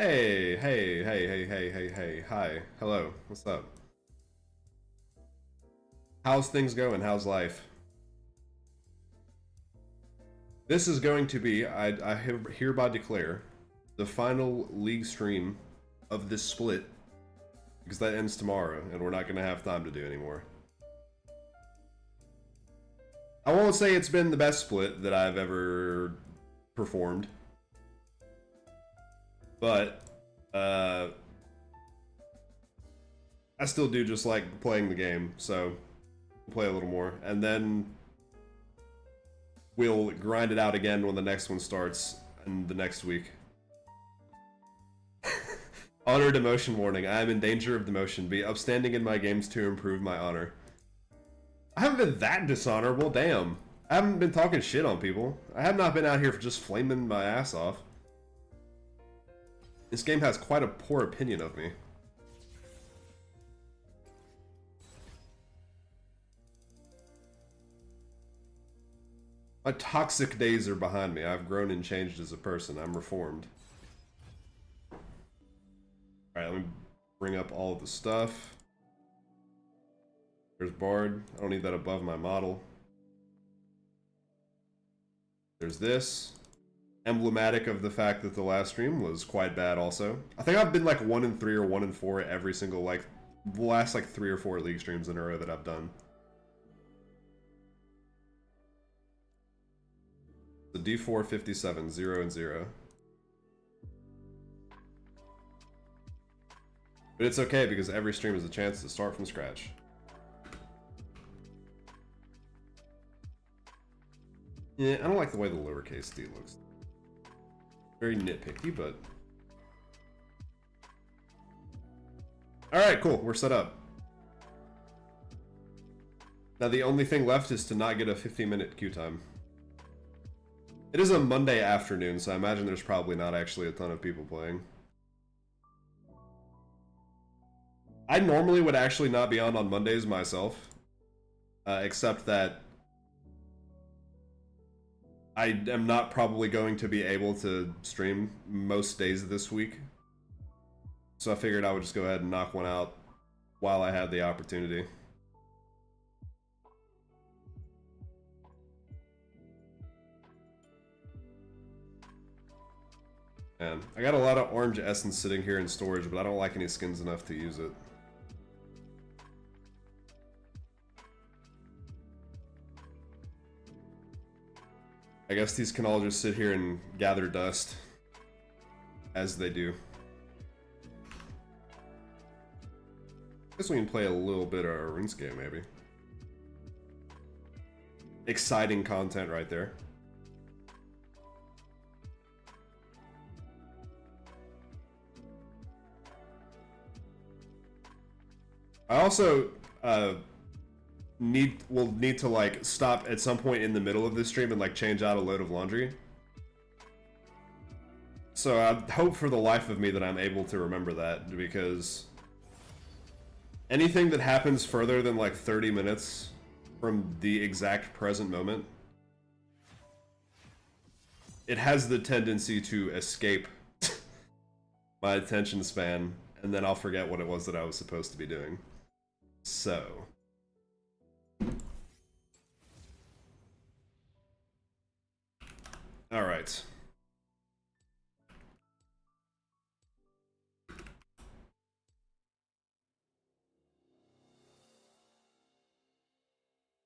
Hey, hey, hey, hey, hey, hey, hey, hi, hello, what's up? How's things going? How's life? This is going to be, I hereby declare, the final league stream of this split, because that ends tomorrow, and we're not going to have time to do anymore. I won't say it's been the best split that I've ever performed, but, I still do just like playing the game, so we'll play a little more, and then we'll grind it out again when the next one starts in the next week. Honor demotion warning. I am in danger of demotion. Be upstanding in my games to improve my honor. I haven't been that dishonorable, damn. I haven't been talking shit on people. I have not been out here for just flaming my ass off. This game has quite a poor opinion of me. My toxic days are behind me. I've grown and changed as a person. I'm reformed. Alright, let me bring up all of the stuff. There's Bard. I don't need that above my model. There's this. Emblematic of the fact that the last stream was quite bad also. I think I've been like 1-3 or 1-4 every single, like, the last like 3 or 4 league streams in a row that I've done. The D4 57, 0 and 0. But it's okay because every stream is a chance to start from scratch. Yeah, I don't like the way the lowercase d looks. Very nitpicky, but... Alright, cool, we're set up. Now the only thing left is to not get a 15-minute queue time. It is a Monday afternoon, so I imagine there's probably not actually a ton of people playing. I normally would actually not be on Mondays myself, except that I am not probably going to be able to stream most days this week. So I figured I would just go ahead and knock one out while I had the opportunity. Man, I got a lot of orange essence sitting here in storage, but I don't like any skins enough to use it. I guess these can all just sit here and gather dust, as they do. I guess we can play a little bit of RuneScape, maybe. Exciting content right there. I also will need to like stop at some point in the middle of this stream and like change out a load of laundry. So I hope for the life of me that I'm able to remember that, because anything that happens further than like 30 minutes from the exact present moment, it has the tendency to escape my attention span, and then I'll forget what it was that I was supposed to be doing. So... Alright.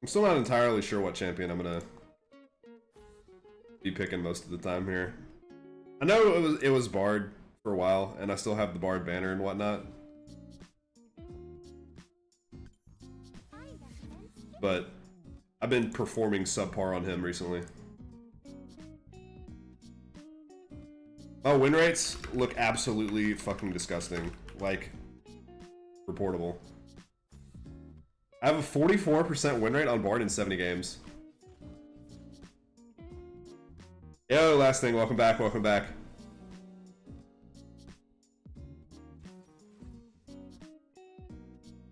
I'm still not entirely sure what champion I'm gonna be picking most of the time here. I know it was Bard for a while, and I still have the Bard banner and whatnot. But I've been performing subpar on him recently. Oh, win rates look absolutely fucking disgusting. Like, reportable. I have a 44% win rate on Bard in 70 games. Yo, last thing, welcome back, welcome back.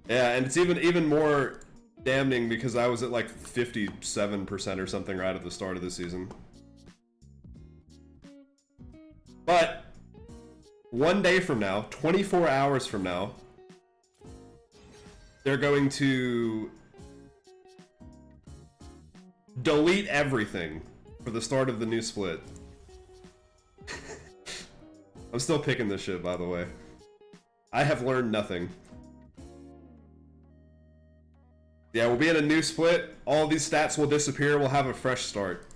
Yeah, and it's even more damning because I was at like 57% or something right at the start of the season. But 1 day from now, 24 hours from now, they're going to delete everything for the start of the new split. I'm still picking this shit, by the way. I have learned nothing. Yeah, we'll be in a new split. All these stats will disappear. We'll have a fresh start.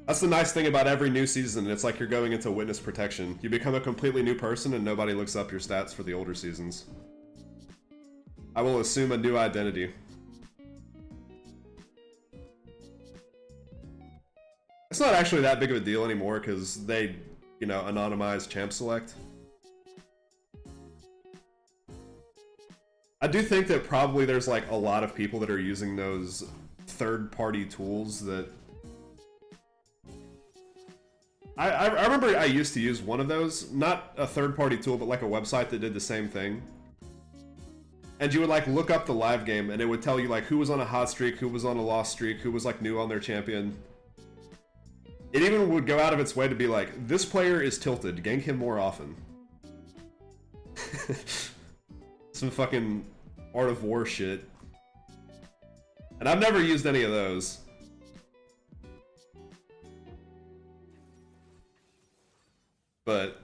That's the nice thing about every new season. It's like you're going into witness protection. You become a completely new person and nobody looks up your stats for the older seasons. I will assume a new identity. It's not actually that big of a deal anymore because they, you know, anonymize champ select. I do think that probably there's like a lot of people that are using those third-party tools that... I remember I used to use one of those, not a third-party tool, but like a website that did the same thing. And you would like look up the live game and it would tell you like who was on a hot streak, who was on a lost streak, who was like new on their champion. It even would go out of its way to be like, this player is tilted, gank him more often. Some fucking Art of War shit. And I've never used any of those. But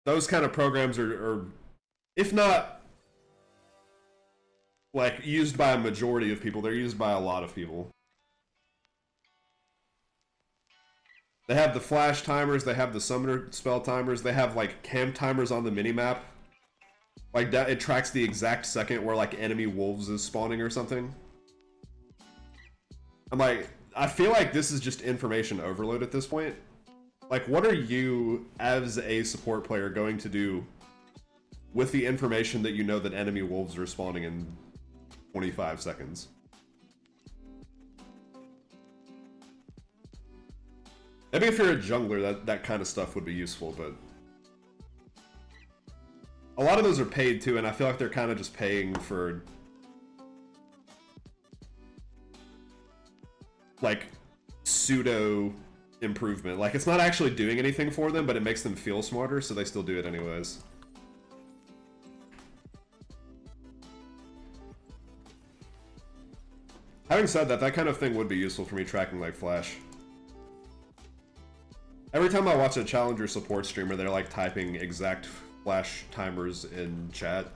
those kind of programs are, if not like used by a majority of people, they're used by a lot of people. They have the flash timers, they have the summoner spell timers, they have like camp timers on the minimap. Like that, it tracks the exact second where like enemy wolves is spawning or something. I'm like, I feel like this is just information overload at this point. Like, what are you, as a support player, going to do with the information that you know that enemy wolves are spawning in 25 seconds? Maybe if you're a jungler, that kind of stuff would be useful, but... a lot of those are paid too, and I feel like they're kind of just paying for... like, pseudo... improvement. Like, it's not actually doing anything for them, but it makes them feel smarter, so they still do it anyways. Having said that, that kind of thing would be useful for me tracking like Flash. Every time I watch a challenger support streamer, they're like typing exact Flash timers in chat.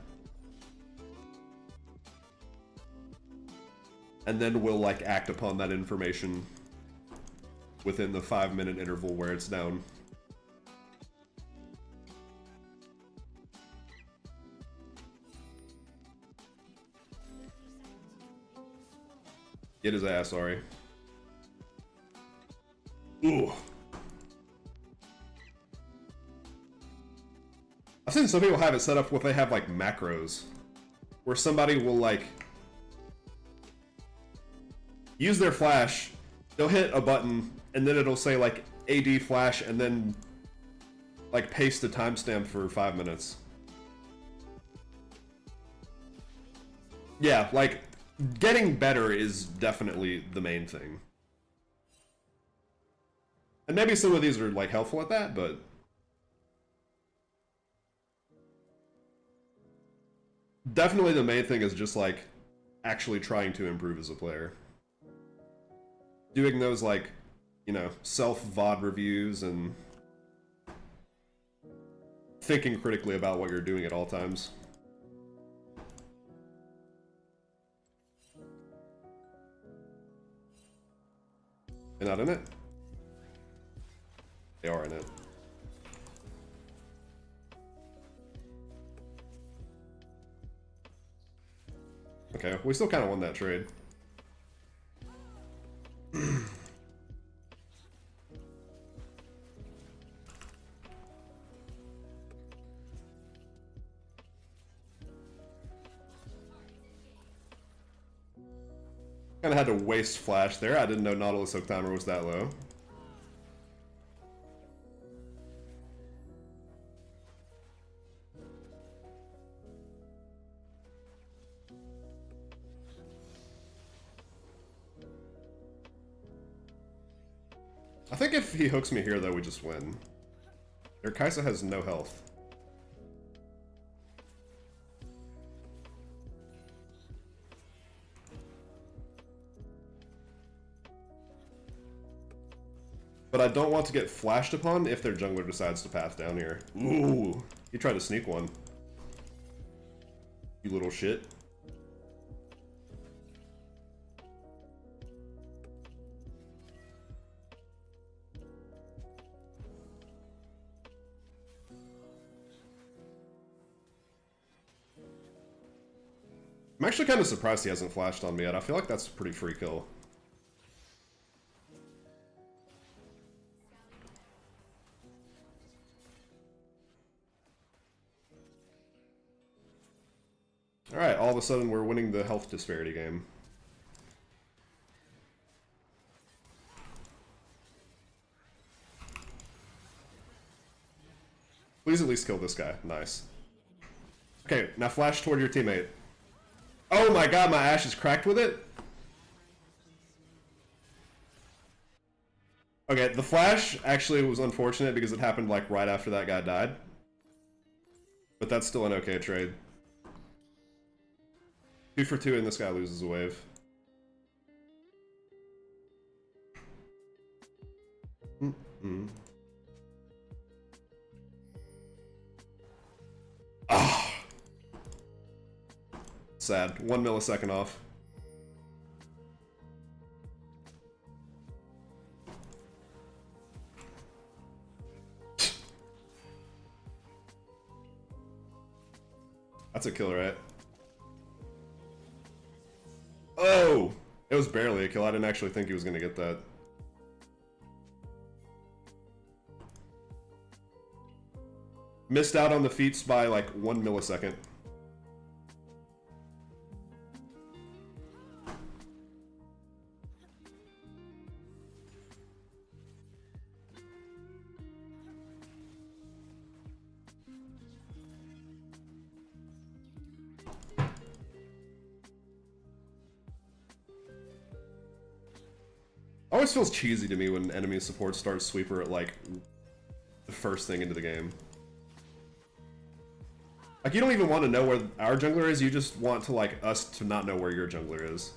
And then we'll like act upon that information within the 5-minute interval where it's down. Get his ass, sorry. Ooh. I've seen some people have it set up where they have like macros. Where somebody will like use their flash, they'll hit a button, and then it'll say like AD flash and then like paste a timestamp for 5 minutes. Yeah, like getting better is definitely the main thing. And maybe some of these are like helpful at that, but definitely the main thing is just like actually trying to improve as a player. Doing those like, you know, self-VOD reviews and thinking critically about what you're doing at all times. They're not in it? They are in it. Okay, we still kind of won that trade. Kinda had to waste flash there. I didn't know Nautilus hook timer was that low. I think if he hooks me here, though, we just win. Their Kaisa has no health. But I don't want to get flashed upon if their jungler decides to path down here. Ooh, he tried to sneak one. You little shit. I'm actually kind of surprised he hasn't flashed on me yet. I feel like that's a pretty free kill. Alright, all of a sudden we're winning the health disparity game. Please at least kill this guy. Nice. Okay, now flash toward your teammate. Oh my god, my Ashe is cracked with it? Okay, the flash actually was unfortunate because it happened like right after that guy died. But that's still an okay trade. 2 for 2 and this guy loses a wave. Ah. Sad. 1 millisecond off. That's a kill, right? Oh! It was barely a kill. I didn't actually think he was gonna get that. Missed out on the feats by like 1 millisecond. Always feels cheesy to me when enemy support starts sweeper at like the first thing into the game. Like you don't even want to know where our jungler is, you just want to like us to not know where your jungler is.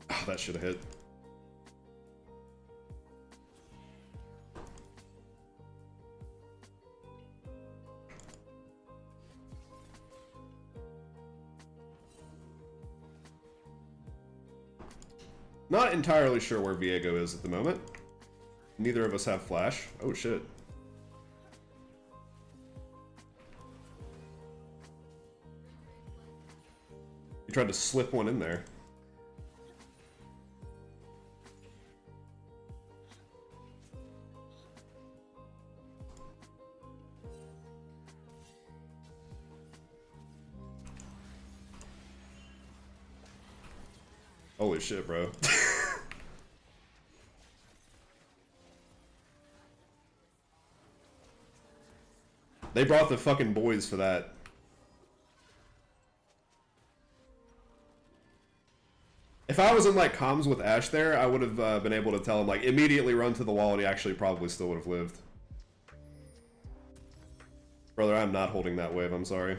Oh, that should have hit. Not entirely sure where Viego is at the moment. Neither of us have flash. Oh shit. You tried to slip one in there. Holy shit, bro. They brought the fucking boys for that. If I was in like comms with Ashe there, I would have been able to tell him like immediately run to the wall and he actually probably still would have lived. Brother, I'm not holding that wave, I'm sorry.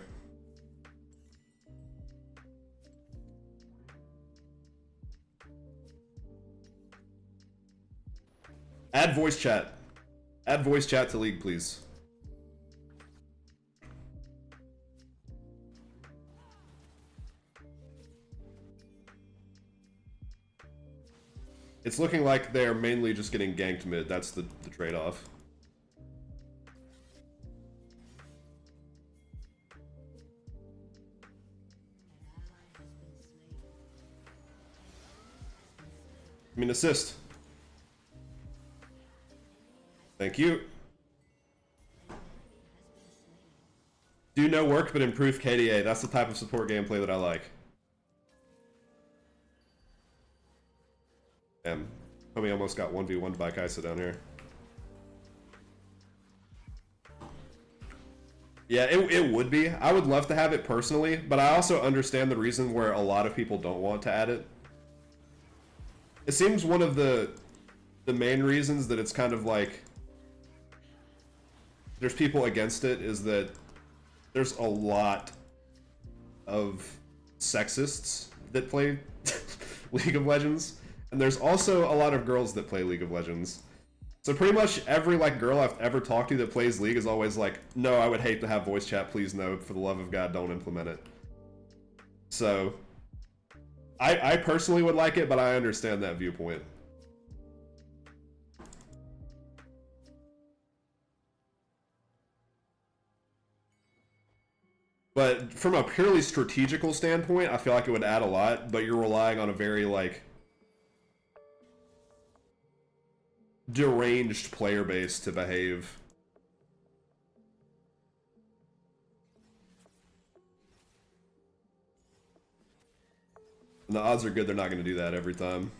Add voice chat. Add voice chat to League, please. It's looking like they're mainly just getting ganked mid. That's the trade-off. I mean, assist. Thank you. Do no work, but improve KDA. That's the type of support gameplay that I like. Damn. Homie almost got 1v1'd by Kaisa down here. Yeah, it would be. I would love to have it personally, but I also understand the reason where a lot of people don't want to add it. It seems one of the main reasons that it's kind of like there's people against it is that there's a lot of sexists that play League of Legends, and there's also a lot of girls that play League of Legends. So pretty much every like girl I've ever talked to that plays League is always like, no, I would hate to have voice chat, please no, for the love of God, don't implement it. So I personally would like it, but I understand that viewpoint. But from a purely strategical standpoint, I feel like it would add a lot, but you're relying on a very like deranged player base to behave. And the odds are good they're not going to do that every time.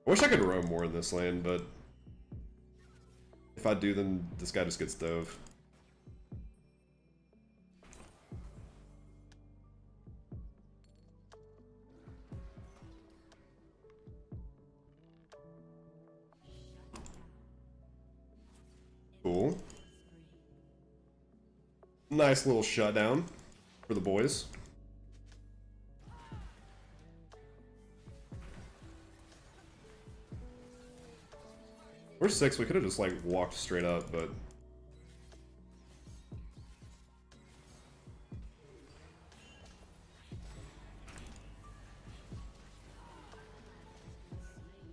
I wish I could roam more in this lane, but if I do, then this guy just gets dove. Cool. Nice little shutdown for the boys. We're 6, we could have just like walked straight up, but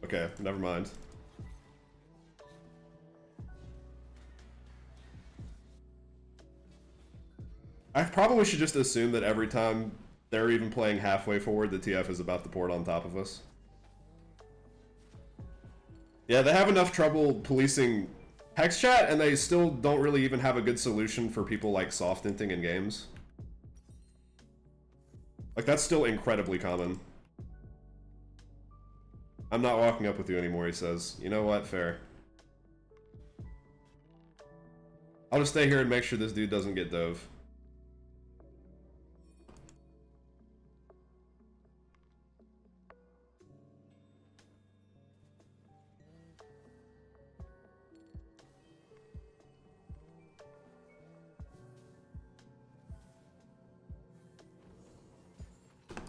okay, never mind. I probably should just assume that every time they're even playing halfway forward, the TF is about to port on top of us. Yeah, they have enough trouble policing hex chat, and they still don't really even have a good solution for people like soft inting in games. Like, that's still incredibly common. I'm not walking up with you anymore, he says. You know what? Fair. I'll just stay here and make sure this dude doesn't get dove.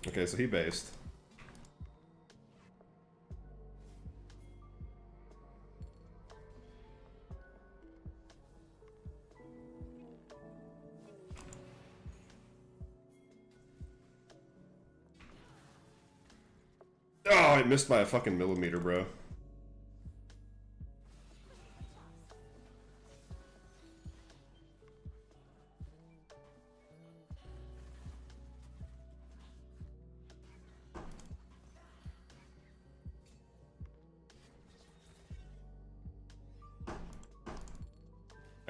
Okay, so he based. Oh, it missed by a fucking millimeter, bro.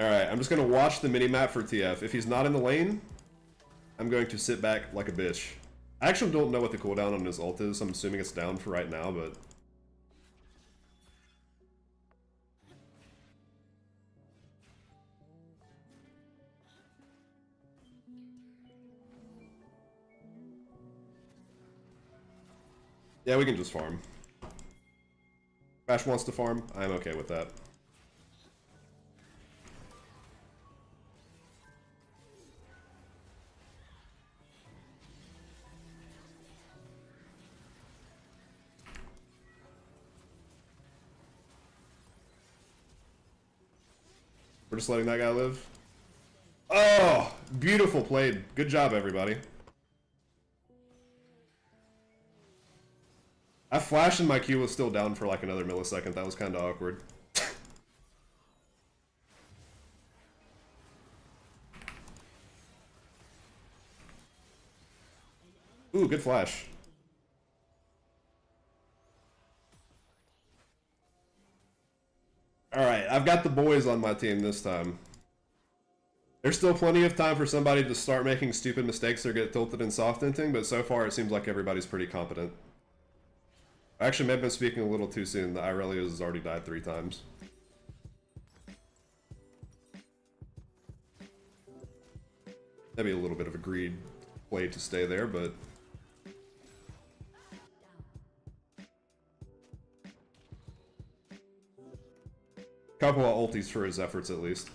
Alright, I'm just gonna watch the minimap for TF. If he's not in the lane, I'm going to sit back like a bitch. I actually don't know what the cooldown on his ult is. I'm assuming it's down for right now, but... yeah, we can just farm. Crash wants to farm. I'm okay with that. We're just letting that guy live. Oh, beautiful played. Good job, everybody. I flashed and my Q was still down for like another millisecond. That was kind of awkward. Ooh, good flash. Alright, I've got the boys on my team this time. There's still plenty of time for somebody to start making stupid mistakes or get tilted in soft inting, but so far it seems like everybody's pretty competent. I actually may have been speaking a little too soon. The Aurelius has already died 3 times. That'd be a little bit of a greed play to stay there, but... Couple of ultis for his efforts, at least.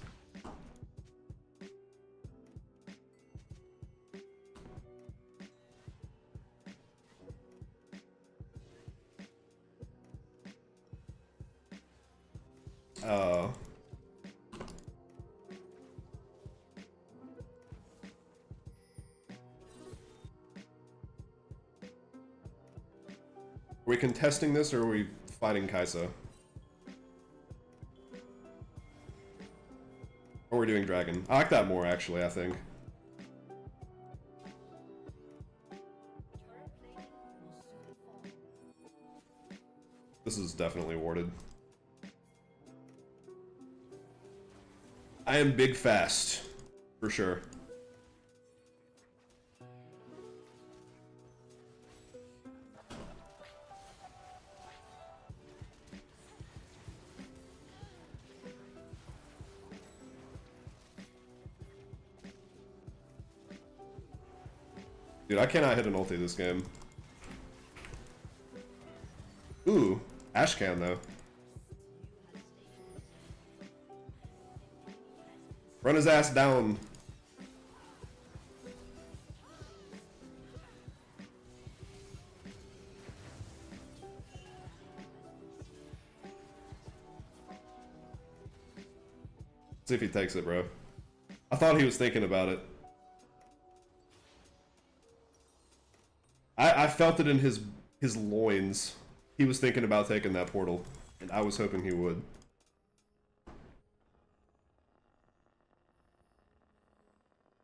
Are we contesting this, or are we fighting Kaisa? Or we're doing Dragon. I like that more, actually, I think. This is definitely warded. I am big fast, for sure. Dude, I cannot hit an ulti this game. Ooh, Ash can though. Run his ass down. See if he takes it, bro. I thought he was thinking about it. I felt it in his loins. He was thinking about taking that portal, and I was hoping he would.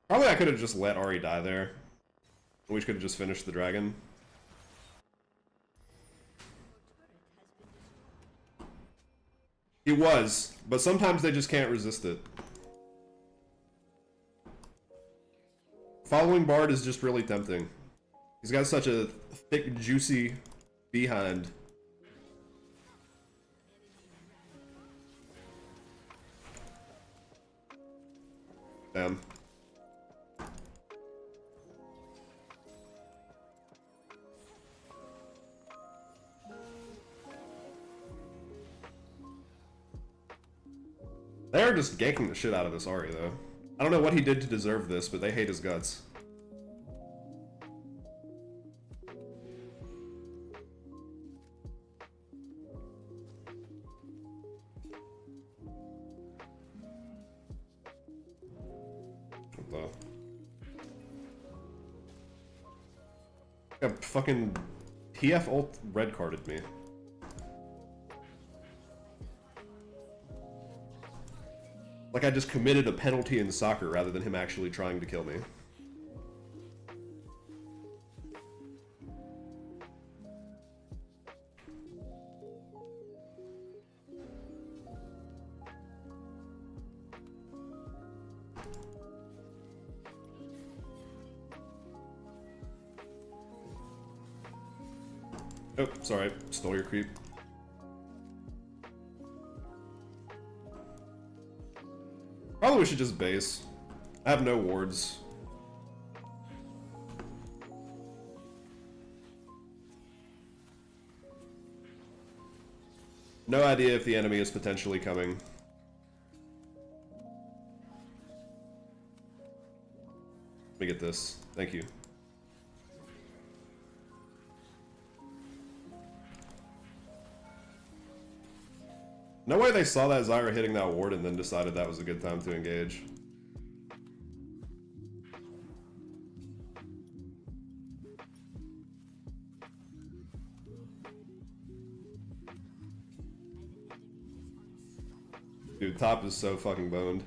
Probably I could have just let Ari die there. We could have just finished the dragon. He was, but sometimes they just can't resist it. Following Bard is just really tempting. He's got such a thick, juicy behind. Damn. They're just ganking the shit out of this Ari, though. I don't know what he did to deserve this, but they hate his guts. What the? Yeah, fucking TF ult red carded me. Like I just committed a penalty in soccer rather than him actually trying to kill me. Oh, sorry, stole your creep. Probably we should just base. I have no wards. No idea if the enemy is potentially coming. Let me get this. Thank you. No way they saw that Zyra hitting that ward and then decided that was a good time to engage. Dude, top is so fucking boned.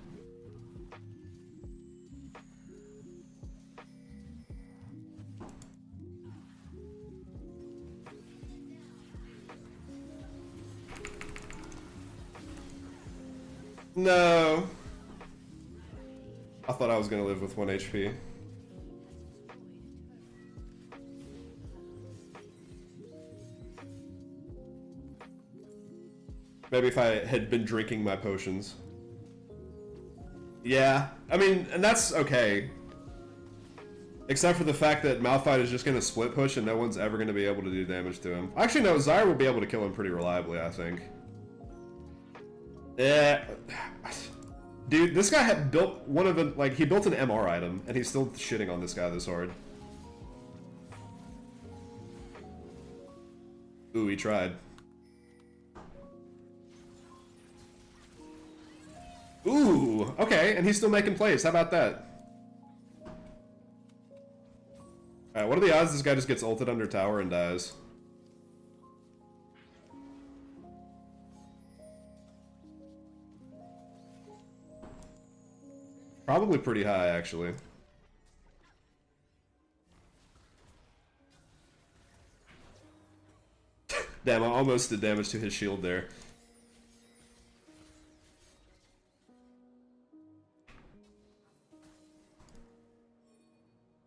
No. I thought I was gonna live with 1 HP. Maybe if I had been drinking my potions. Yeah, I mean, and that's okay. Except for the fact that Malphite is just going to split push and no one's ever going to be able to do damage to him. Actually, no, Zyra will be able to kill him pretty reliably, I think. Yeah. Dude, this guy had built one of the, like, he built an MR item, and he's still shitting on this guy this hard. Ooh, he tried. Ooh, okay, and he's still making plays. How about that? Alright, what are the odds this guy just gets ulted under tower and dies? Probably pretty high, actually. Damn, I almost did damage to his shield there.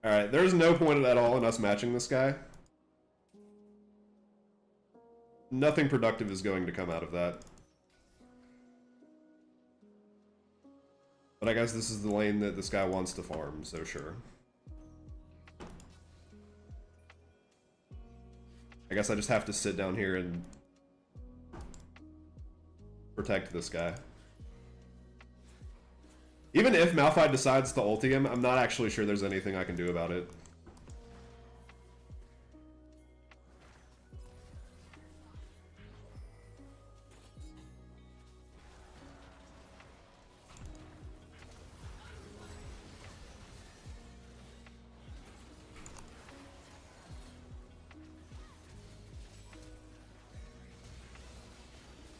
Alright, there's no point at all in us matching this guy. Nothing productive is going to come out of that. But I guess this is the lane that this guy wants to farm, so sure. I guess I just have to sit down here and protect this guy. Even if Malphite decides to ulti him, I'm not actually sure there's anything I can do about it.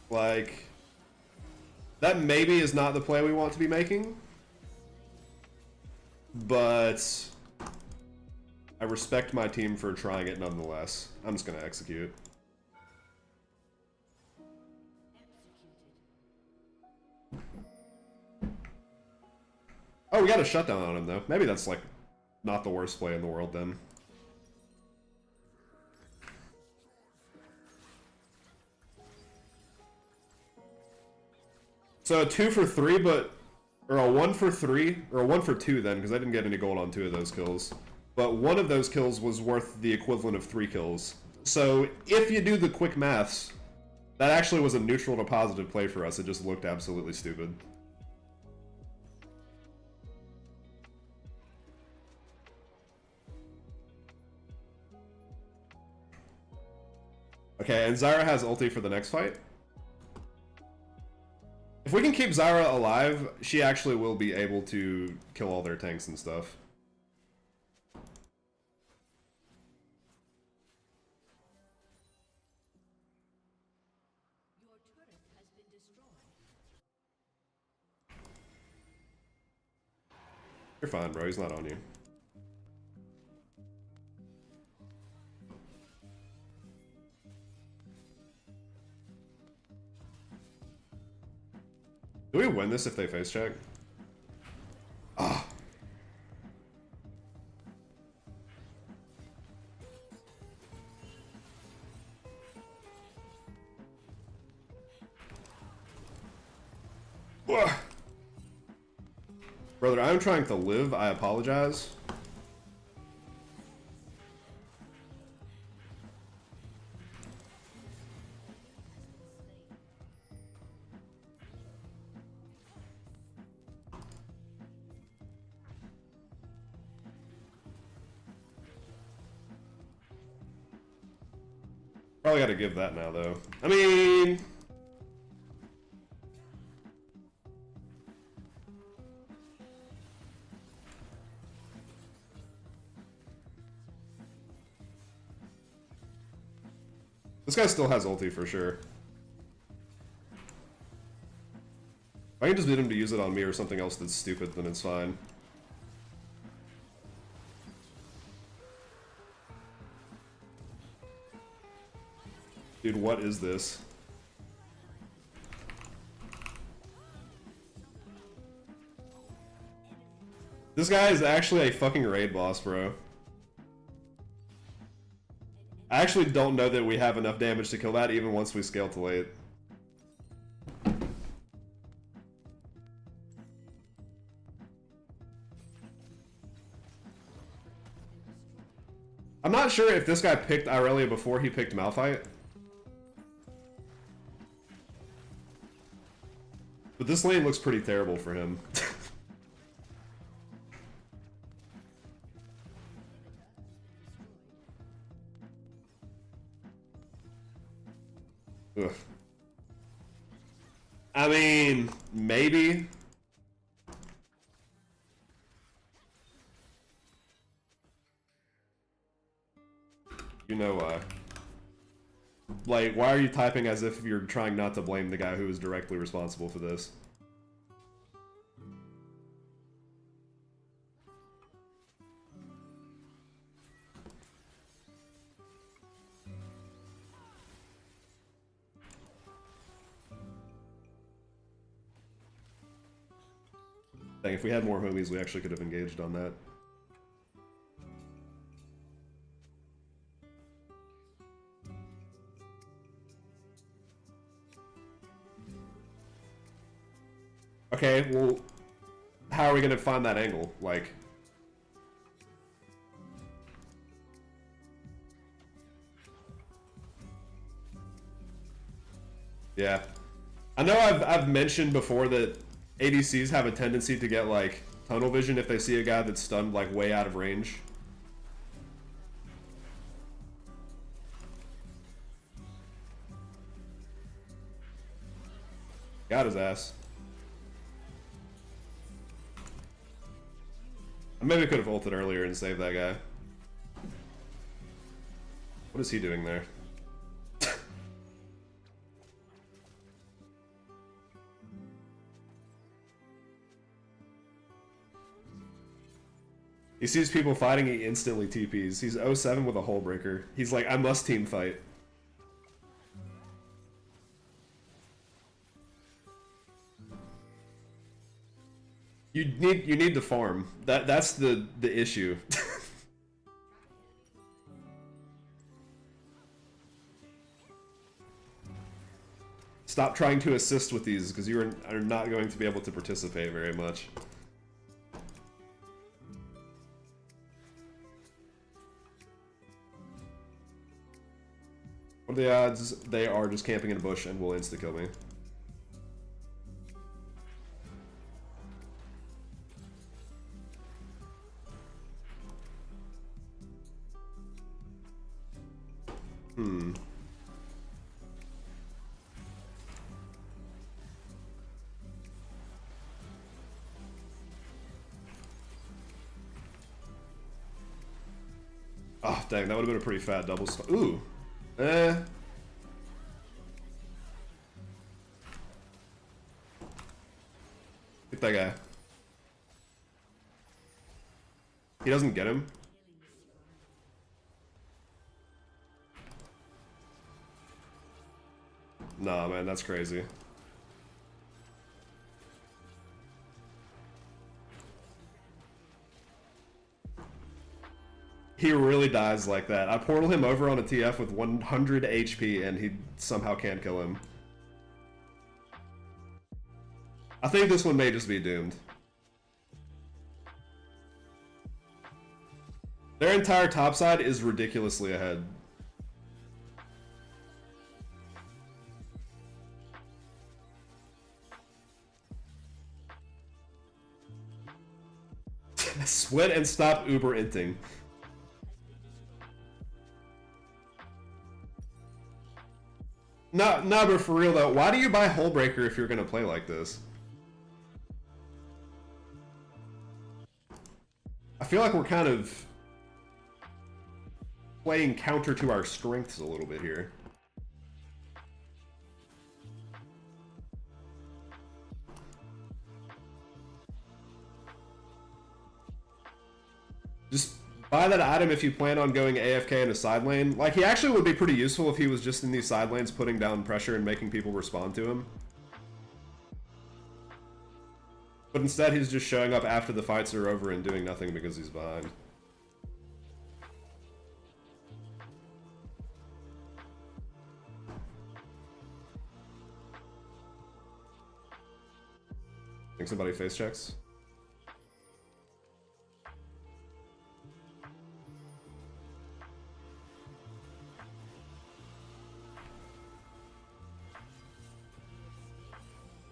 Like, that maybe is not the play we want to be making. But I respect my team for trying it nonetheless. I'm just gonna execute. Oh, we got a shutdown on him though. Maybe that's like not the worst play in the world then. So a 2 for 3, but or a 1 for 3, or a 1 for 2 then, because I didn't get any gold on 2 of those kills. But one of those kills was worth the equivalent of 3 kills. So if you do the quick maths, that actually was a neutral to positive play for us. It just looked absolutely stupid. Okay, and Zyra has ulti for the next fight. If we can keep Zyra alive, she actually will be able to kill all their tanks and stuff. Your turret has been destroyed. You're fine, bro. He's not on you. Do we win this if they face check? Ah. Ugh. Brother, I'm trying to live. I apologize. Probably gotta give that now, though. I mean... This guy still has ulti for sure. If I can just get him to use it on me or something else that's stupid, then it's fine. Dude, what is this? This guy is actually a fucking raid boss, bro. I actually don't know that we have enough damage to kill that even once we scale to late. I'm not sure if this guy picked Irelia before he picked Malphite. But this lane looks pretty terrible for him. Ugh. I mean, maybe. You know why. Like, why are you typing as if you're trying not to blame the guy who is directly responsible for this? Dang, if we had more homies, we actually could have engaged on that. Okay, well, how are we gonna find that angle? Like, yeah, I know I've mentioned before that ADCs have a tendency to get like tunnel vision if they see a guy that's stunned like way out of range. Got his ass. I maybe could have ulted earlier and saved that guy. What is he doing there? He sees people fighting, he instantly TPs. He's 0-7 with a hole breaker. He's like, I must team fight. You need to farm. That's the issue. Stop trying to assist with these because you are not going to be able to participate very much. What are the odds they are just camping in a bush and will insta-kill me? Oh, dang, that would have been a pretty fat double stun. Ooh. Eh. Get that guy. He doesn't get him. Nah, man, that's crazy. He really dies like that. I portal him over on a TF with 100 HP and he somehow can't kill him. I think this one may just be doomed. Their entire topside is ridiculously ahead. Sweat and stop Uber inting. No, but for real though, why do you buy Hullbreaker if you're gonna play like this? I feel like we're kind of playing counter to our strengths a little bit here. Just buy that item if you plan on going AFK in a side lane. Like, he actually would be pretty useful if he was just in these side lanes putting down pressure and making people respond to him. But instead, he's just showing up after the fights are over and doing nothing because he's behind. Think somebody face checks?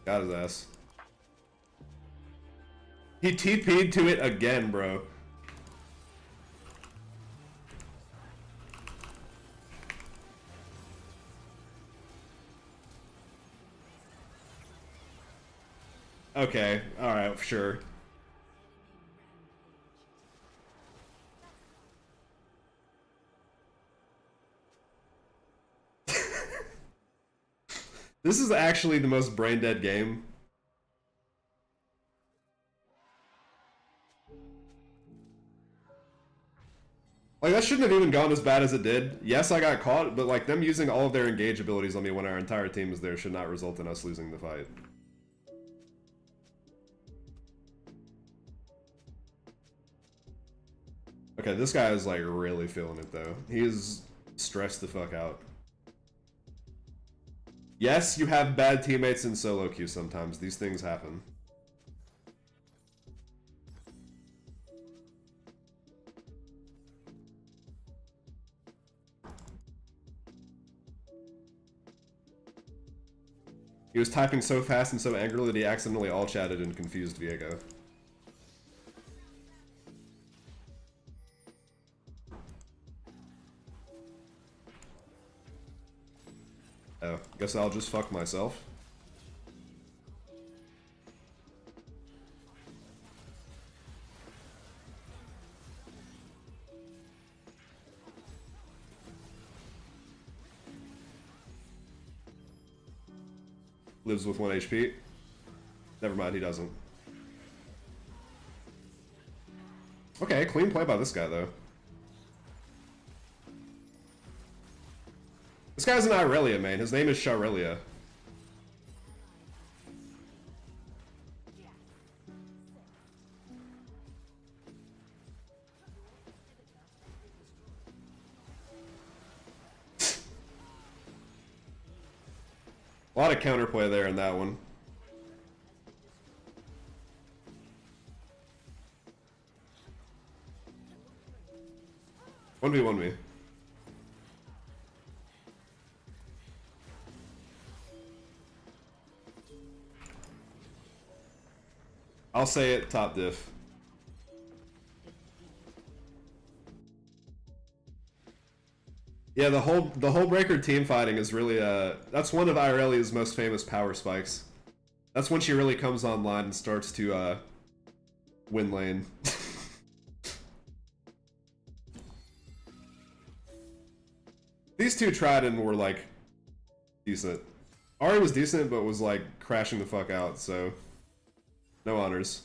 Got his ass. He TP'd to it again, bro. Okay, alright, sure. This is actually the most brain dead game. Like, that shouldn't have even gone as bad as it did. Yes, I got caught, but like them using all of their engage abilities on me when our entire team is there should not result in us losing the fight. Okay, this guy is like really feeling it though. He is stressed the fuck out. Yes, you have bad teammates in solo queue sometimes. These things happen. He was typing so fast and so angrily that he accidentally all-chatted and confused Viego. Oh, guess I'll just fuck myself. Lives with 1 HP. Never mind, he doesn't. Okay, clean play by this guy, though. This guy's an Irelia main. His name is Sharelia. A lot of counterplay there in that one. One v one me. I'll say it, top diff. Yeah, the whole breaker team fighting is really that's one of Irelia's most famous power spikes. That's when she really comes online and starts to win lane. These two tried and were like decent. Ari was decent but was like crashing the fuck out, so no honors.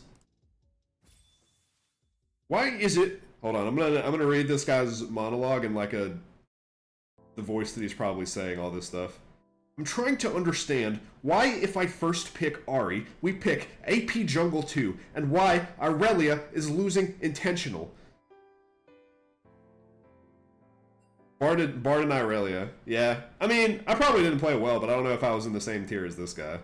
Why is it? Hold on, I'm gonna read this guy's monologue in like the voice that he's probably saying all this stuff. I'm trying to understand why, if I first pick Ari, we pick AP Jungle 2, and why Irelia is losing intentional. Bard and Irelia. Yeah. I mean, I probably didn't play well, but I don't know if I was in the same tier as this guy.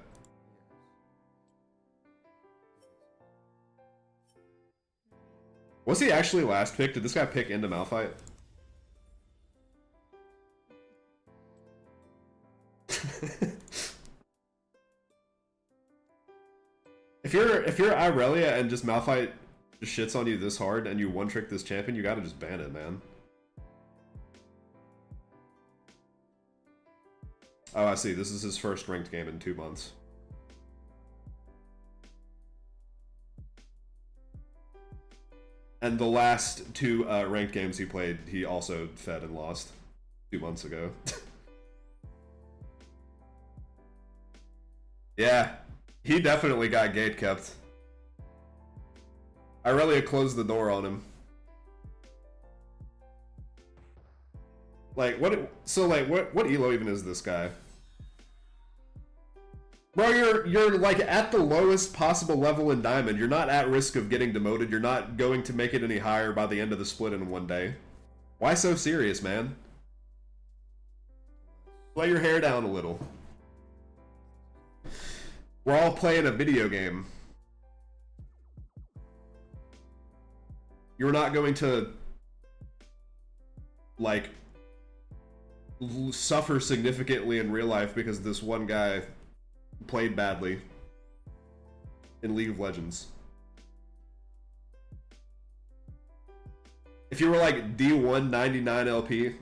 Was he actually last pick? Did this guy pick into Malphite? If you're Irelia and just Malphite just shits on you this hard and you one trick this champion, you gotta just ban it, man. Oh, I see. This is his first ranked game in 2 months. And the last two ranked games he played, he also fed and lost 2 months ago. Yeah, he definitely got gate kept. Irelia closed the door on him. Like, what? So, like, what elo even is this guy? Bro, you're like at the lowest possible level in Diamond. You're not at risk of getting demoted. You're not going to make it any higher by the end of the split in one day. Why so serious, man? Let your hair down a little. We're all playing a video game. You're not going to, like, suffer significantly in real life because this one guy played badly in League of Legends. If you were like D1 99 LP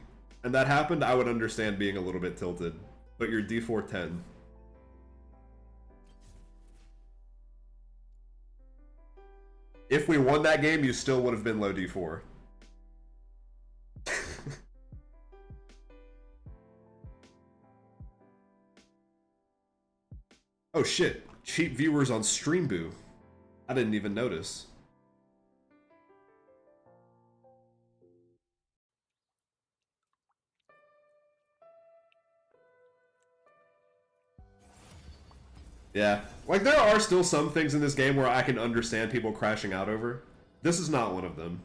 and that happened, I would understand being a little bit tilted. But you're D4 10. If we won that game, you still would have been low D4. Oh shit, cheap viewers on Streamboo. I didn't even notice. Yeah, like there are still some things in this game where I can understand people crashing out over. This is not one of them.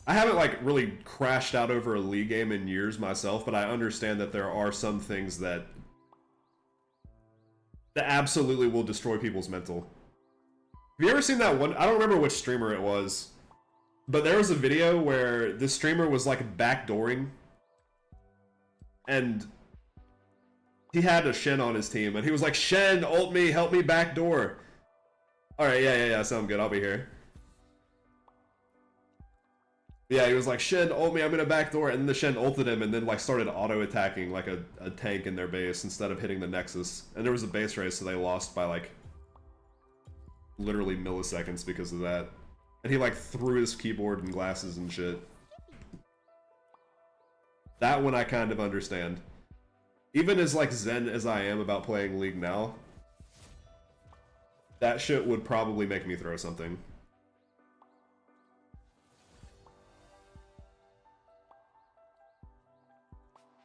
I haven't like really crashed out over a League game in years myself, but I understand that there are some things that absolutely will destroy people's mental. Have you ever seen that one? I don't remember which streamer it was, but there was a video where this streamer was like backdooring, and he had a Shen on his team, and he was like, "Shen, ult me, help me backdoor." All right, yeah, sound good. I'll be here. Yeah, he was like, "Shen, ult me, I'm gonna backdoor," and then the Shen ulted him, and then like started auto-attacking like a tank in their base instead of hitting the Nexus. And there was a base race, so they lost by like literally milliseconds because of that. And he like threw his keyboard and glasses and shit. That one I kind of understand. Even as like zen as I am about playing League now, that shit would probably make me throw something.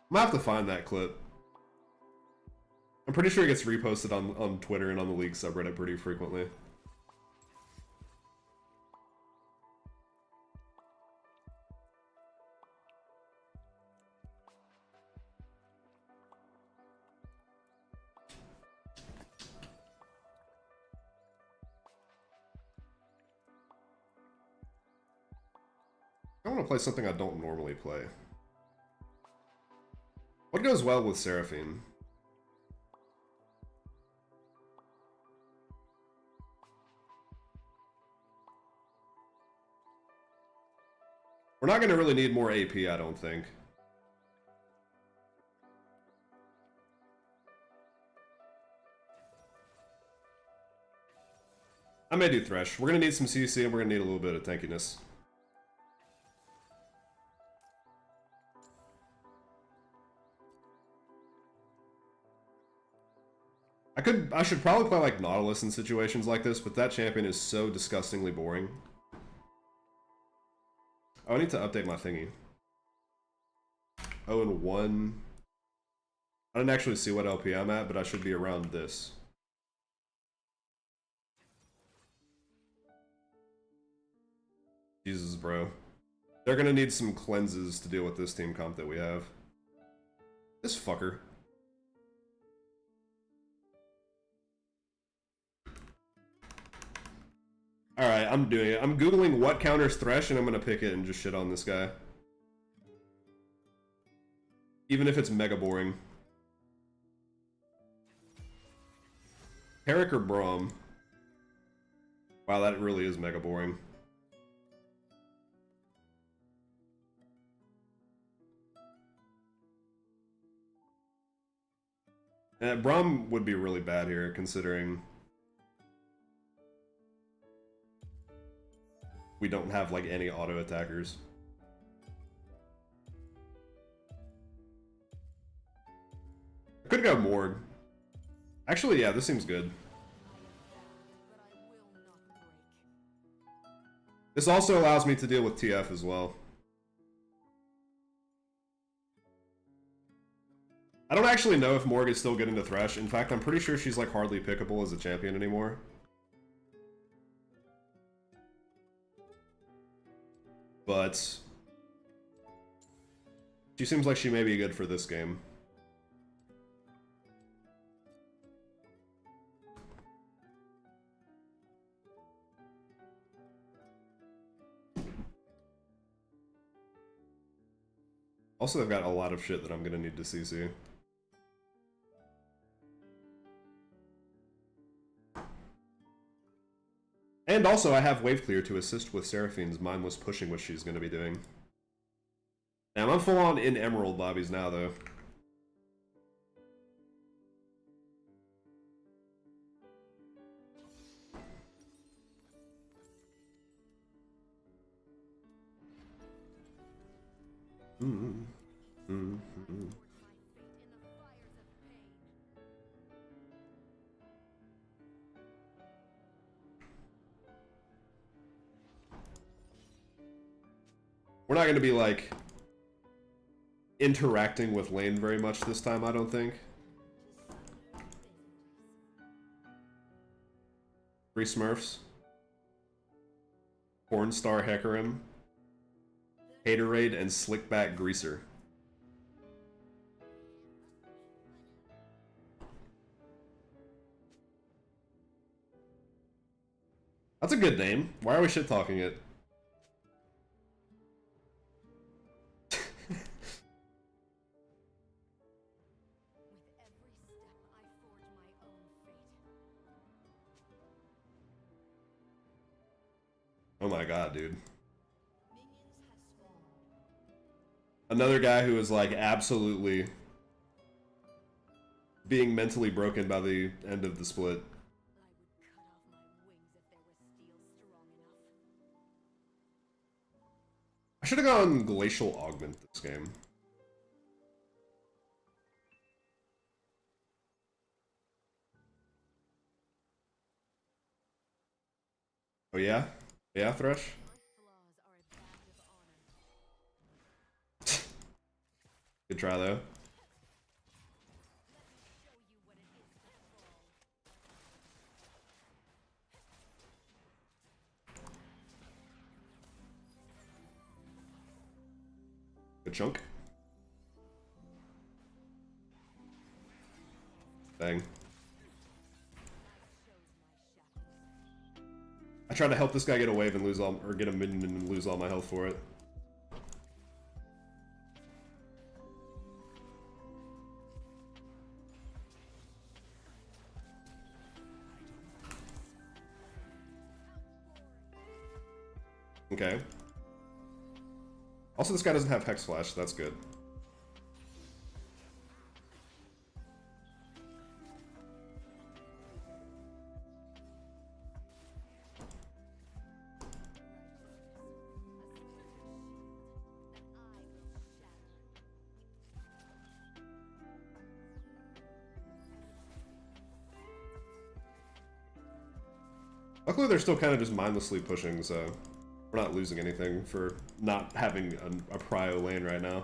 I'm gonna have to find that clip. I'm pretty sure it gets reposted on Twitter and on the League subreddit pretty frequently. I want to play something I don't normally play. What goes well with Seraphine? We're not going to really need more AP, I don't think. I may do Thresh. We're going to need some CC and we're going to need a little bit of tankiness. I should probably play like Nautilus in situations like this, but that champion is so disgustingly boring. Oh, I need to update my thingy. 0-1. I didn't actually see what LP I'm at, but I should be around this. Jesus, bro. They're gonna need some cleanses to deal with this team comp that we have. This fucker. Alright, I'm doing it. I'm googling what counters Thresh, and I'm gonna pick it and just shit on this guy. Even if it's mega boring. Herrick or Braum? Wow, that really is mega boring. Braum would be really bad here, considering we don't have like any auto attackers. I could go Morg. Actually, yeah, this seems good. This also allows me to deal with TF as well. I don't actually know if Morg is still good into Thresh. In fact, I'm pretty sure she's like hardly pickable as a champion anymore. But she seems like she may be good for this game. Also, I've got a lot of shit that I'm gonna need to CC. And also, I have Wave Clear to assist with Seraphine's mindless pushing, which she's gonna be doing. Now, I'm full on in Emerald lobbies now, though. We're not going to be, like, interacting with lane very much this time, I don't think. Three Smurfs. Pornstar Hecarim. Haterade, and Slickback Greaser. That's a good name. Why are we shit-talking it? Oh my god, dude. Another guy who is like absolutely being mentally broken by the end of the split. I should have gone Glacial Augment this game. Oh yeah? Yeah, Thresh? Good try though. Good chunk. Dang. I tried to help this guy get a wave and lose all, or get a minion and lose all my health for it. Okay. Also, this guy doesn't have Hex Flash, so that's good. Luckily, they're still kind of just mindlessly pushing, so we're not losing anything for not having a prio lane right now.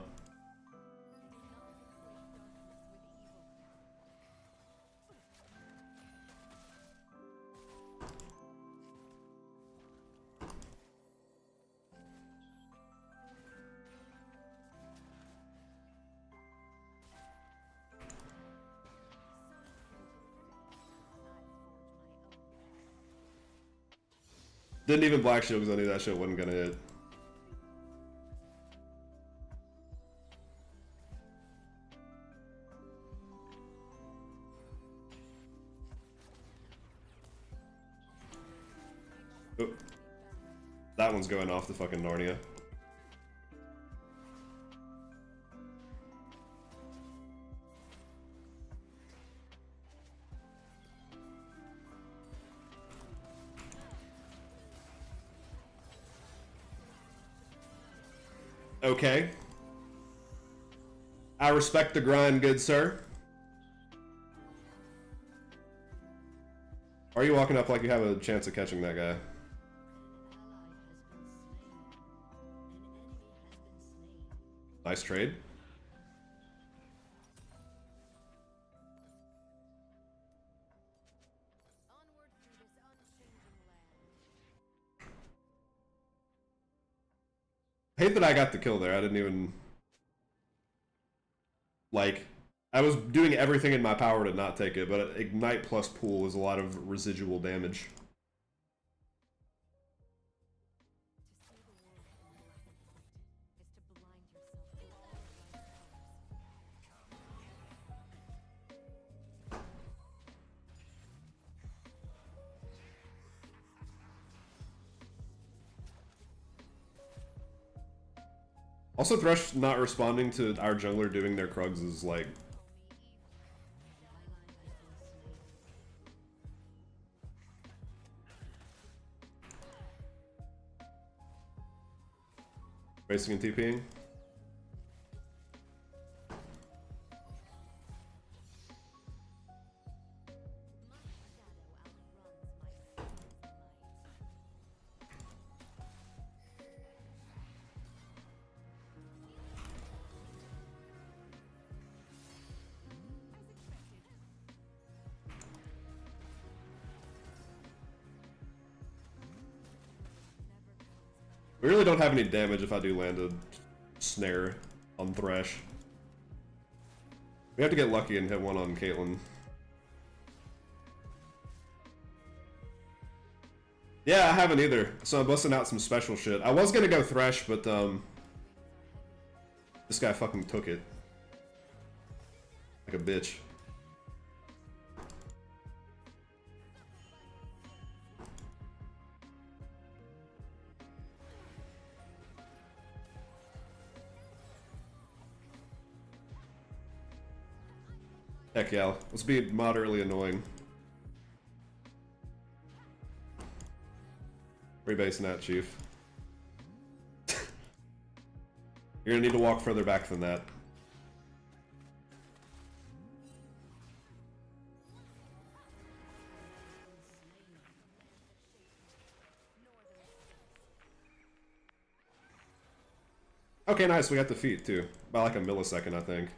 Didn't even Black Shield because I knew that shit wasn't gonna hit. Oh. That one's going off the fucking Narnia. Okay. I respect the grind, good sir. Are you walking up like you have a chance of catching that guy? Nice trade. Hate that I got the kill there. I didn't even... Like, I was doing everything in my power to not take it, but Ignite plus Pool is a lot of residual damage. Also, Thresh not responding to our jungler doing their Krugs is like... Racing and TPing. We really don't have any damage if I do land a snare on Thresh. We have to get lucky and hit one on Caitlyn. Yeah, I haven't either, so I'm busting out some special shit. I was gonna go Thresh, but this guy fucking took it. Like a bitch. Heck yeah, let's be moderately annoying. Rebasing that, Chief. You're gonna need to walk further back than that. Okay, nice, we got the feet too. By like a millisecond, I think.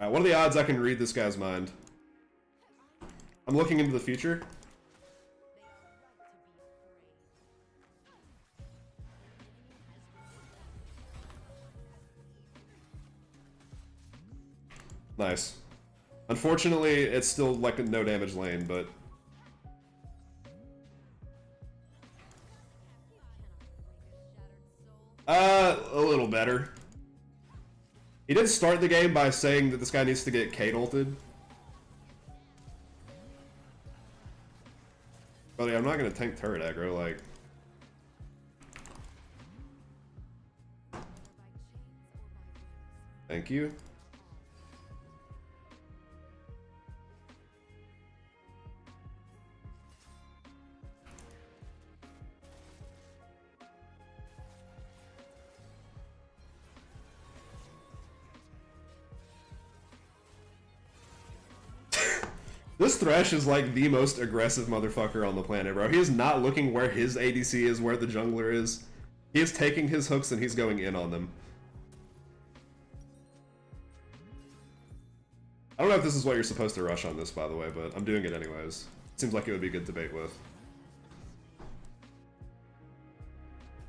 Alright, what are the odds I can read this guy's mind? I'm looking into the future. Nice. Unfortunately, it's still like a no damage lane, but... a little better. He did start the game by saying that this guy needs to get Kate ulted. But yeah, I'm not gonna tank turret aggro, like... Thank you. This Thresh is like the most aggressive motherfucker on the planet, bro. He is not looking where his ADC is, where the jungler is. He is taking his hooks and he's going in on them. I don't know if this is what you're supposed to rush on this, by the way, but I'm doing it anyways. Seems like it would be good to bait with.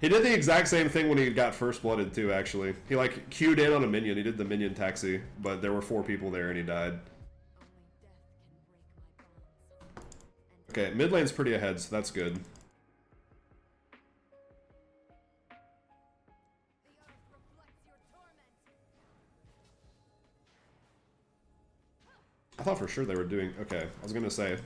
He did the exact same thing when he got first blooded too, actually. He like queued in on a minion, he did the minion taxi, but there were 4 people there and he died. Okay, mid lane's pretty ahead, so that's good. I thought for sure they were doing... Okay, I was gonna say...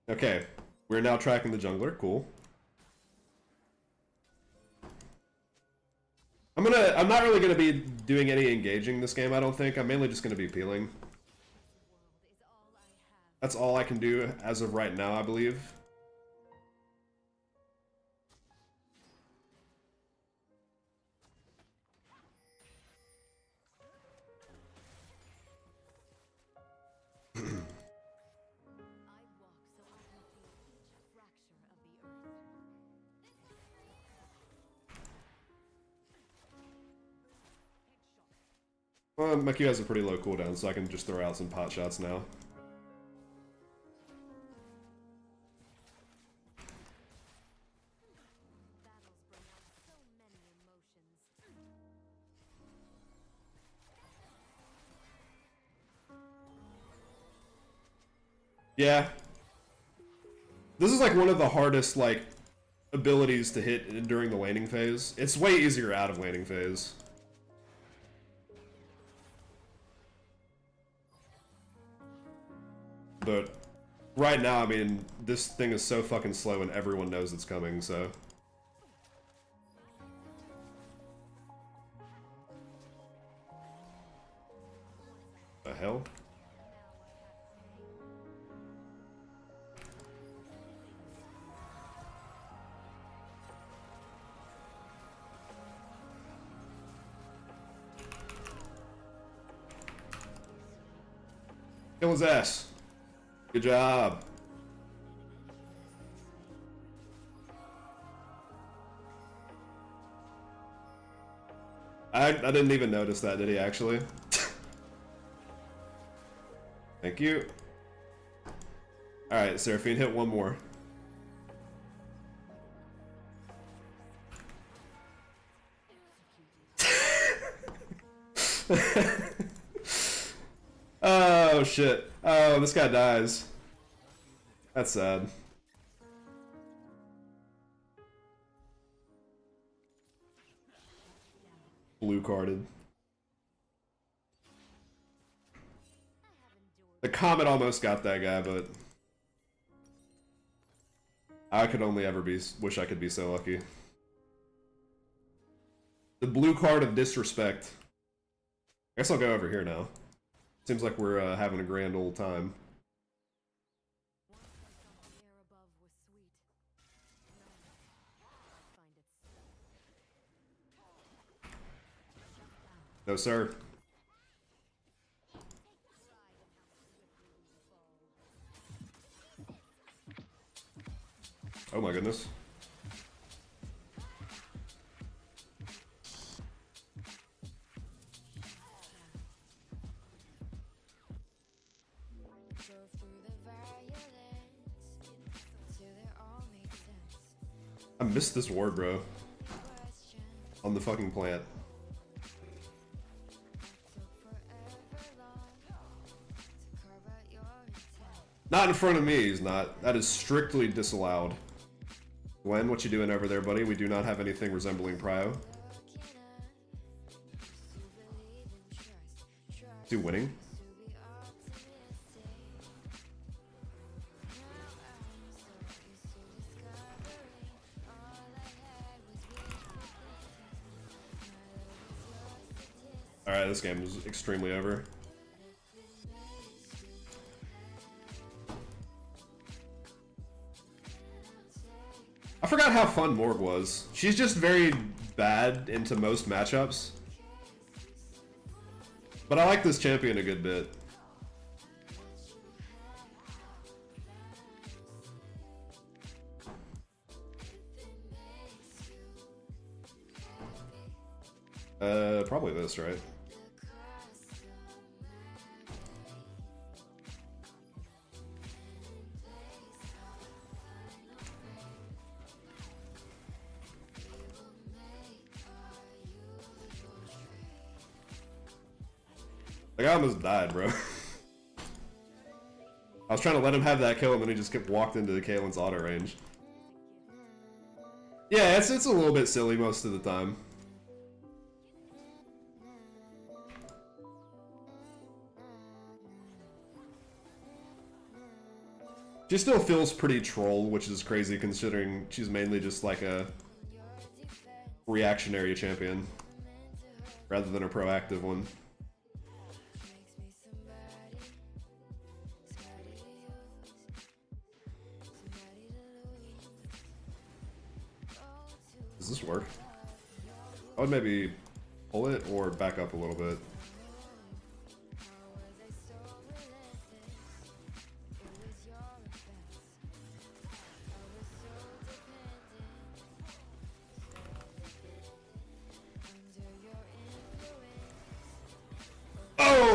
Okay, we're now tracking the jungler, cool. I'm not really gonna be doing any engaging this game, I don't think. I'm mainly just gonna be peeling. That's all I can do as of right now, I believe. Well, my Q has a pretty low cooldown, so I can just throw out some pot shots now. Yeah. This is like one of the hardest, like, abilities to hit during the laning phase. It's way easier out of laning phase. But right now, I mean, this thing is so fucking slow and everyone knows it's coming, so. The hell? Kill his ass. Good job. I didn't even notice that, did he actually? Thank you. Alright, Seraphine, hit one more. Oh shit. Oh, this guy dies. That's sad. Blue carded. The Comet almost got that guy, but I could only ever wish I could be so lucky. The blue card of disrespect. I guess I'll go over here now. Seems like we're having a grand old time. No, sir. Oh my goodness. I missed this ward, bro. On the fucking plant. Not in front of me, he's not. That is strictly disallowed. Gwen, what you doing over there, buddy? We do not have anything resembling prio. Is he winning? Alright, this game is extremely over. I forgot how fun Morg was. She's just very bad into most matchups. But I like this champion a good bit. Probably this, right? The guy almost died, bro. I was trying to let him have that kill and then he just kept walked into the Kaelin's auto range. Yeah, it's a little bit silly most of the time. She still feels pretty troll, which is crazy considering she's mainly just like a reactionary champion rather than a proactive one. Does this work? I would maybe pull it or back up a little bit.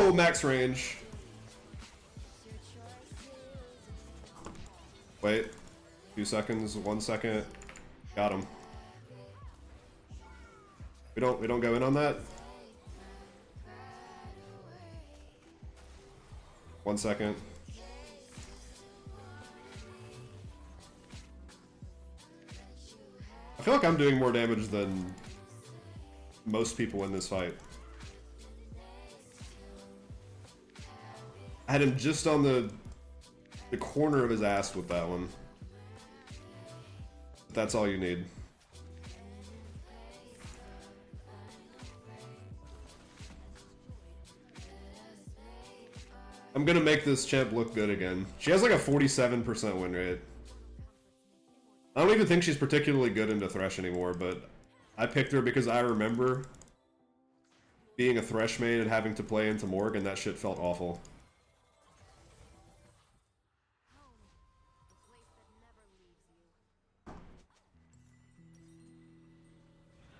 Oh, max range. Wait. 2 seconds, 1 second. Got him. We don't go in on that. 1 second. I feel like I'm doing more damage than most people in this fight. I had him just on the corner of his ass with that one. That's all you need. I'm gonna make this champ look good again. She has like a 47% win rate. I don't even think she's particularly good into Thresh anymore, but I picked her because I remember being a Thresh main and having to play into Morg, and that shit felt awful.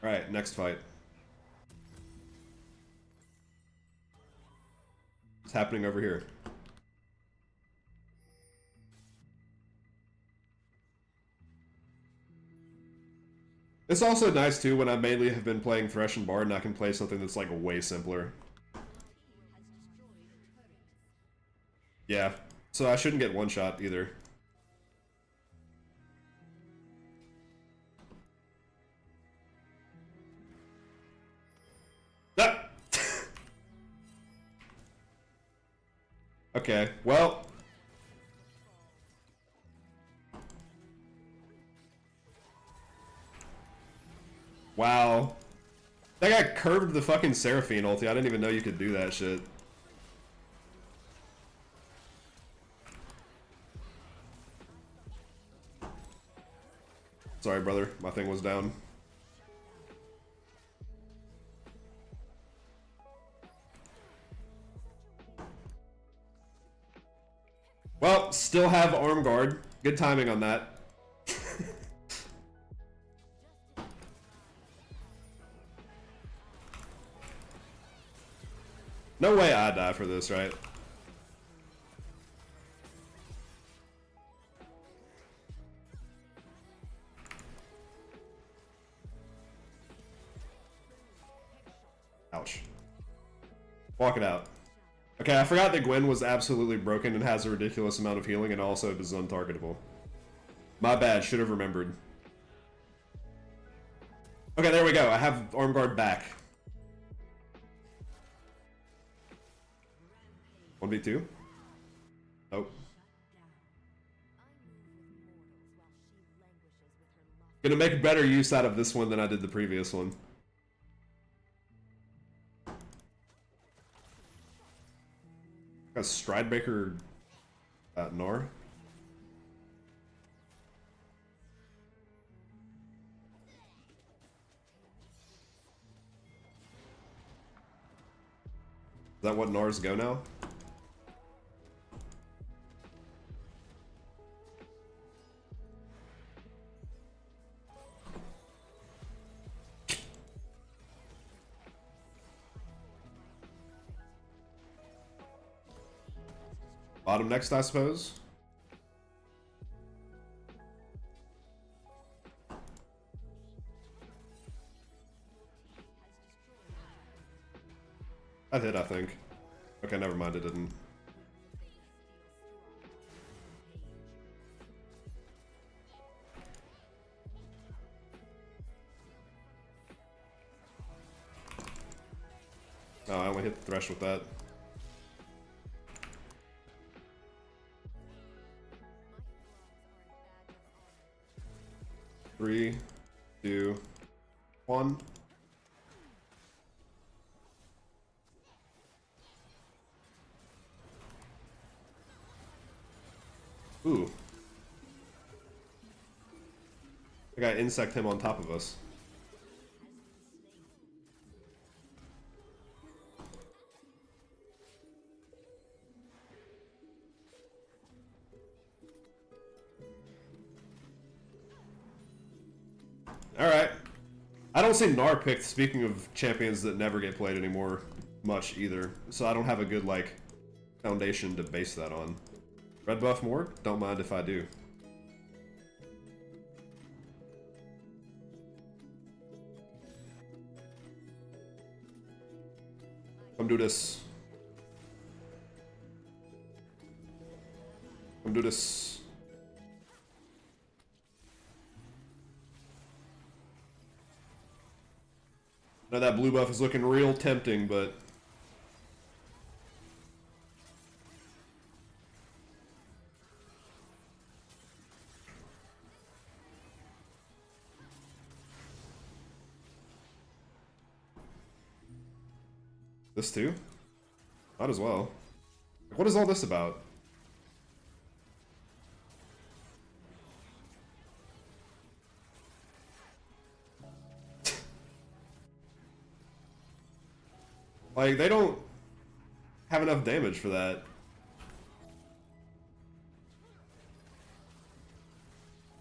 Alright, next fight. What's happening over here? It's also nice too when I mainly have been playing Thresh and Bard and I can play something that's like way simpler. Yeah, so I shouldn't get one shot either. Ah! Okay, well. Wow. That guy curved the fucking Seraphine ulti. I didn't even know you could do that shit. Sorry, brother. My thing was down. Well, still have arm guard. Good timing on that. No way I die for this, right? Ouch. Walk it out. Okay, I forgot that Gwen was absolutely broken and has a ridiculous amount of healing and also is untargetable. My bad, should have remembered. Okay, there we go. I have arm guard back. 1v2? Nope. Gonna make better use out of this one than I did the previous one. Got Stridebreaker Gnar. Is that what Gnars go now? Bottom next, I suppose. That hit, I think. Okay, never mind, it didn't. Oh, I only hit the Thresh with that. Three, two, one. Ooh. I got insect him on top of us. Alright. I don't see Gnar picked, speaking of champions that never get played anymore, much either, so I don't have a good, like, foundation to base that on. Red buff more? Don't mind if I do. Come do this. Come do this. Now that blue buff is looking real tempting, but... This too? Might as well. What is all this about? Like, they don't have enough damage for that.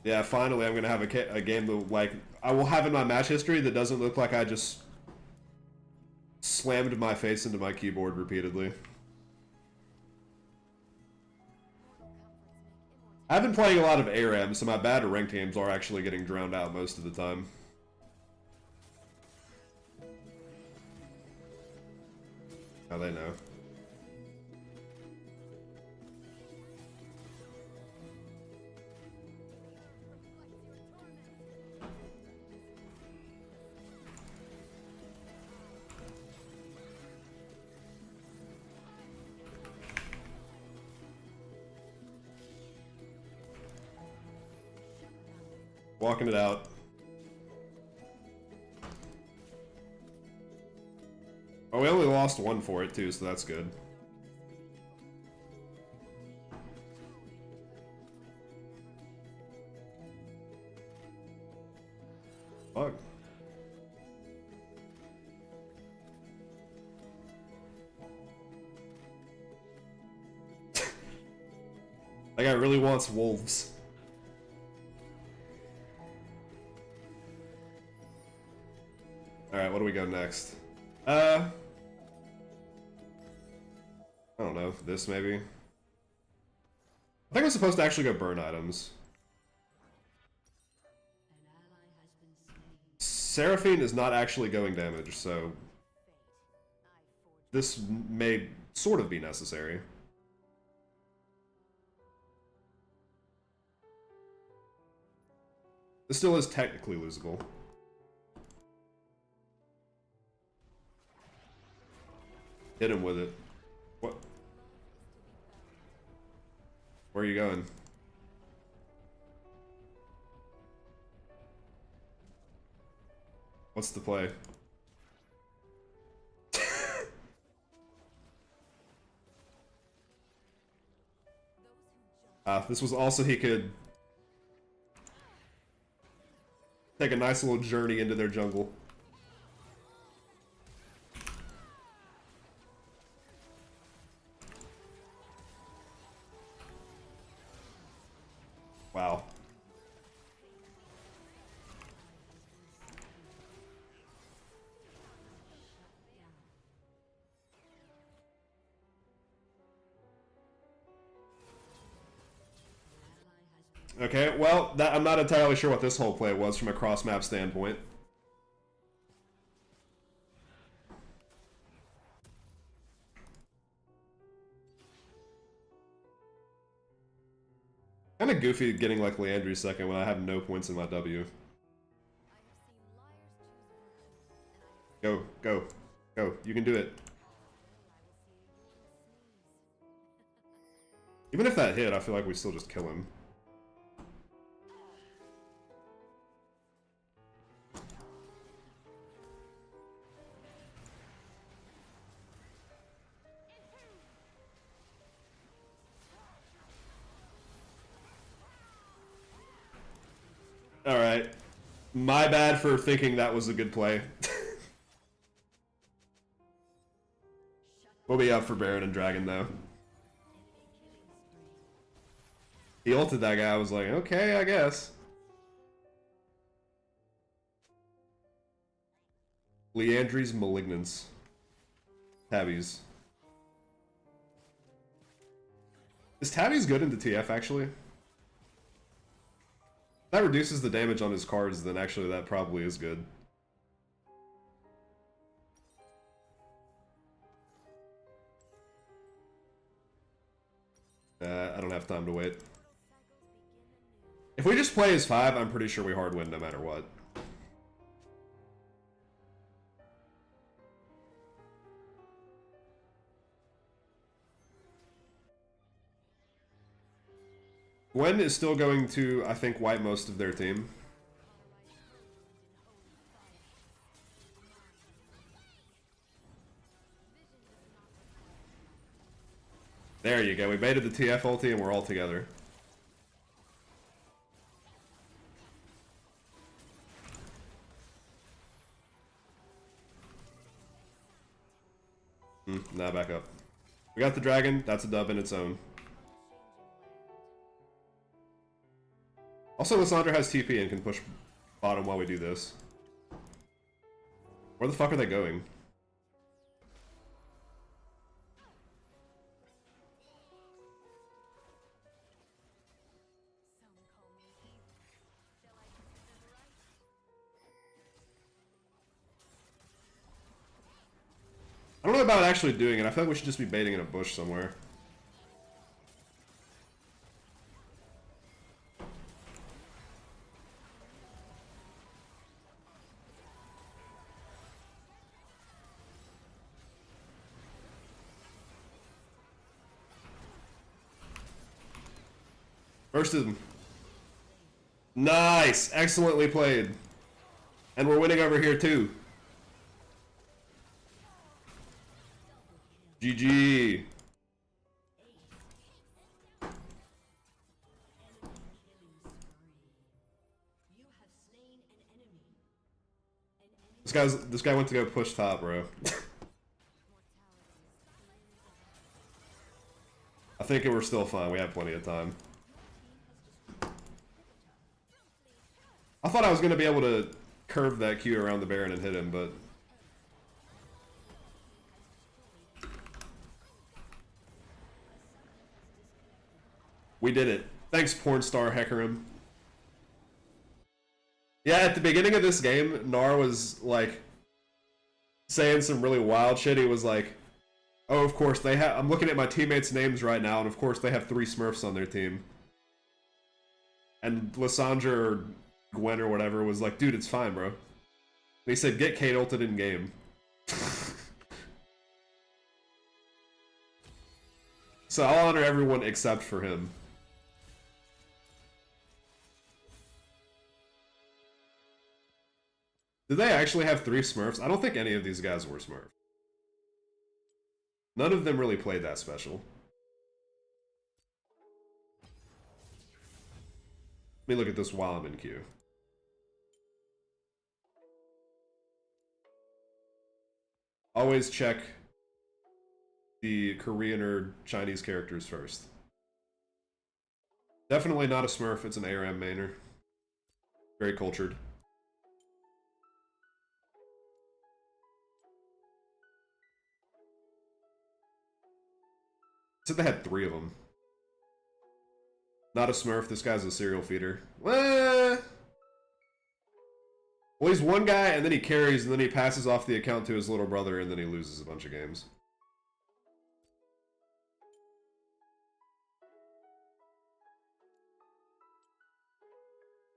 Yeah, finally I'm gonna have a game that, like, I will have in my match history that doesn't look like I just slammed my face into my keyboard repeatedly. I've been playing a lot of ARAM, so my bad ranked games are actually getting drowned out most of the time. How they know. Walking it out. Oh, we only lost one for it too, so that's good. Fuck. That guy really wants wolves. Alright, what do we go next? I don't know, this maybe? I think I'm supposed to actually go burn items. Seraphine is not actually going damage, so this may sort of be necessary. This still is technically losable. Hit him with it. What? Where are you going? What's the play? This was also he could take a nice little journey into their jungle. Wow. Okay, well, I'm not entirely sure what this whole play was from a cross-map standpoint. Kind of goofy getting like Leandry's second when I have no points in my W. Go, go, go. You can do it. Even if that hit, I feel like we still just kill him. Alright. My bad for thinking that was a good play. We'll be up for Baron and Dragon, though. He ulted that guy, I was like, okay, I guess. Leandry's Malignance. Tabbies. Is Tabbies good into TF, actually? That reduces the damage on his cards, then actually that probably is good. I don't have time to wait. If we just play as 5, I'm pretty sure we hard win no matter what. Gwen is still going to, I think, wipe most of their team. There you go. We baited the TF ulti and we're all together. Now back up. We got the dragon. That's a dub in its own. Also, Lissandra has TP and can push bottom while we do this. Where the fuck are they going? I don't know about actually doing it. I feel like we should just be baiting in a bush somewhere. First him. Nice! Excellently played. And we're winning over here too. GG. This guy went to go push top, bro. I think we're still fine. We have plenty of time. I thought I was going to be able to curve that Q around the Baron and hit him, but... We did it. Thanks, Pornstar Hecarim. Yeah, at the beginning of this game, Gnar was, like, saying some really wild shit. He was like, oh, of course, they have... I'm looking at my teammates' names right now, and of course they have 3 Smurfs on their team. And Lissandra or Gwen or whatever was like, dude, it's fine, bro. They said, get Kate ulted in game. So I'll honor everyone except for him. Did they actually have 3 Smurfs? I don't think any of these guys were Smurfs. None of them really played that special. Let me look at this while I'm in queue. Always check the Korean or Chinese characters first. Definitely not a Smurf, it's an ARM mainer. Very cultured. Said they had 3 of them. Not a Smurf, this guy's a serial feeder. Well, he's one guy, and then he carries, and then he passes off the account to his little brother, and then he loses a bunch of games.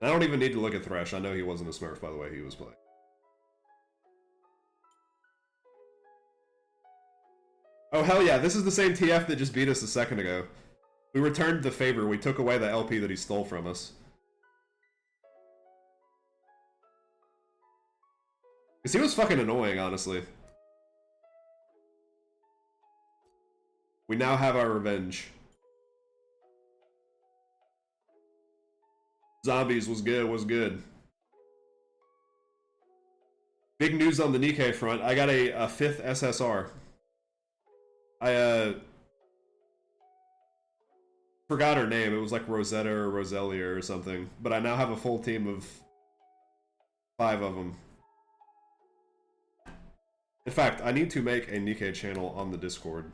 I don't even need to look at Thresh. I know he wasn't a Smurf by the way he was playing. Oh, hell yeah, this is the same TF that just beat us a second ago. We returned the favor. We took away the LP that he stole from us. Because he was fucking annoying, honestly. We now have our revenge. Zombies was good, was good. Big news on the Nikkei front. I got a 5th SSR. I forgot her name. It was like Rosetta or Roselia or something. But I now have a full team of 5 of them. In fact, I need to make a Nikkei channel on the Discord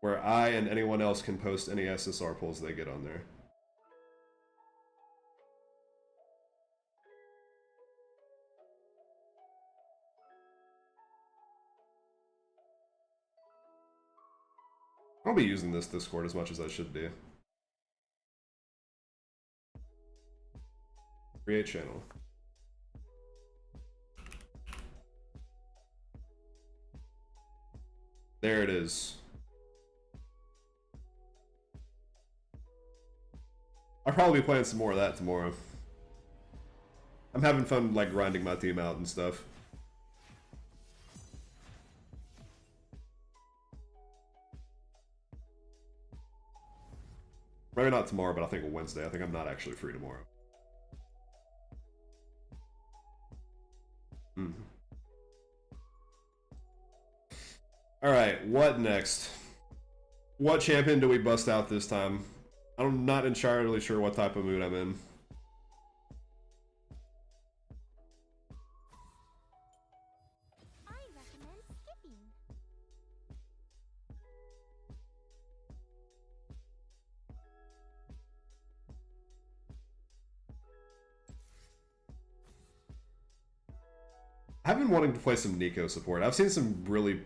where I and anyone else can post any SSR polls they get on there. I'll be using this Discord as much as I should be. Create channel. There it is. I'll probably be playing some more of that tomorrow. I'm having fun, like, grinding my team out and stuff. Maybe not tomorrow, but I think Wednesday. I think I'm not actually free tomorrow. Alright, what next? What champion do we bust out this time? I'm not entirely sure what type of mood I'm in. I recommend skipping. I've been wanting to play some Nico support. I've seen some really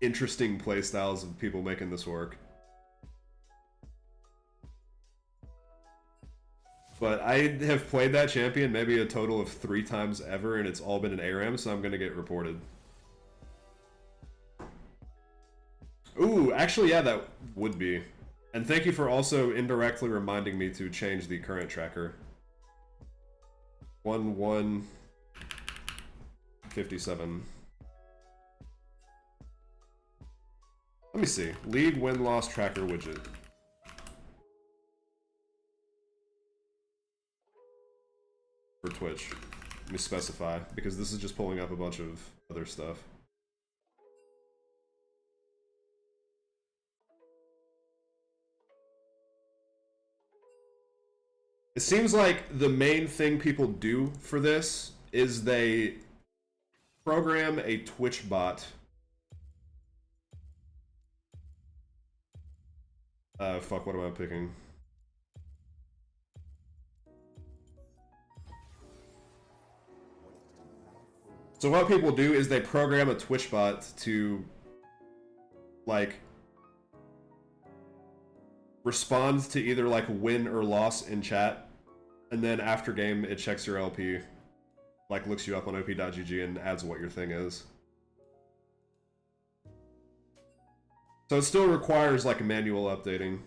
interesting playstyles of people making this work. But I have played that champion maybe a total of 3 times ever, and it's all been an ARAM, so I'm gonna get reported. Ooh, actually, yeah, that would be. And thank you for also indirectly reminding me to change the current tracker. 1157. Let me see. League win-loss tracker widget. For Twitch. Let me specify, because this is just pulling up a bunch of other stuff. It seems like the main thing people do for this is they program a Twitch bot. Fuck, what am I picking? So what people do is they program a Twitch bot to, like, respond to either, like, win or loss in chat, and then after game it checks your LP, like, looks you up on op.gg and adds what your thing is. So it still requires, like, manual updating.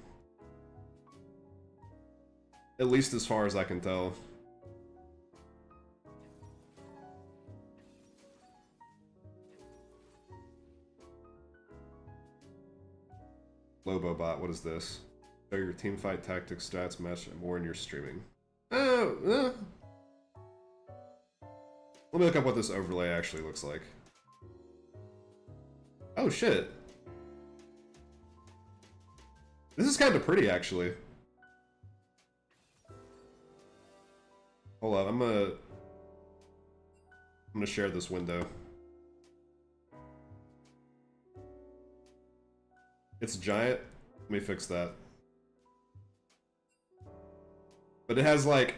At least as far as I can tell. Lobobot, what is this? Show your teamfight tactics, stats, match, and more in your streaming. Let me look up what this overlay actually looks like. Oh shit. This is kind of pretty, actually. Hold on, I'm gonna share this window. It's giant. Let me fix that. But it has, like,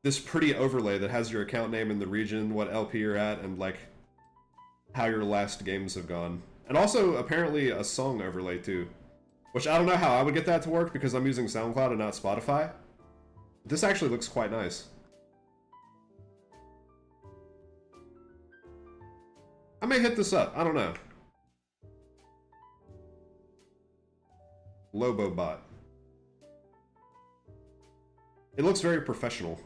this pretty overlay that has your account name and the region, what LP you're at, and, like, how your last games have gone. And also, apparently, a song overlay, too. Which I don't know how I would get that to work because I'm using SoundCloud and not Spotify. This actually looks quite nice. I may hit this up. I don't know. Lobobot. It looks very professional.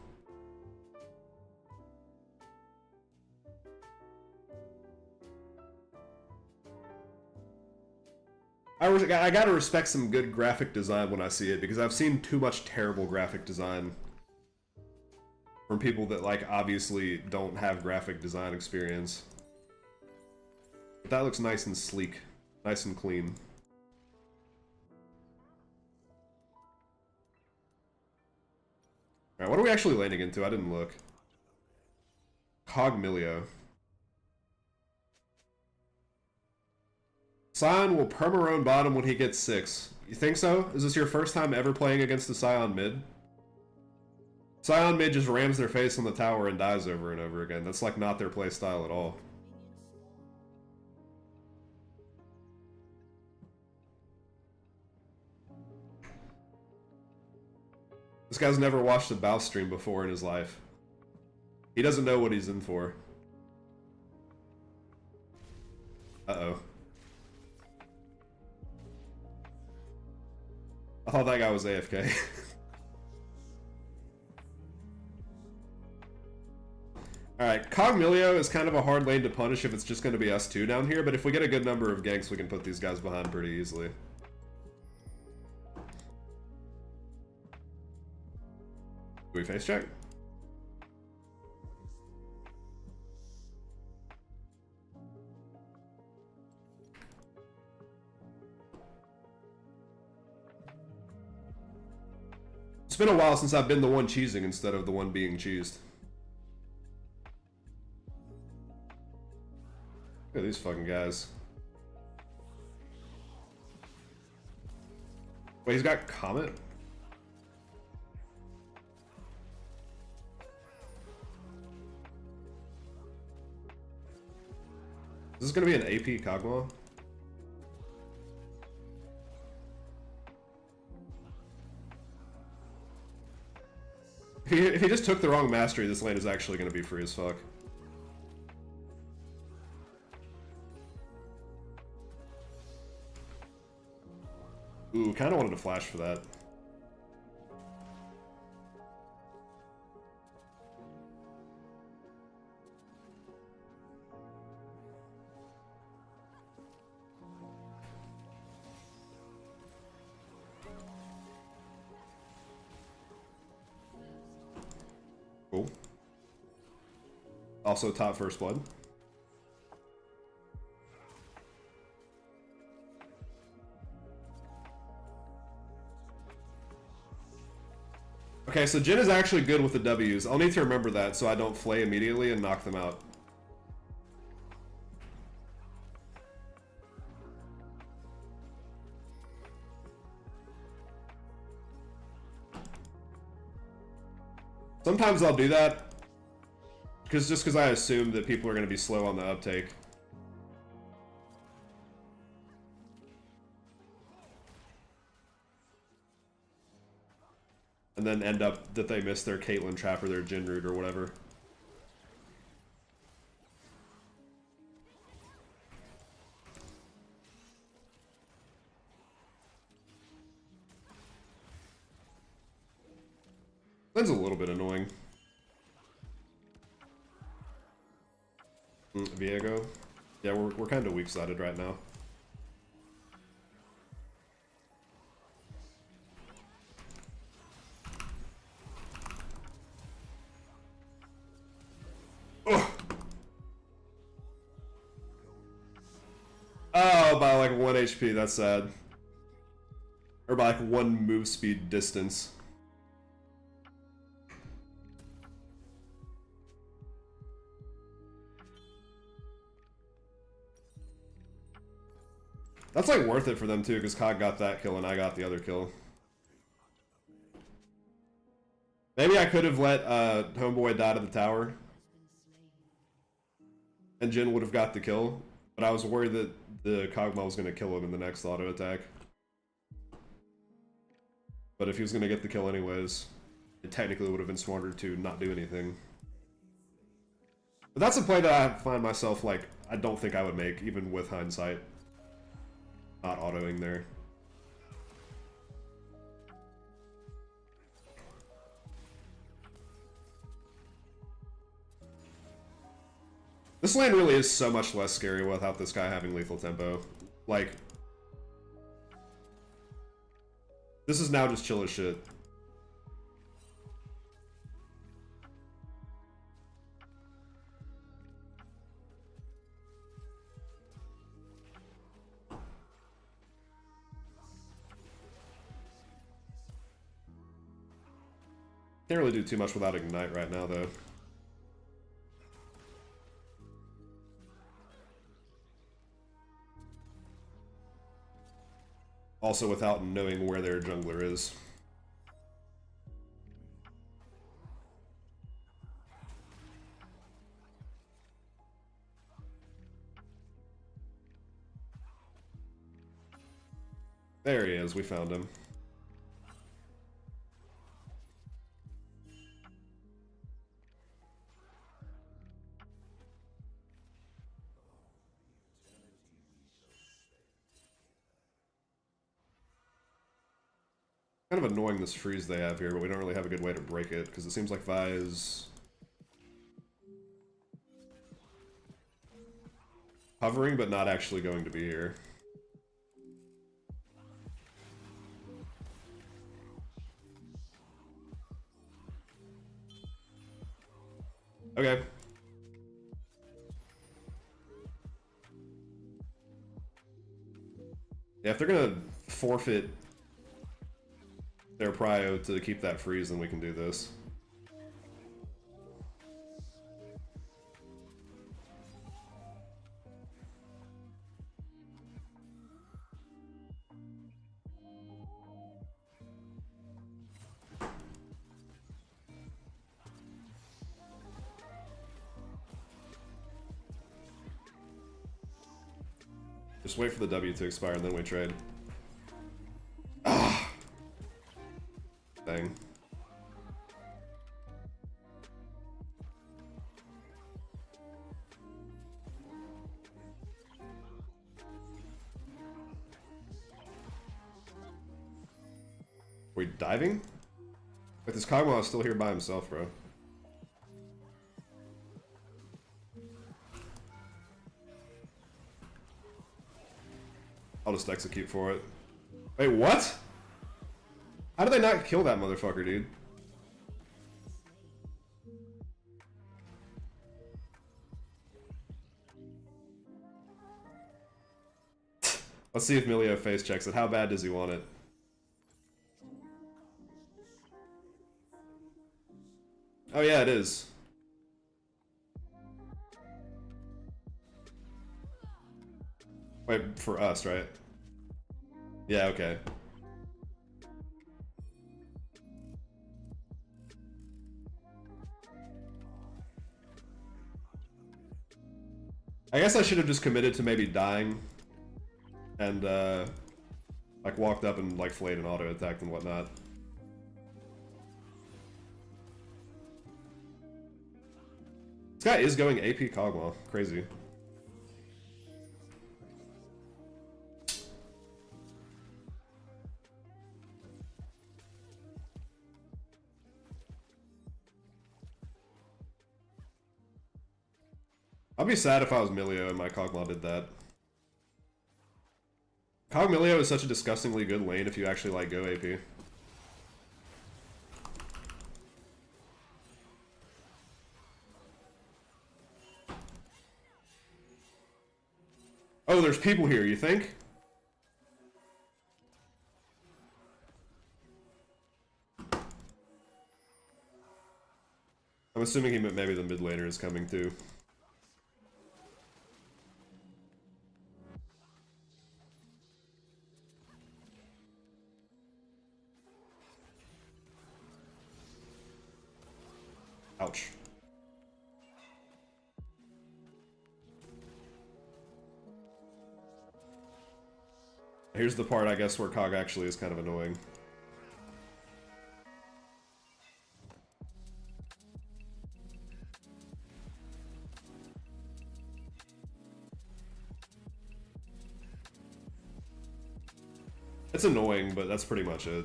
I gotta respect some good graphic design when I see it, because I've seen too much terrible graphic design from people that, like, obviously don't have graphic design experience. But that looks nice and sleek. Nice and clean. Alright, what are we actually landing into? I didn't look. Cogmilio. Scion will perma-roam bottom when he gets 6. You think so? Is this your first time ever playing against the Scion mid? Scion mid just rams their face on the tower and dies over and over again. That's like not their play style at all. This guy's never watched a Bow stream before in his life. He doesn't know what he's in for. Uh-oh. I thought that guy was AFK. Alright, Cogmilio is kind of a hard lane to punish if it's just going to be us two down here, but if we get a good number of ganks, we can put these guys behind pretty easily. Do we face check? It's been a while since I've been the one cheesing instead of the one being cheesed. Look at these fucking guys. Wait, he's got Comet? Is this gonna be an AP Kog'Maw? If he just took the wrong mastery, this lane is actually gonna be free as fuck. Ooh, kinda wanted to flash for that. Cool. Also top first blood. Okay, so Jhin is actually good with the W's. I'll need to remember that so I don't flay immediately and knock them out. Sometimes I'll do that, just because I assume that people are going to be slow on the uptake. And then end up that they miss their Caitlyn trap or their Jhin root or whatever. That's a little bit annoying. Viego. Yeah, we're kind of weak-sided right now. Oh, by like 1 HP, that's sad. Or by like 1 move speed distance. That's like worth it for them too, because Cog got that kill and I got the other kill. Maybe I could have let Homeboy die to the tower. And Jhin would have got the kill. But I was worried that the Kog'Maw was going to kill him in the next auto attack. But if he was going to get the kill anyways, it technically would have been smarter to not do anything. But that's a play that I find myself like, I don't think I would make, even with hindsight. Not autoing there. This lane really is so much less scary without this guy having lethal tempo. Like, this is now just chill as shit. Can't really do too much without Ignite right now, though. Also without knowing where their jungler is. There he is, we found him. Kind of annoying this freeze they have here, but we don't really have a good way to break it, because it seems like Vi is hovering, but not actually going to be here. Okay. Yeah, if they're gonna forfeit their prio to keep that freeze, then we can do this. Just wait for the W to expire and then we trade. Ah! Dang. We diving? Wait, this Kagwa is still here by himself, bro. I'll just execute for it. Wait, what? How did they not kill that motherfucker, dude? Let's see if Milio face checks it. How bad does he want it? Oh yeah, it is. Wait, for us, right? Yeah, okay. I guess I should have just committed to maybe dying and like walked up and like flayed and auto attacked and whatnot. This guy is going AP Kog'Maw. Crazy. I'd be sad if I was Milio and my Kog'Maw did that. Milio is such a disgustingly good lane if you actually like go AP. Oh, there's people here, you think? I'm assuming he meant maybe the mid laner is coming too. Ouch. Here's the part, I guess, where Cog actually is kind of annoying. It's annoying, but that's pretty much it.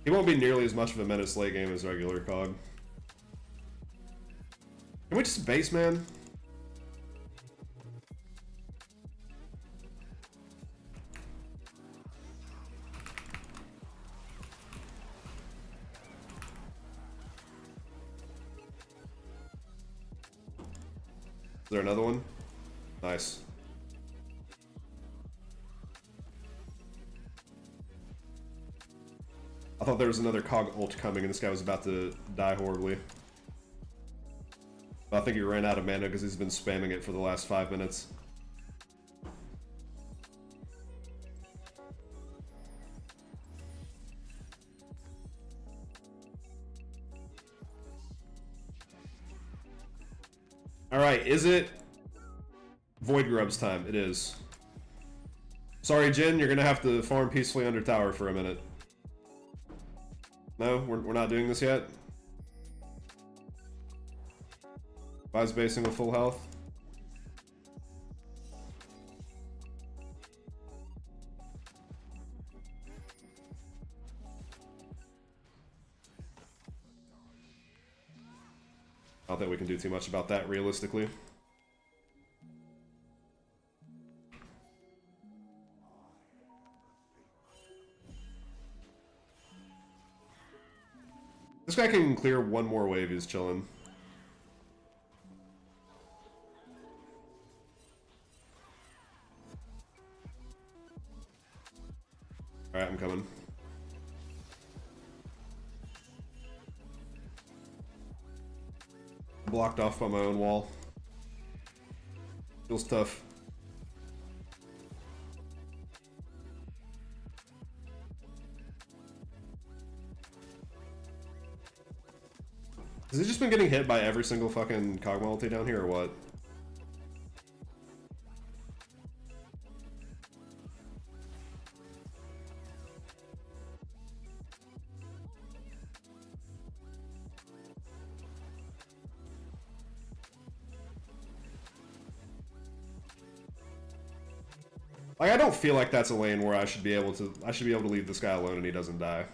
He won't be nearly as much of a menace late game as regular Cog. Can we just base, man? Is there another one? Nice. I thought there was another Cog ult coming and this guy was about to die horribly. But I think he ran out of mana because he's been spamming it for the last 5 minutes. Alright, is it Void Grub's time? It is. Sorry, Jin, you're gonna have to farm peacefully under tower for a minute. No, we're not doing this yet? Vi's basing with full health. I don't think we can do too much about that realistically. This guy can clear one more wave, he's chilling. Alright, I'm coming. Blocked off by my own wall. Feels tough. Has he just been getting hit by every single fucking Kog'Maw ulti down here, or what? Like, I don't feel like that's a lane where I should be able to leave this guy alone and he doesn't die.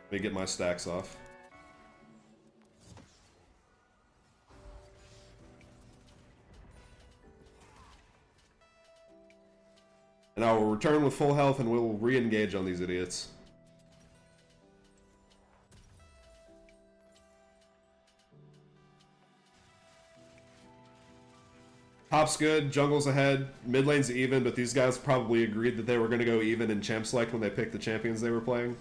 Let me get my stacks off. And I will return with full health and we'll re-engage on these idiots. Top's good, jungle's ahead, mid lane's even, but these guys probably agreed that they were going to go even in champ select when they picked the champions they were playing.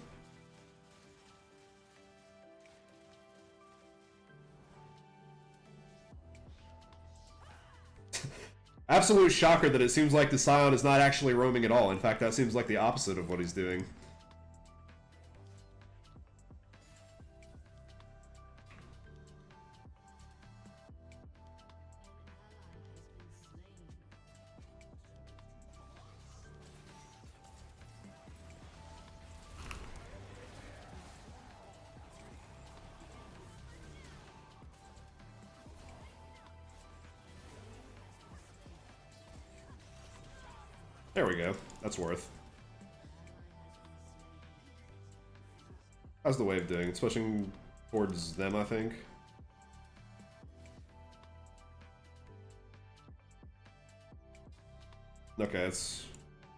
Absolute shocker that it seems like the Scion is not actually roaming at all. In fact, that seems like the opposite of what he's doing. There we go. That's worth. How's the wave doing? It's pushing towards them, I think. Okay, it's...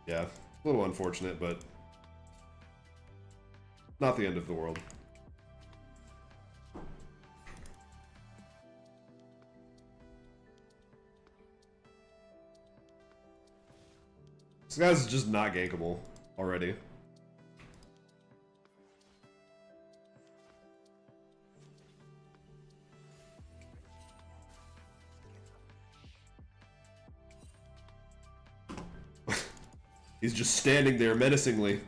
yeah, a little unfortunate, but not the end of the world. This guy's just not gankable already. He's just standing there menacingly.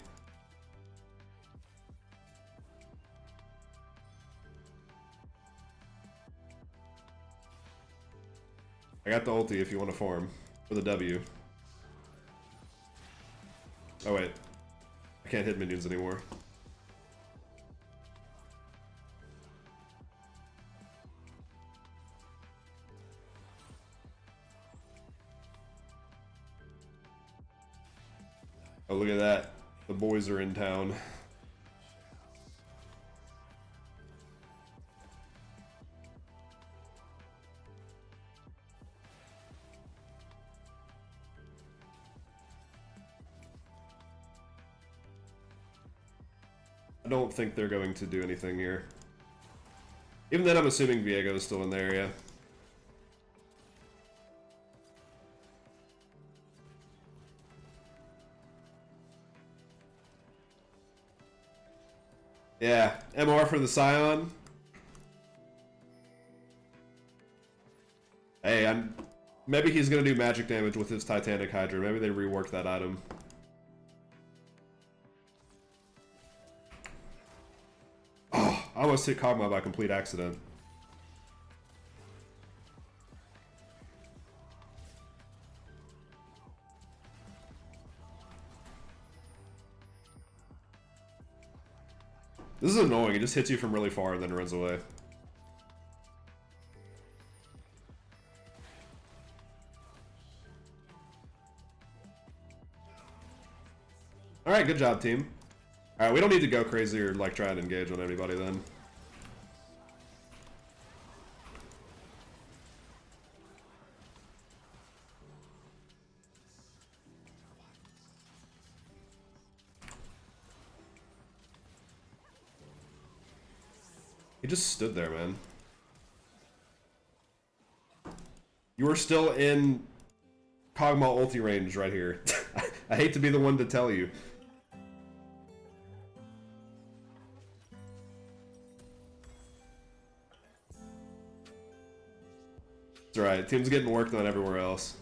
I got the ulti if you want to farm for the W. Oh wait, I can't hit minions anymore. Oh, look at that. The boys are in town. I don't think they're going to do anything here. Even then, I'm assuming Viego is still in the area. Yeah, MR for the Scion. Hey, Maybe he's gonna do magic damage with his Titanic Hydra. Maybe they reworked that item. Oh, I almost hit Kog'Maw by complete accident. This is annoying. It just hits you from really far and then runs away. Alright, good job, team. Alright, we don't need to go crazy or like try and engage on anybody then. He just stood there, man. You were still in Kog'Maw ulti range right here. I hate to be the one to tell you. It's alright, team's getting worked on everywhere else.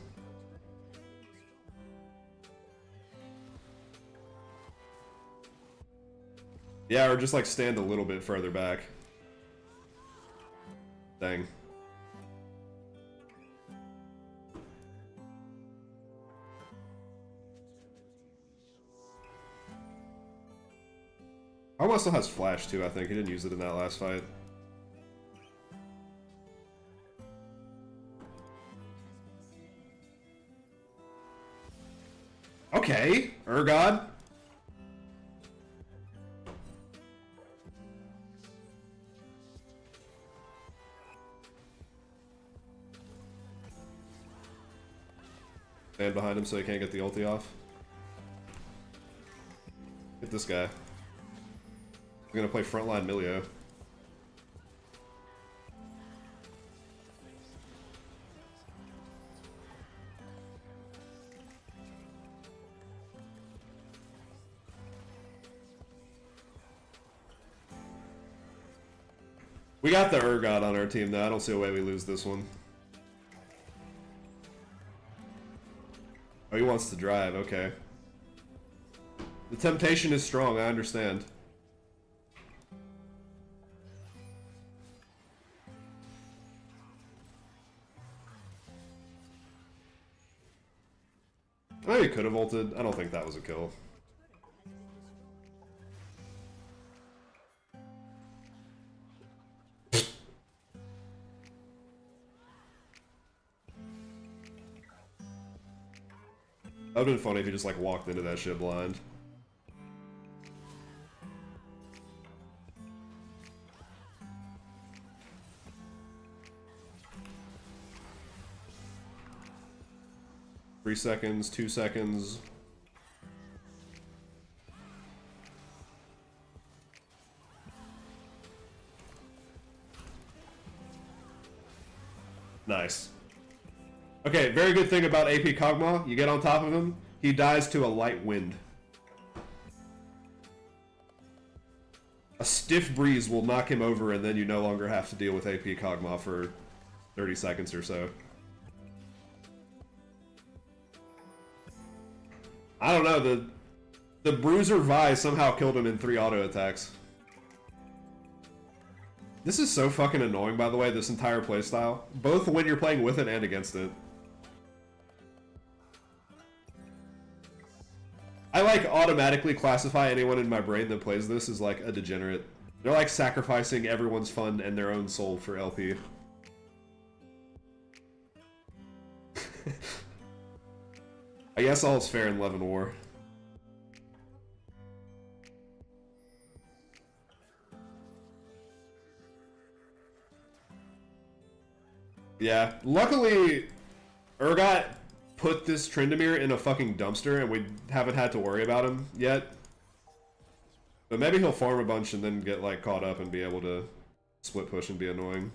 Yeah, or just like stand a little bit further back. Dang. Kog'Maw still has flash too, I think. He didn't use it in that last fight. Okay, Urgod. Stand behind him so he can't get the ulti off. Hit this guy. We're gonna play frontline Milio. We got the Urgot on our team though. I don't see a way we lose this one. Oh, he wants to drive, okay. The temptation is strong, I understand. Oh, he could have ulted. I don't think that was a kill. That would've been funny if he just like walked into that shit blind. Three seconds, 2 seconds. Nice. Okay, very good thing about AP Kog'Maw. You get on top of him, he dies to a light wind. A stiff breeze will knock him over and then you no longer have to deal with AP Kog'Maw for 30 seconds or so. I don't know, the Bruiser Vi somehow killed him in 3 auto attacks. This is so fucking annoying, by the way, this entire playstyle. Both when you're playing with it and against it. I like automatically classify anyone in my brain that plays this as like a degenerate. They're like sacrificing everyone's fun and their own soul for LP. I guess all's fair in love and war. Yeah, luckily, Urgot put this Tryndamere in a fucking dumpster and we haven't had to worry about him yet. But maybe he'll farm a bunch and then get like caught up and be able to split push and be annoying.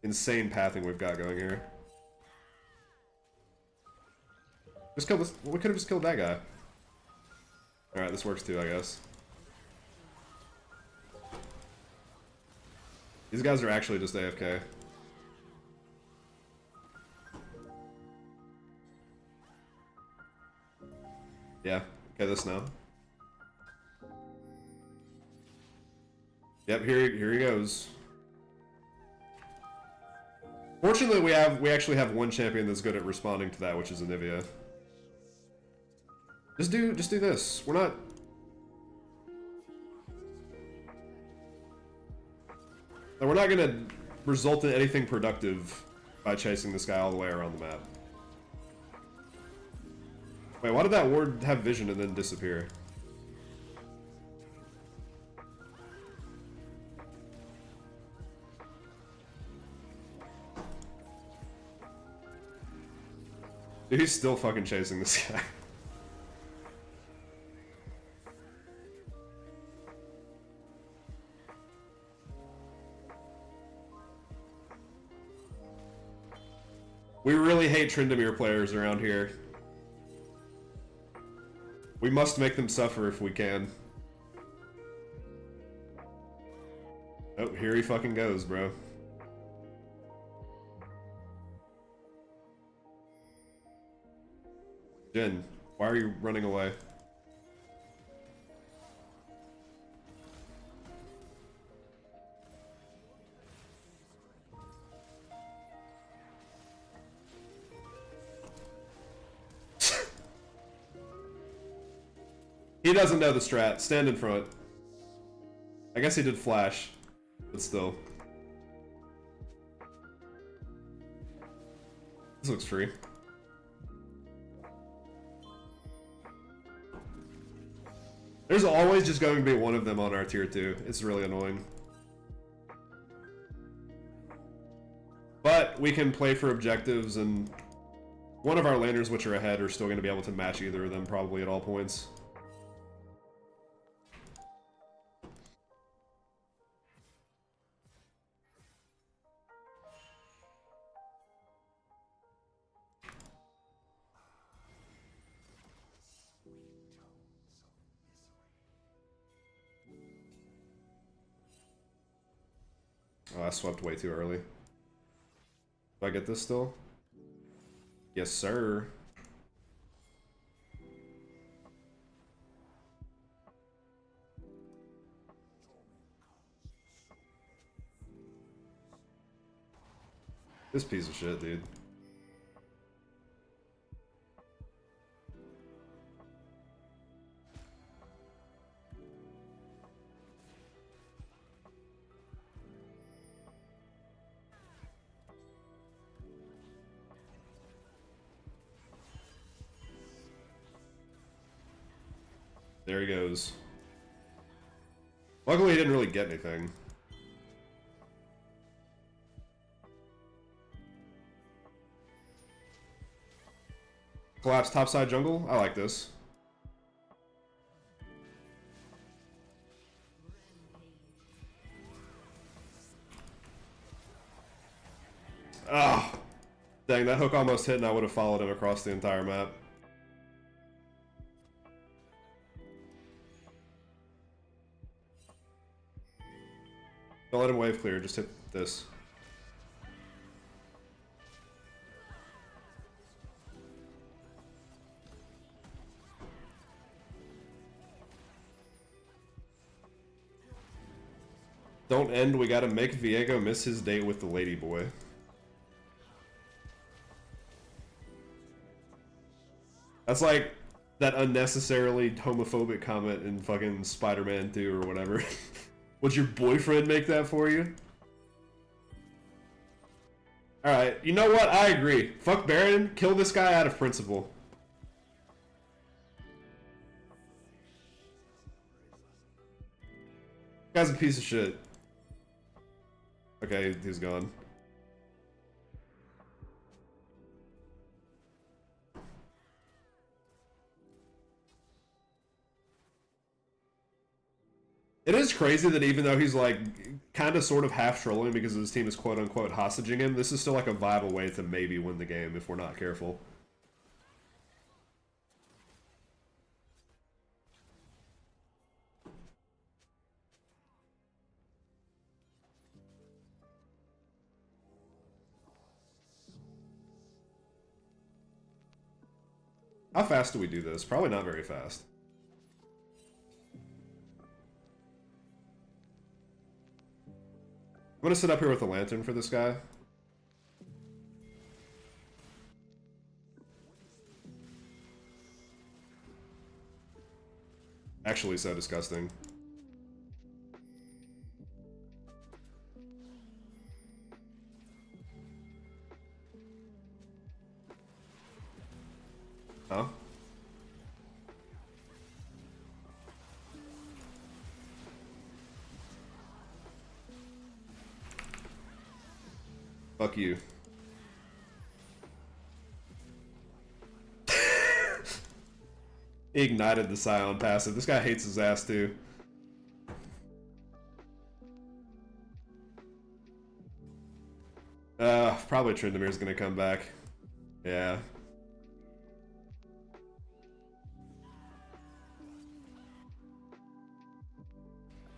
Insane pathing we've got going here. Just kill this. We could have just killed that guy. Alright, this works too, I guess. These guys are actually just AFK. Yeah, okay, this now. Yep, here he goes. Fortunately, we actually have one champion that's good at responding to that, which is Anivia. Just do this. We're not. We're not gonna result in anything productive by chasing this guy all the way around the map. Wait, why did that ward have vision and then disappear? Dude, he's still fucking chasing this guy. We really hate Tryndamere players around here. We must make them suffer if we can. Oh, here he fucking goes, bro. Jin, why are you running away? He doesn't know the strat. Stand in front. I guess he did flash, but still. This looks free. There's always just going to be one of them on our tier 2. It's really annoying. But we can play for objectives, and one of our laners which are ahead are still going to be able to match either of them probably at all points. Oh, I swept way too early. Do I get this still? Yes, sir. This piece of shit, dude. There he goes. Luckily, he didn't really get anything. Collapse topside jungle? I like this. Ah! Dang, that hook almost hit and I would have followed him across the entire map. Don't let him wave clear, just hit this. Don't end, we gotta make Viego miss his date with the lady boy. That's like that unnecessarily homophobic comment in fucking Spider-Man 2 or whatever. Would your boyfriend make that for you? Alright, you know what? I agree. Fuck Baron, kill this guy out of principle. Guy's a piece of shit. Okay, he's gone. It is crazy that even though he's like kind of sort of half trolling because his team is quote unquote hostaging him, this is still like a viable way to maybe win the game if we're not careful. How fast do we do this? Probably not very fast. I'm gonna sit up here with a lantern for this guy. Actually, so disgusting. Huh? Fuck you. He ignited the Scion passive. This guy hates his ass too. Probably Trindamir's gonna come back. Yeah.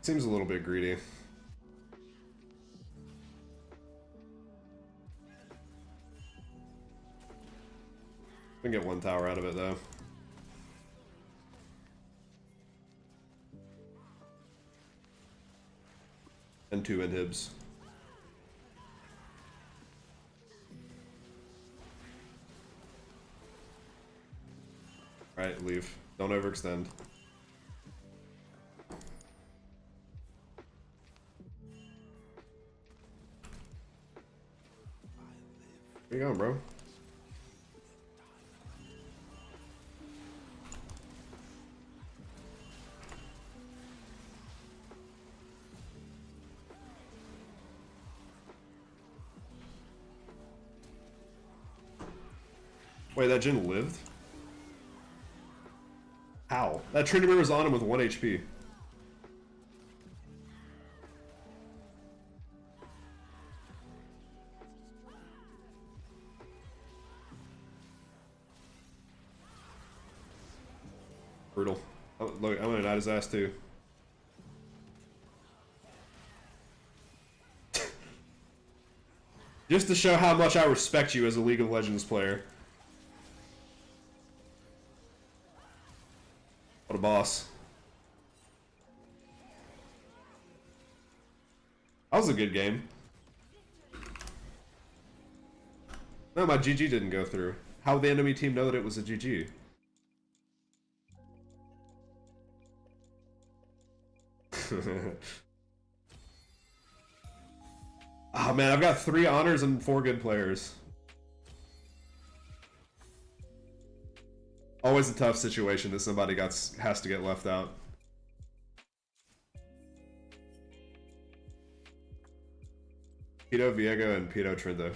Seems a little bit greedy. We can get one tower out of it though. And 2 inhibs. Alright, leave. Don't overextend. Where you going, bro? Wait, that Jhin lived? How? That Tryndamere was on him with 1 HP. Brutal. Oh, look, I'm gonna knight his ass too. Just to show how much I respect you as a League of Legends player. What a boss. That was a good game. No, my GG didn't go through. How would the enemy team know that it was a GG? Oh man, I've got 3 honors and 4 good players. Always a tough situation that somebody has to get left out. Pito Viego and Pito Trindo.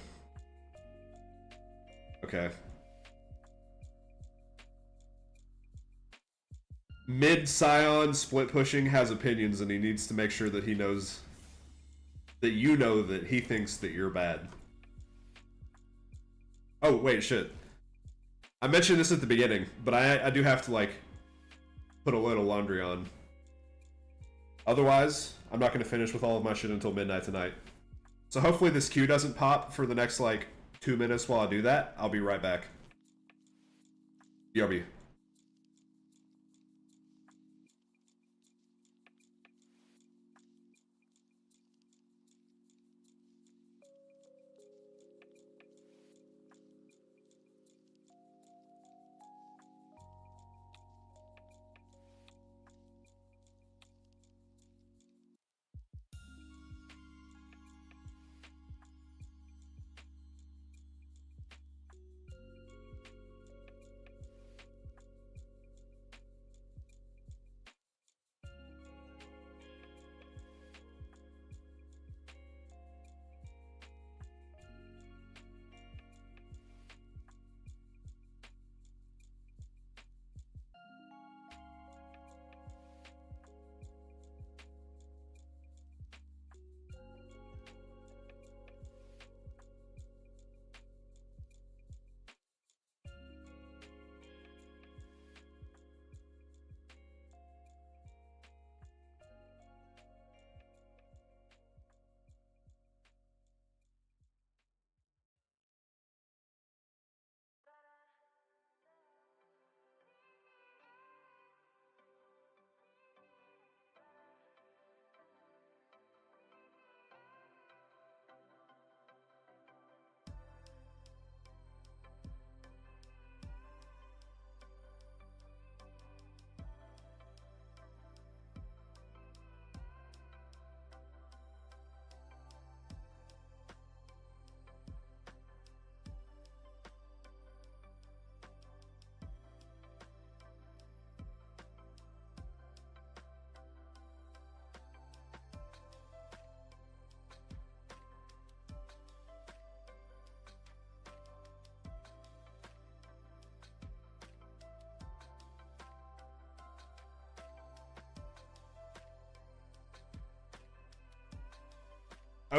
Okay. Mid Scion split pushing has opinions and he needs to make sure that he knows that you know that he thinks that you're bad. Oh, wait, shit. I mentioned this at the beginning, but I do have to, like, put a load of laundry on. Otherwise, I'm not going to finish with all of my shit until midnight tonight. So hopefully this queue doesn't pop for the next, like, 2 minutes while I do that. I'll be right back. BRB.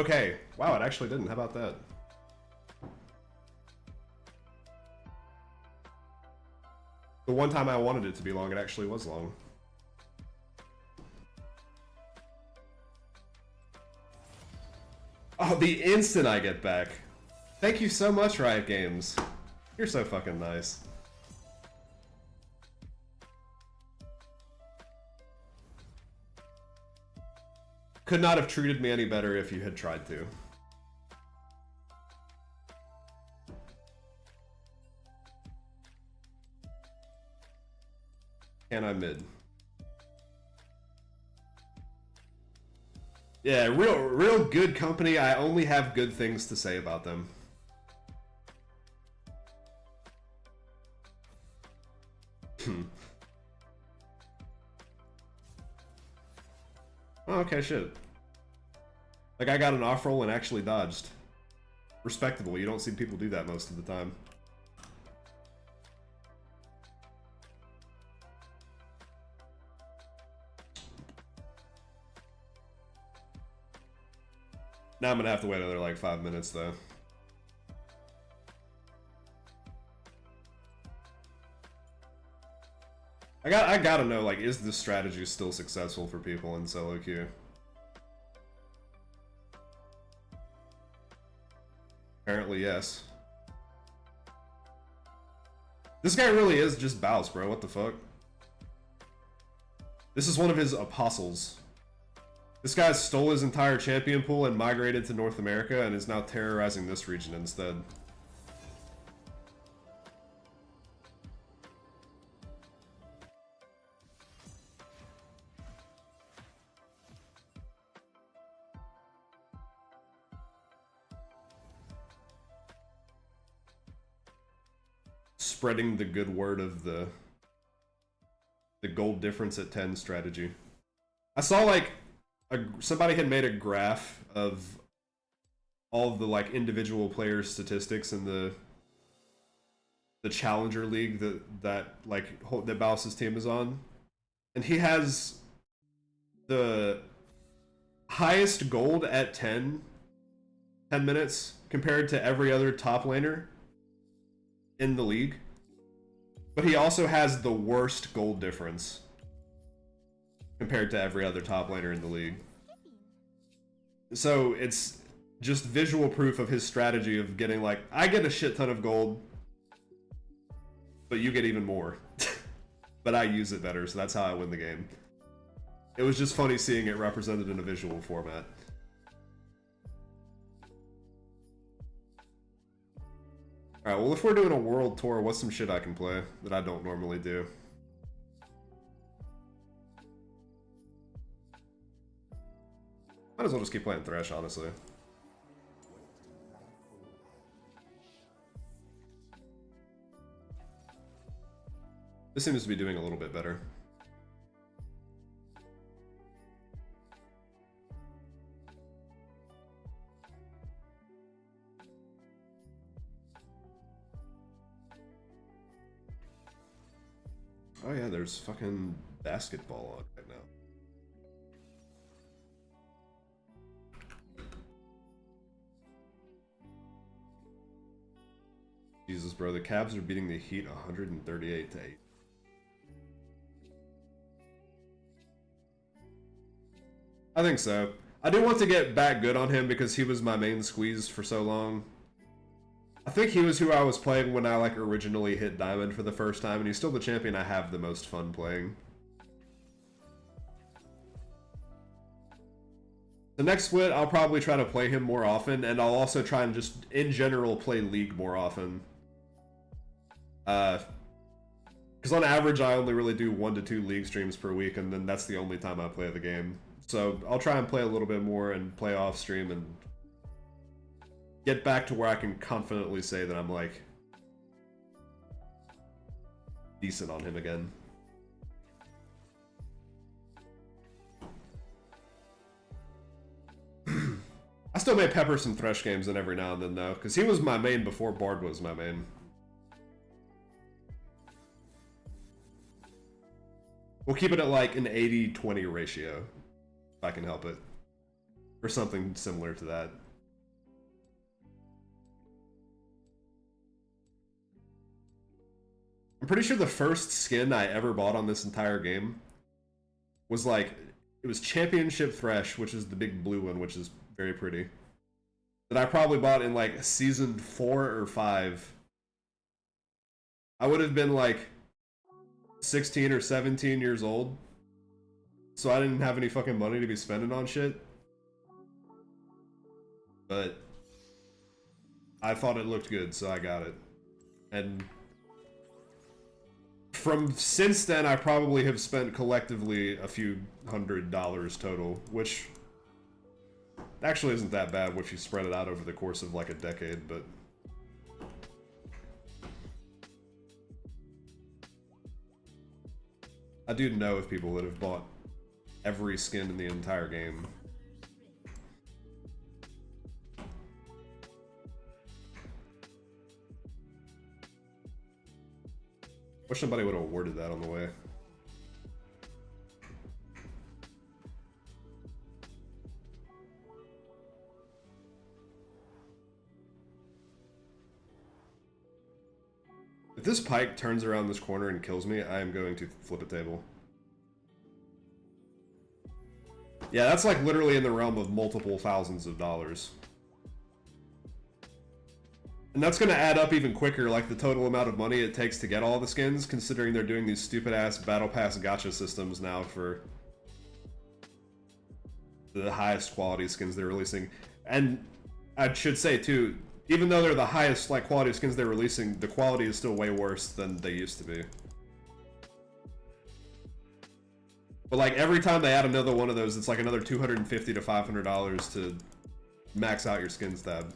Okay. Wow, it actually didn't. How about that? The one time I wanted it to be long, it actually was long. Oh, the instant I get back. Thank you so much, Riot Games. You're so fucking nice. Could not have treated me any better if you had tried to. Can I mid? Yeah, real good company. I only have good things to say about them. Oh, okay, shit. Like, I got an off roll and actually dodged. Respectable. You don't see people do that most of the time. Now I'm gonna have to wait another like 5 minutes though. I gotta know, like, is this strategy still successful for people in solo queue? Apparently, yes. This guy really is just Baus, bro. What the fuck? This is one of his apostles. This guy stole his entire champion pool and migrated to North America and is now terrorizing this region instead. Spreading the good word of the gold difference at 10 strategy. I saw like somebody had made a graph of all of the like individual player statistics in the Challenger League that Baus's team is on, and he has the highest gold at 10 minutes compared to every other top laner in the league, but he also has the worst gold difference compared to every other top laner in the league. So it's just visual proof of his strategy of getting like, I get a shit ton of gold, but you get even more. But I use it better, so that's how I win the game. It was just funny seeing it represented in a visual format. Alright, well, if we're doing a world tour, what's some shit I can play that I don't normally do? Might as well just keep playing Thresh, honestly. This seems to be doing a little bit better. Oh yeah, there's fucking basketball on right now. Jesus, bro, the Cavs are beating the Heat 138-8. I think so. I do want to get back good on him because he was my main squeeze for so long. I think he was who I was playing when I like originally hit Diamond for the first time, and he's still the champion I have the most fun playing. The next split, I'll probably try to play him more often, and I'll also try and just, in general, play League more often. Because on average, I only really do 1 to 2 League streams per week, and then that's the only time I play the game. So I'll try and play a little bit more and play off stream and get back to where I can confidently say that I'm like decent on him again. I still may pepper some Thresh games in every now and then though, because he was my main before Bard was my main. We'll keep it at like an 80-20 ratio, if I can help it. Or something similar to that. I'm pretty sure the first skin I ever bought on this entire game was like, it was Championship Thresh, which is the big blue one, which is very pretty. That I probably bought in like season 4 or 5. I would have been like 16 or 17 years old. So I didn't have any fucking money to be spending on shit. But I thought it looked good, so I got it. And from since then, I probably have spent collectively a few $100s total, which actually isn't that bad if you spread it out over the course of like a decade, but I do know of people that have bought every skin in the entire game. Wish somebody would have awarded that on the way. If this Pike turns around this corner and kills me, I am going to flip a table. Yeah, that's like literally in the realm of multiple thousands of dollars. And that's going to add up even quicker, like the total amount of money it takes to get all the skins, considering they're doing these stupid-ass Battle Pass gacha systems now for the highest quality skins they're releasing. And I should say, too, even though they're the highest like quality skins they're releasing, the quality is still way worse than they used to be. But like every time they add another one of those, it's like another $250 to $500 to max out your skins tab.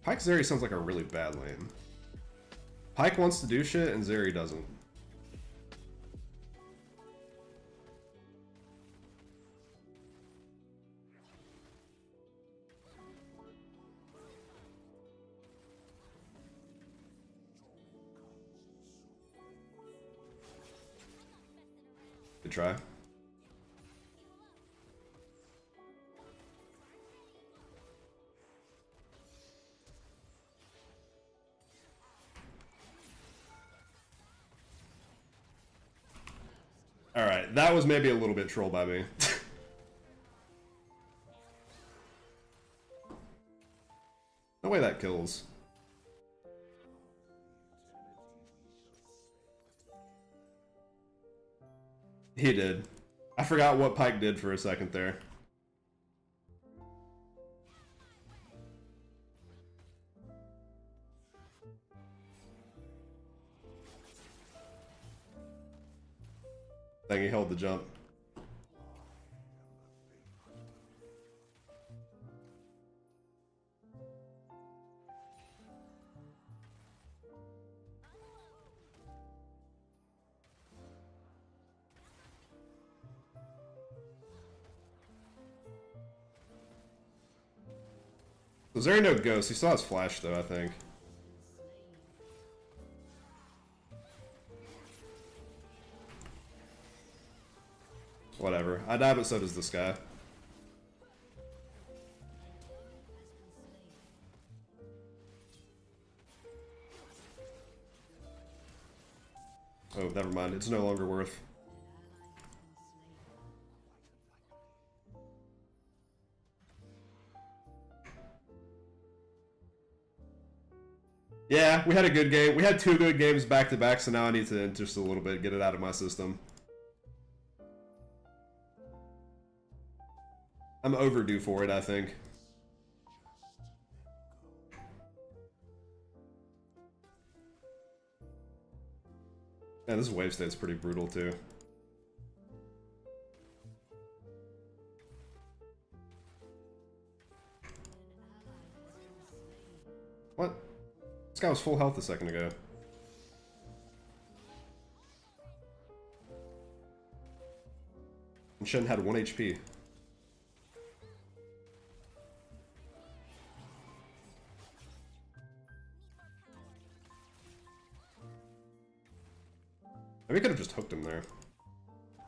Pike Zeri sounds like a really bad lane. Pike wants to do shit and Zeri doesn't. Good try. Alright, that was maybe a little bit troll by me. No way that kills. He did. I forgot what Pike did for a second there. I think he held the jump. Was there no ghost? He still has flash though, I think. Whatever. I die, but so does this guy. Oh, never mind. It's no longer worth. Yeah, we had a good game. We had 2 good games back to back, so now I need to just a little bit, get it out of my system. I'm overdue for it, I think. Man, this wave state's pretty brutal too. What? This guy was full health a second ago. And Shen had 1 HP. Maybe we could have just hooked him there.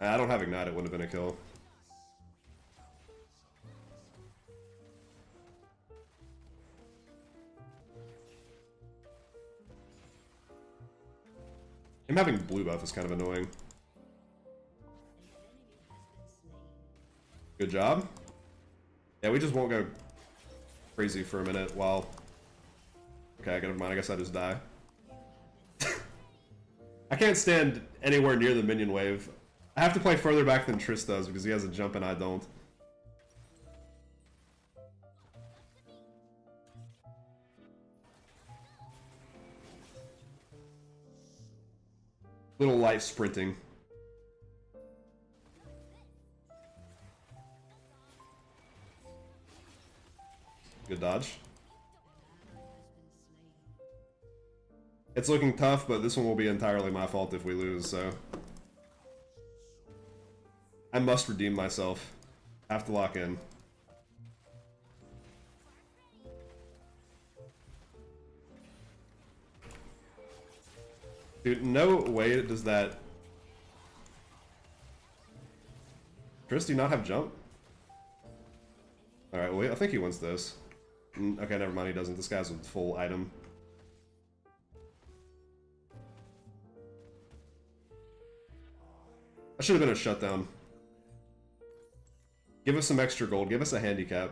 I don't have Ignite, it wouldn't have been a kill. Him having blue buff is kind of annoying. Good job. Yeah, we just won't go crazy for a minute while... Okay, never mind, I guess I just die. I can't stand anywhere near the minion wave. I have to play further back than Triss does because he has a jump and I don't. Little light sprinting. Good dodge. It's looking tough, but this one will be entirely my fault if we lose, so... I must redeem myself. Have to lock in. Dude, no way does that... Chris, do you not have jump? Alright, well, I think he wins this. Okay, never mind, he doesn't. This guy's a full item. That should have been a shutdown. Give us some extra gold. Give us a handicap.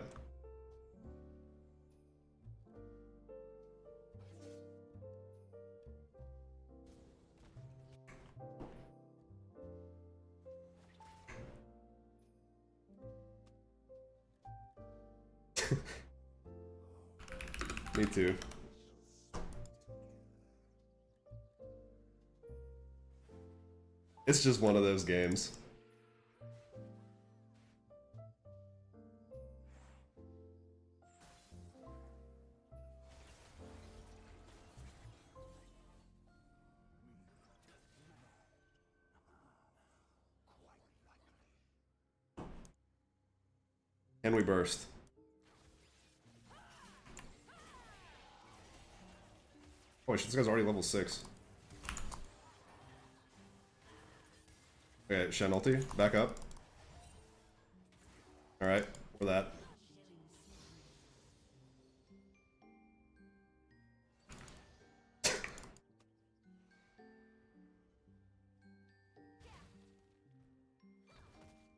Me too. It's just one of those games. Can we burst? Oh shit, this guy's already level 6. Okay, Shen ulti, back up. Alright, for that.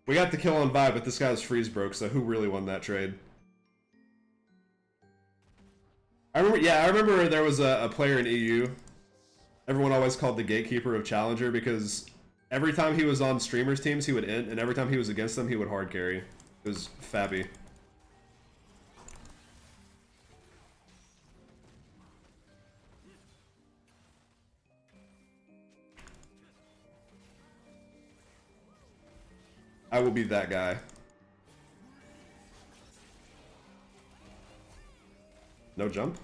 We got the kill on Vi, but this guy's freeze broke, so who really won that trade? I remember there was a player in EU. Everyone always called the gatekeeper of Challenger because every time he was on streamers' teams, he would int, and every time he was against them, he would hard carry. It was fabby. I will be that guy. No jump?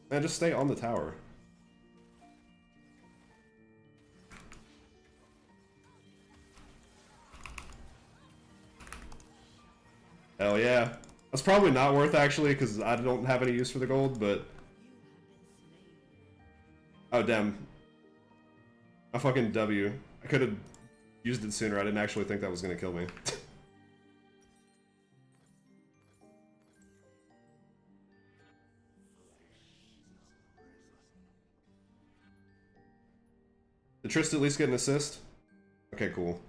Man, just stay on the tower. Hell yeah. That's probably not worth actually, because I don't have any use for the gold, but... Oh, damn. A fucking W. I could have used it sooner. I didn't actually think that was going to kill me. Did Trist at least get an assist? Okay, cool.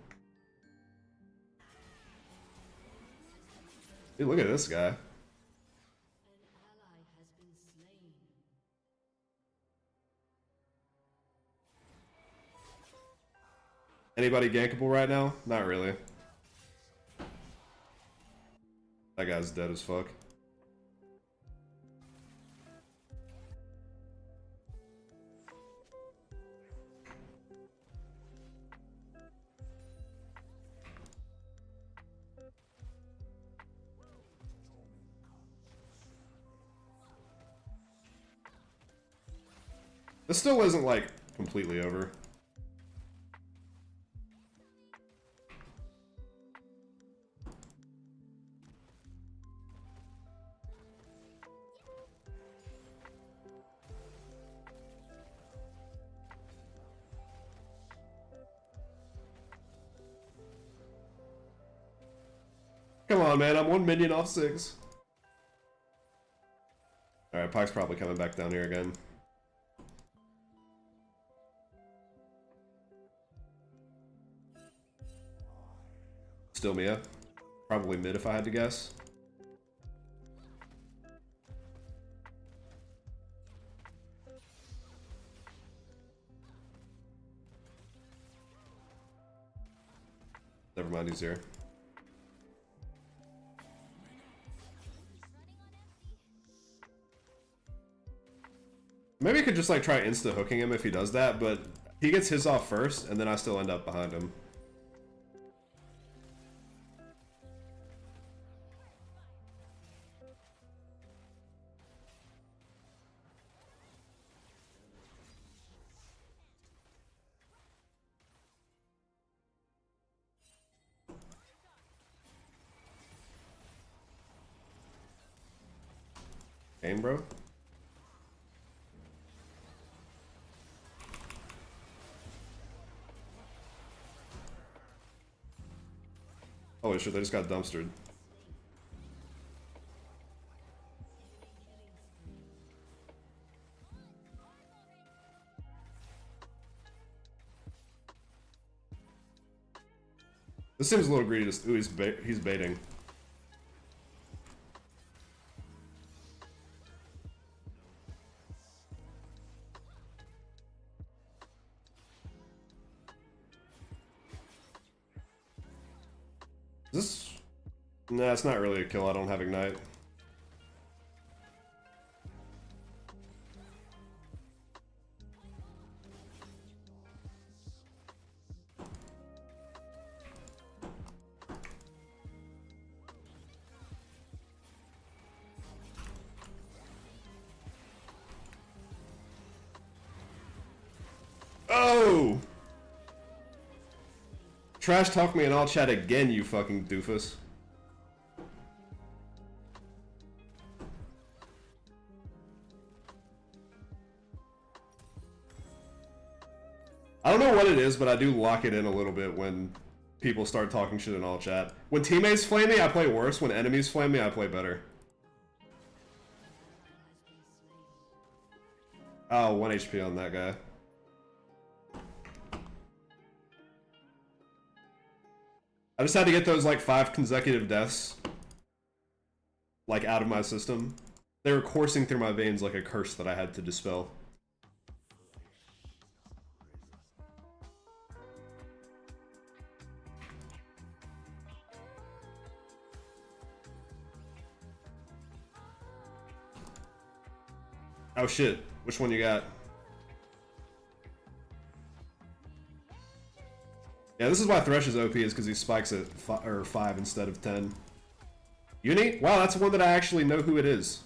Dude, look at this guy. Anybody gankable right now? Not really. That guy's dead as fuck. This still isn't, like, completely over. on, man. I'm 1 minion off 6. Alright, Pike's probably coming back down here again. Still Mia. Probably mid if I had to guess. Never mind, he's here. Maybe I could just like try insta hooking him if he does that, but he gets his off first, and then I still end up behind him. Game, bro. Holy shit, they just got dumpstered. This seems a little greedy. Ooh, he's baiting. Is this... Nah, it's not really a kill. I don't have Ignite. Oh! Trash talk me and I'll chat again, you fucking doofus. I don't know what it is, but I do lock it in a little bit when people start talking shit in all chat. When teammates flame me, I play worse. When enemies flame me, I play better. Oh, 1 HP on that guy. I just had to get those like 5 consecutive deaths like out of my system. They were coursing through my veins like a curse that I had to dispel. Oh shit, which one you got? Yeah, this is why Thresh is OP, is because he spikes at 5 instead of 10. Uni? Wow, that's one that I actually know who it is.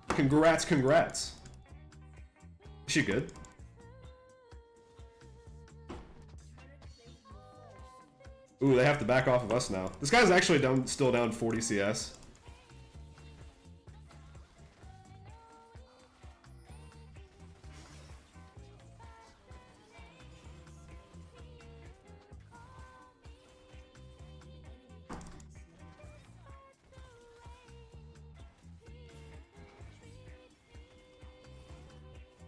Congrats, congrats. Is she good? Ooh, they have to back off of us now. This guy's actually still down 40 CS.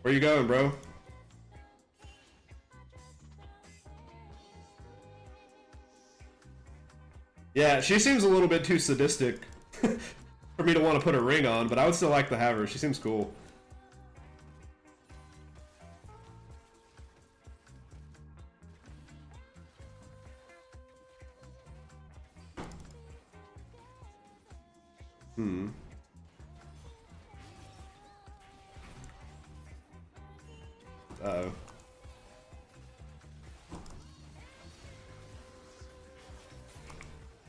Where you going, bro? Yeah, she seems a little bit too sadistic for me to want to put a ring on, but I would still like to have her. She seems cool. Uh-oh.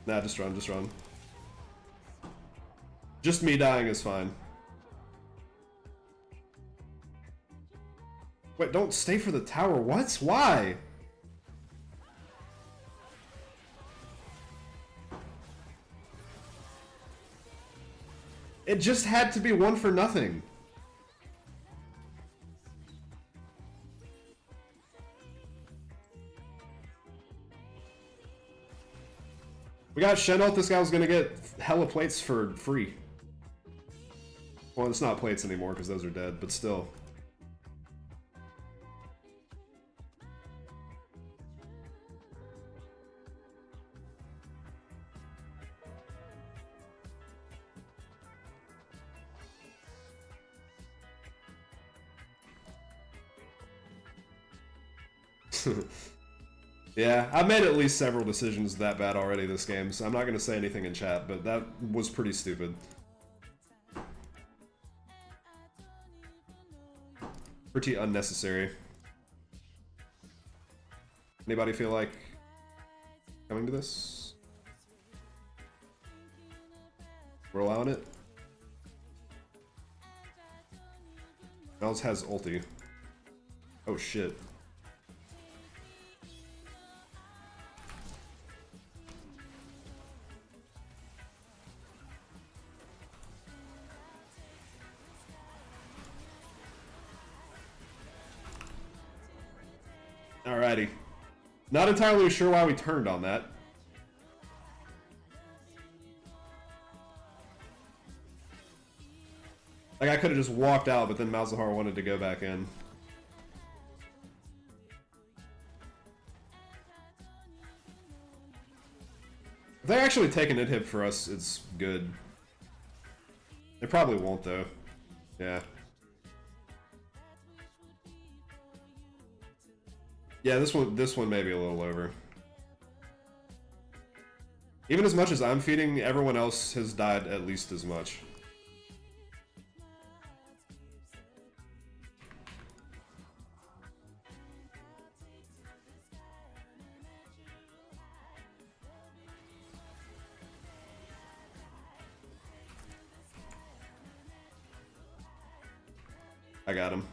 Nah, just run, just run. Just me dying is fine. Wait, don't stay for the tower. What? Why? It just had to be 1 for nothing. We got Shen ult. This guy was gonna get hella plates for free. Well, it's not plates anymore because those are dead, but still. Yeah, I've made at least several decisions that bad already this game, so I'm not going to say anything in chat, but that was pretty stupid. Pretty unnecessary. Anybody feel like coming to this? We're allowing it? Miles has ulti. Oh shit. Alrighty. Not entirely sure why we turned on that. Like, I could have just walked out, but then Malzahar wanted to go back in. If they actually take an inhib for us, it's good. They probably won't, though. Yeah. Yeah, this one may be a little over. Even as much as I'm feeding, everyone else has died at least as much. I got him.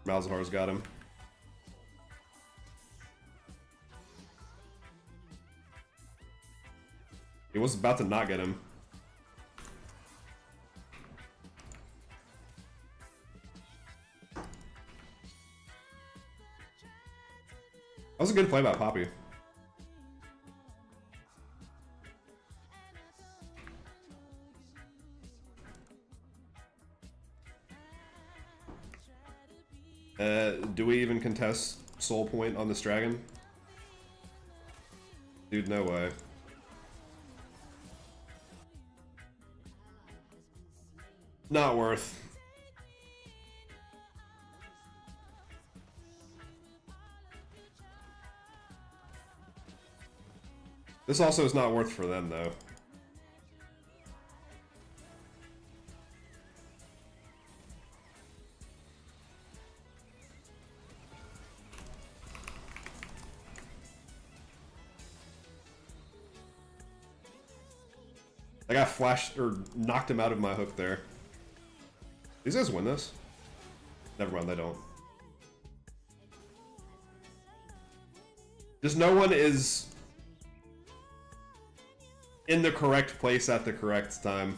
Malzahar's got him. He was about to not get him. That was a good play by Poppy. Do we even contest soul point on this dragon? Dude, no way. Not worth. This also is not worth for them, though. I got flashed, or knocked him out of my hook there. These guys win this? Never mind, they don't. Just no one is in the correct place at the correct time.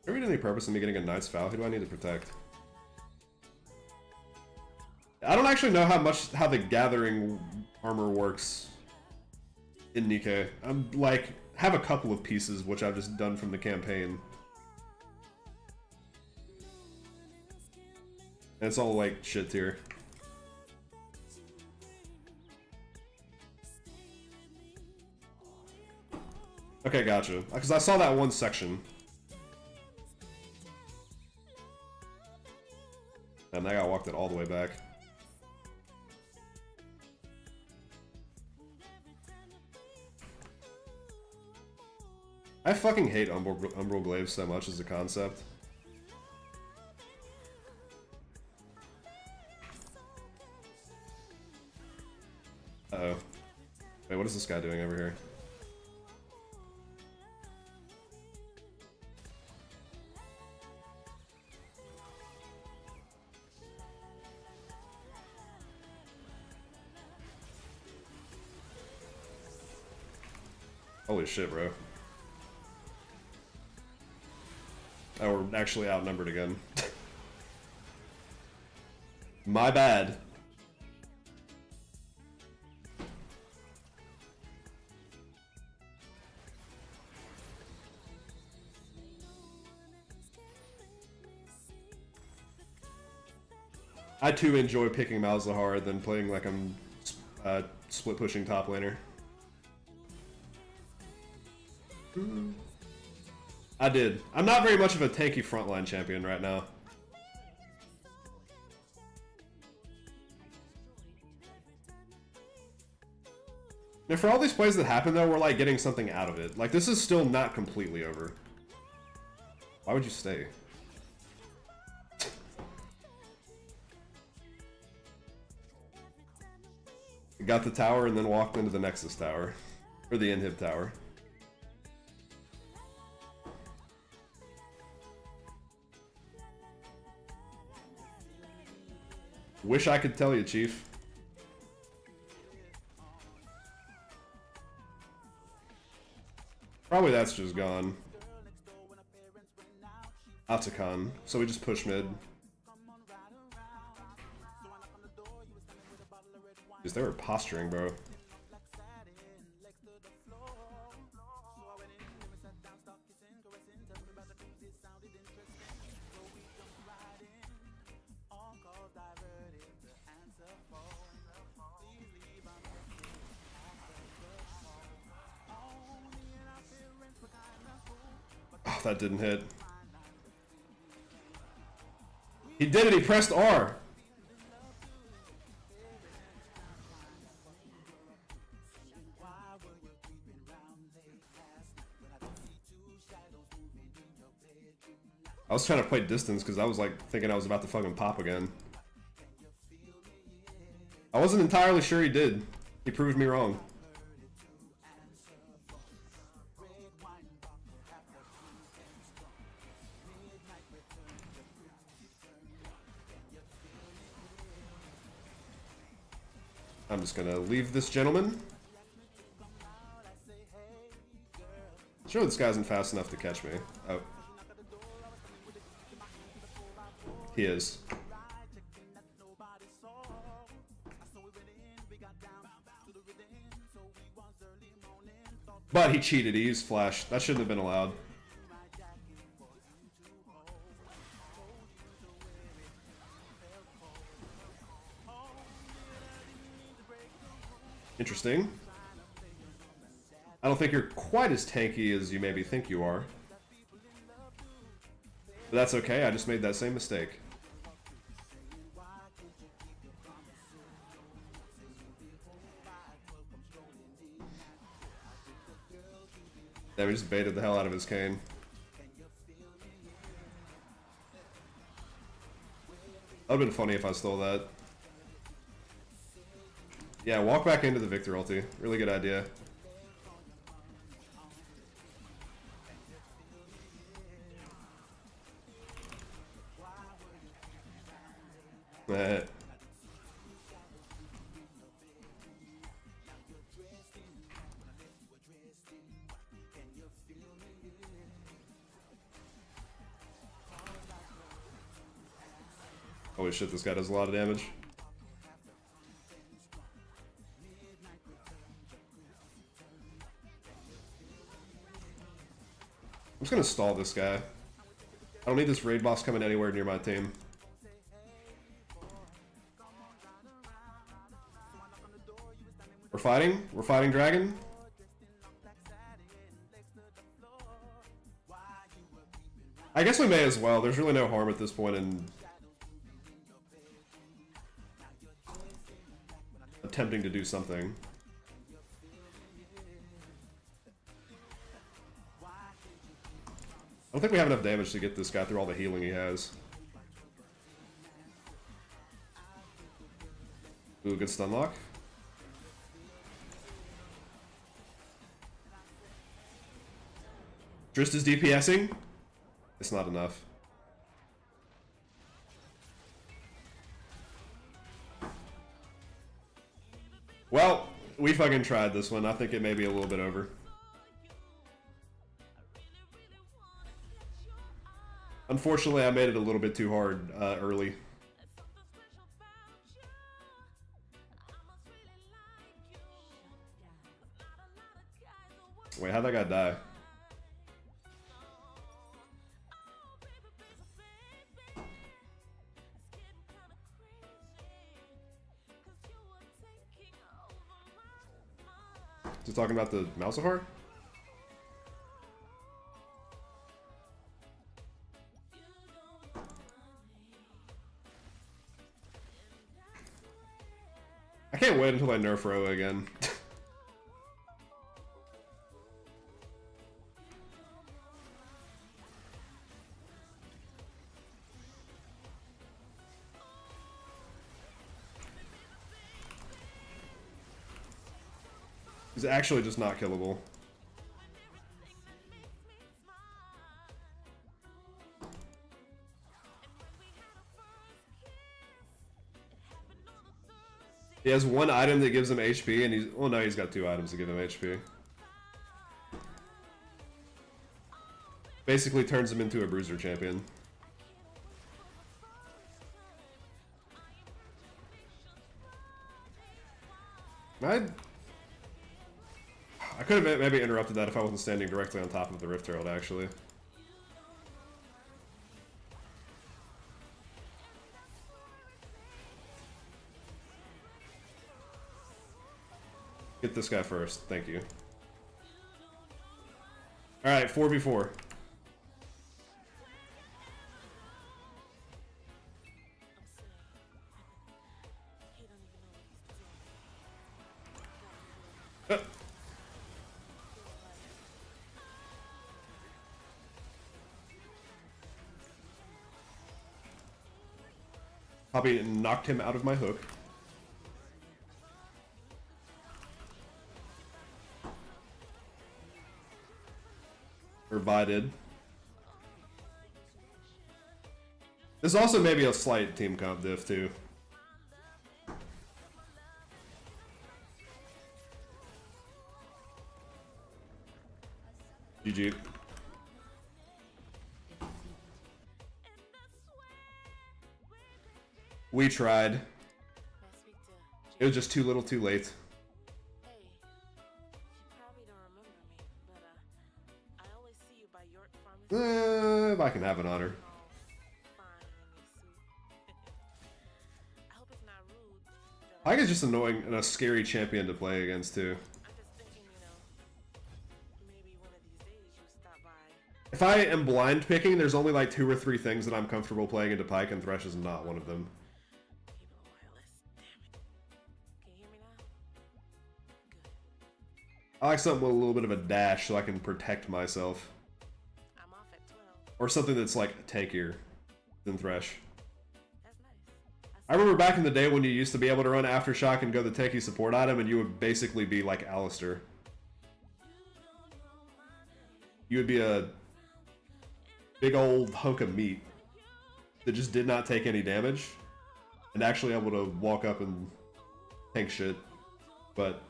Are we any purpose in me getting a Knight's Vow? Who do I need to protect? I don't actually know how the gathering armor works in Nikke. I'm like, have a couple of pieces which I've just done from the campaign. And it's all like shit tier. Okay, gotcha. Because I saw that one section. And that guy walked it all the way back. I fucking hate Umbral Glaive so much as a concept. Uh-oh. Wait, what is this guy doing over here? Holy shit, bro. Oh, we're actually outnumbered again. My bad. I too enjoy picking Malzahar than playing like I'm split pushing top laner. I did. I'm not very much of a tanky frontline champion right now. And for all these plays that happen though, we're like getting something out of it. Like this is still not completely over. Why would you stay? Got the tower and then walked into the Nexus tower. Or the inhib tower. Wish I could tell you, Chief. Probably that's just gone. Atakan. So we just push mid. Because they were posturing, bro. Oh, that didn't hit. He did it, he pressed R. I was trying to play distance because I was like thinking I was about to fucking pop again. I wasn't entirely sure he did. He proved me wrong. I'm just gonna leave this gentleman. Sure, this guy isn't fast enough to catch me. Oh. He is. But he cheated. He used flash. That shouldn't have been allowed. Interesting. I don't think you're quite as tanky as you maybe think you are. But that's okay, I just made that same mistake. Yeah, we just baited the hell out of his cane. That would've been funny if I stole that. Yeah, walk back into the Victor ulti. Really good idea. Holy shit, this guy does a lot of damage. I'm just gonna stall this guy. I don't need this raid boss coming anywhere near my team. We're fighting? We're fighting dragon? I guess we may as well. There's really no harm at this point in attempting to do something. I don't think we have enough damage to get this guy through all the healing he has. Ooh, good stun lock. Drist is DPSing. It's not enough. Well, we fucking tried this one. I think it may be a little bit over. Unfortunately, I made it a little bit too hard early. Wait, how'd that guy die? Is he talking about the Mousehar? I can't wait until I nerf Roa again. He's actually just not killable. He has one item that gives him HP, and he's... well, no, he's got two items that give him HP. Basically turns him into a bruiser champion. I could have maybe interrupted that if I wasn't standing directly on top of the Rift Herald, actually. Get this guy first. Thank you. Alright, 4v4. Probably knocked him out of my hook. Or Vi did. There's also maybe a slight team comp diff too. GG. We tried. It was just too little too late. Hey, you probably don't remember me, but I always see you by York Pharmacy. If I can have an honor. Fine in your suit. I hope it's not rude. Pike is just annoying and a scary champion to play against too. I'm just thinking, maybe one of these days you stop by. If I am blind picking, there's only like 2 or 3 things that I'm comfortable playing into Pike, and Thresh is not one of them. Cable wireless. Damn it. Can you hear me now? Good. I like something with a little bit of a dash so I can protect myself. I'm off at 12. Or something that's like tankier than Thresh. That's nice. I remember back in the day when you used to be able to run Aftershock and go the tanky support item, and you would basically be like Alistair. You would be a big old hunk of meat that just did not take any damage and actually able to walk up and tank shit. But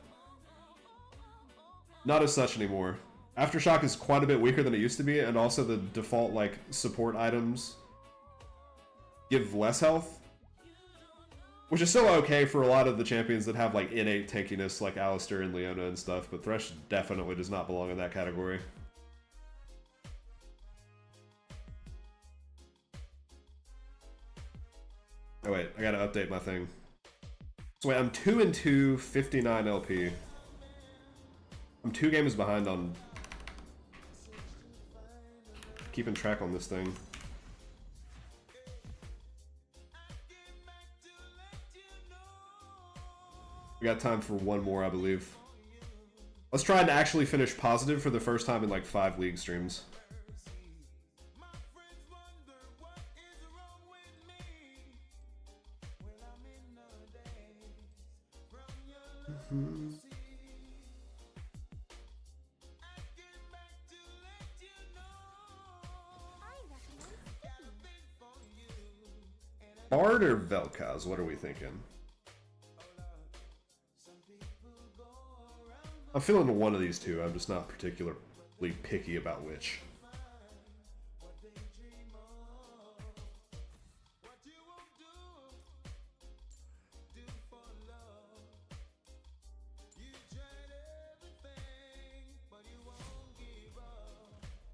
not as such anymore. Aftershock is quite a bit weaker than it used to be, and also the default like support items give less health, which is still okay for a lot of the champions that have like innate tankiness like Alistair and Leona and stuff, but Thresh definitely does not belong in that category. Oh wait, I gotta update my thing. So wait, I'm 2-2, 59 LP. I'm 2 games behind on keeping track on this thing. We got time for one more, I believe. Let's try and actually finish positive for the first time in like 5 league streams. Bard or Vel'Koz? What are we thinking? I'm feeling one of these two. I'm just not particularly picky about which.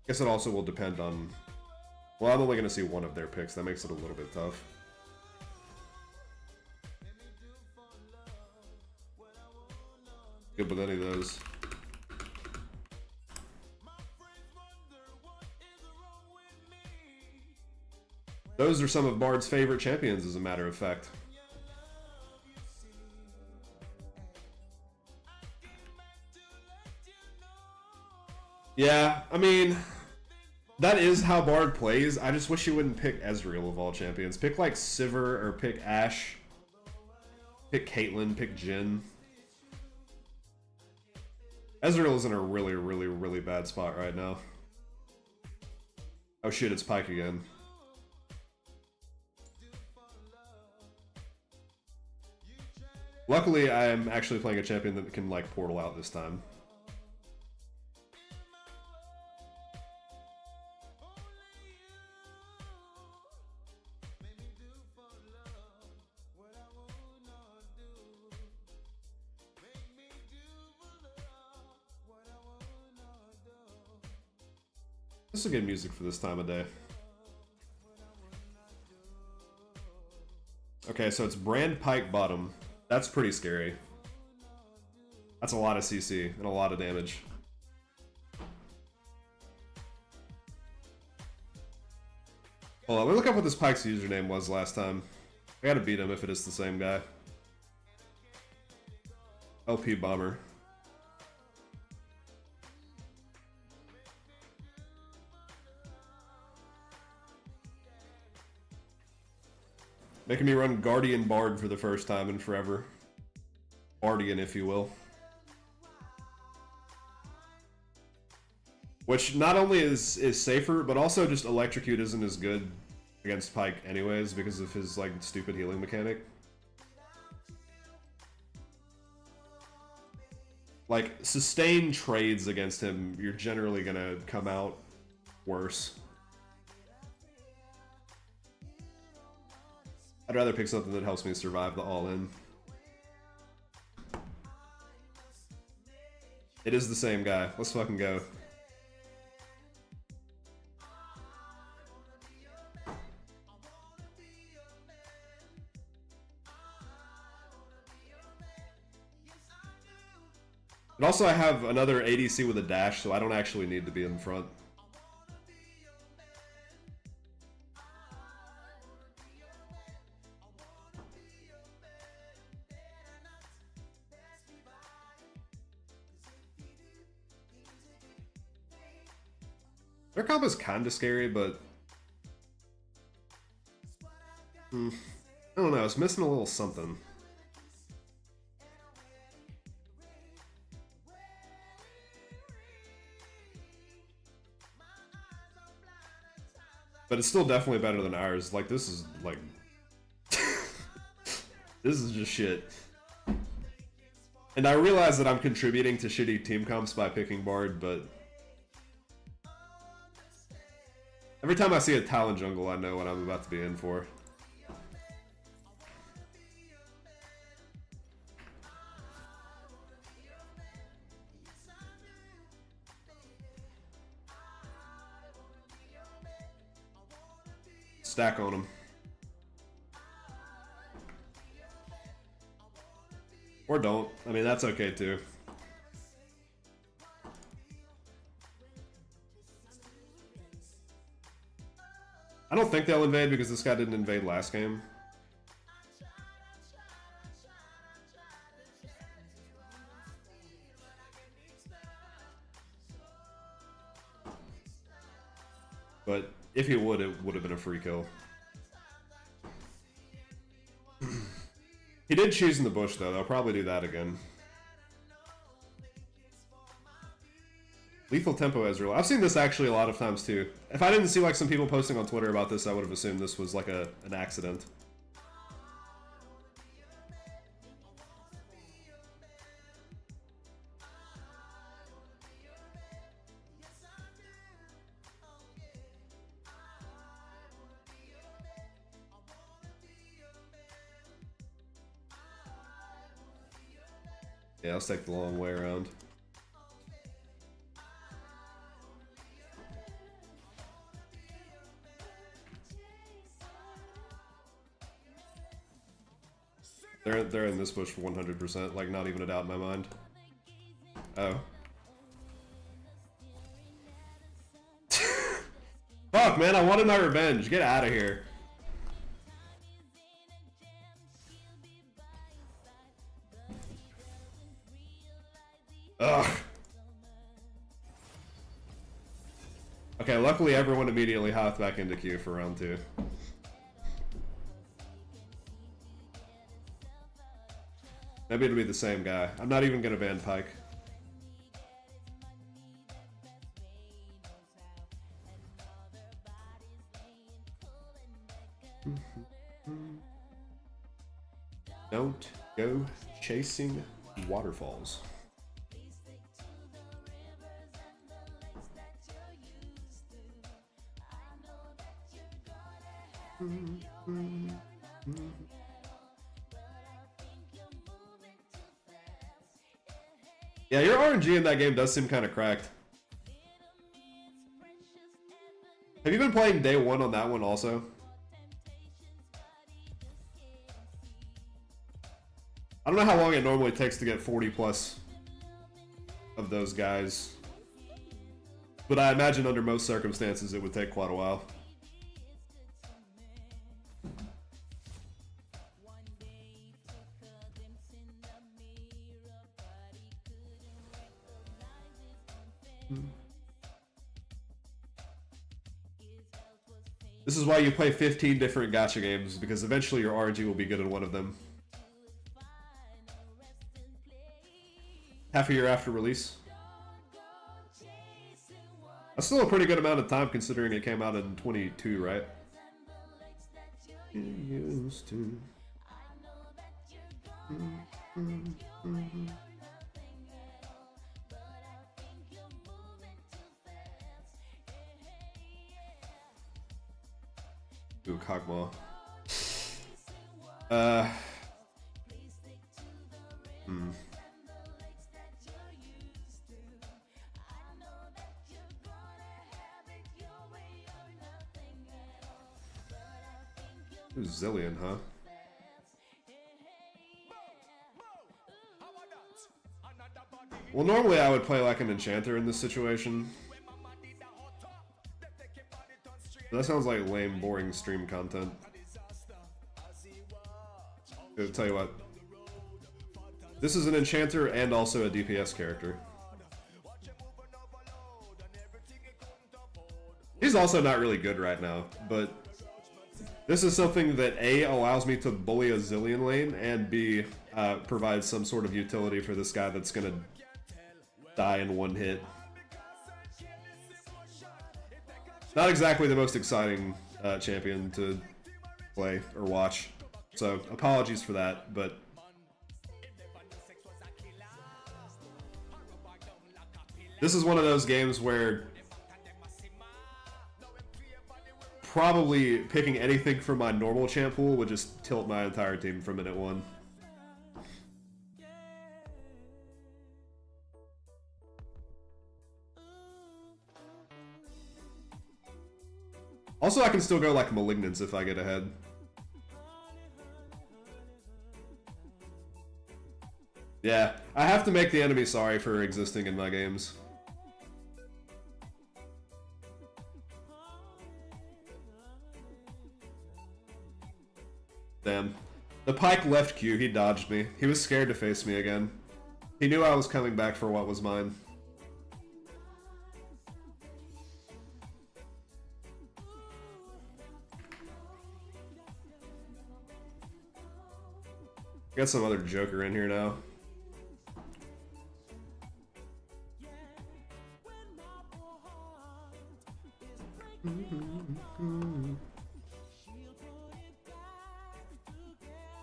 Guess it also will depend on... Well, I'm only going to see one of their picks. That makes it a little bit tough. Good with any of those. Those are some of Bard's favorite champions, as a matter of fact. Yeah, I mean, that is how Bard plays. I just wish he wouldn't pick Ezreal of all champions. Pick like Sivir or pick Ashe. Pick Caitlyn, pick Jhin. Ezreal is in a really, really, really bad spot right now. Oh shit, it's Pyke again. Luckily, I am actually playing a champion that can, like, portal out this time. This is good music for this time of day. Okay, so it's Brand Pyke bottom. That's pretty scary. That's a lot of CC and a lot of damage. Hold on, let me look up what this Pyke's username was last time. I gotta beat him if it is the same guy. LP Bomber. Making me run Guardian Bard for the first time in forever. Bardian, if you will. Which not only is safer, but also just Electrocute isn't as good against Pyke anyways because of his like stupid healing mechanic. Like, sustained trades against him, you're generally gonna come out worse. I'd rather pick something that helps me survive the all-in. It is the same guy. Let's fucking go. And also I have another ADC with a dash, so I don't actually need to be in front. Their comp is kind of scary, but... I don't know, it's missing a little something. But it's still definitely better than ours. Like, this is, like... this is just shit. And I realize that I'm contributing to shitty team comps by picking Bard, but... every time I see a Talon jungle, I know what I'm about to be in for. Stack on him. Or don't. I mean, that's okay too. I don't think they'll invade because this guy didn't invade last game. But if he would, it would have been a free kill. He did choose in the bush though. They'll probably do that again. Lethal Tempo Ezreal. I've seen this actually a lot of times too. If I didn't see like some people posting on Twitter about this, I would have assumed this was like an accident. Yeah, let's take the long way around. They're in this bush 100%, like not even a doubt in my mind. Oh. Fuck, man, I wanted my revenge. Get out of here. Ugh. Okay, luckily everyone immediately hopped back into queue for round 2. Maybe it'll be the same guy. I'm not even gonna ban Pike. Don't go chasing waterfalls. Yeah, your RNG in that game does seem kind of cracked. Have you been playing day 1 on that one also? I don't know how long it normally takes to get 40 plus of those guys, but I imagine under most circumstances it would take quite a while. This is why you play 15 different gacha games, because eventually your RNG will be good in one of them. Half a year after release. That's still a pretty good amount of time considering it came out in 22, right? Used to. Ooh, Kog'Maw. Ooh, Zillion, huh? Well, normally I would play like an enchanter in this situation. That sounds like lame, boring stream content. I'll tell you what. This is an enchanter and also a DPS character. He's also not really good right now, but this is something that A, allows me to bully a Zillion lane, and B, provides some sort of utility for this guy that's gonna die in one hit. Not exactly the most exciting champion to play or watch, so apologies for that, but this is one of those games where probably picking anything from my normal champ pool would just tilt my entire team from minute 1. Also, I can still go like Malignance if I get ahead. Yeah, I have to make the enemy sorry for existing in my games. Damn. The Pike left queue, he dodged me. He was scared to face me again. He knew I was coming back for what was mine. Got some other Joker in here now.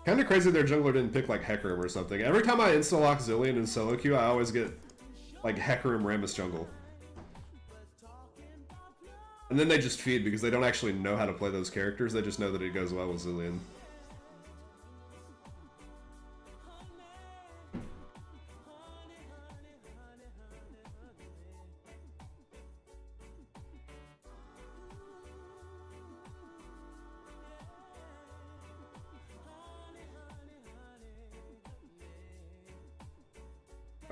Kinda crazy their jungler didn't pick like Hecarim or something. Every time I insta-lock Zillion in solo queue, I always get like Hecarim Rammus jungle. And then they just feed because they don't actually know how to play those characters, they just know that it goes well with Zillion.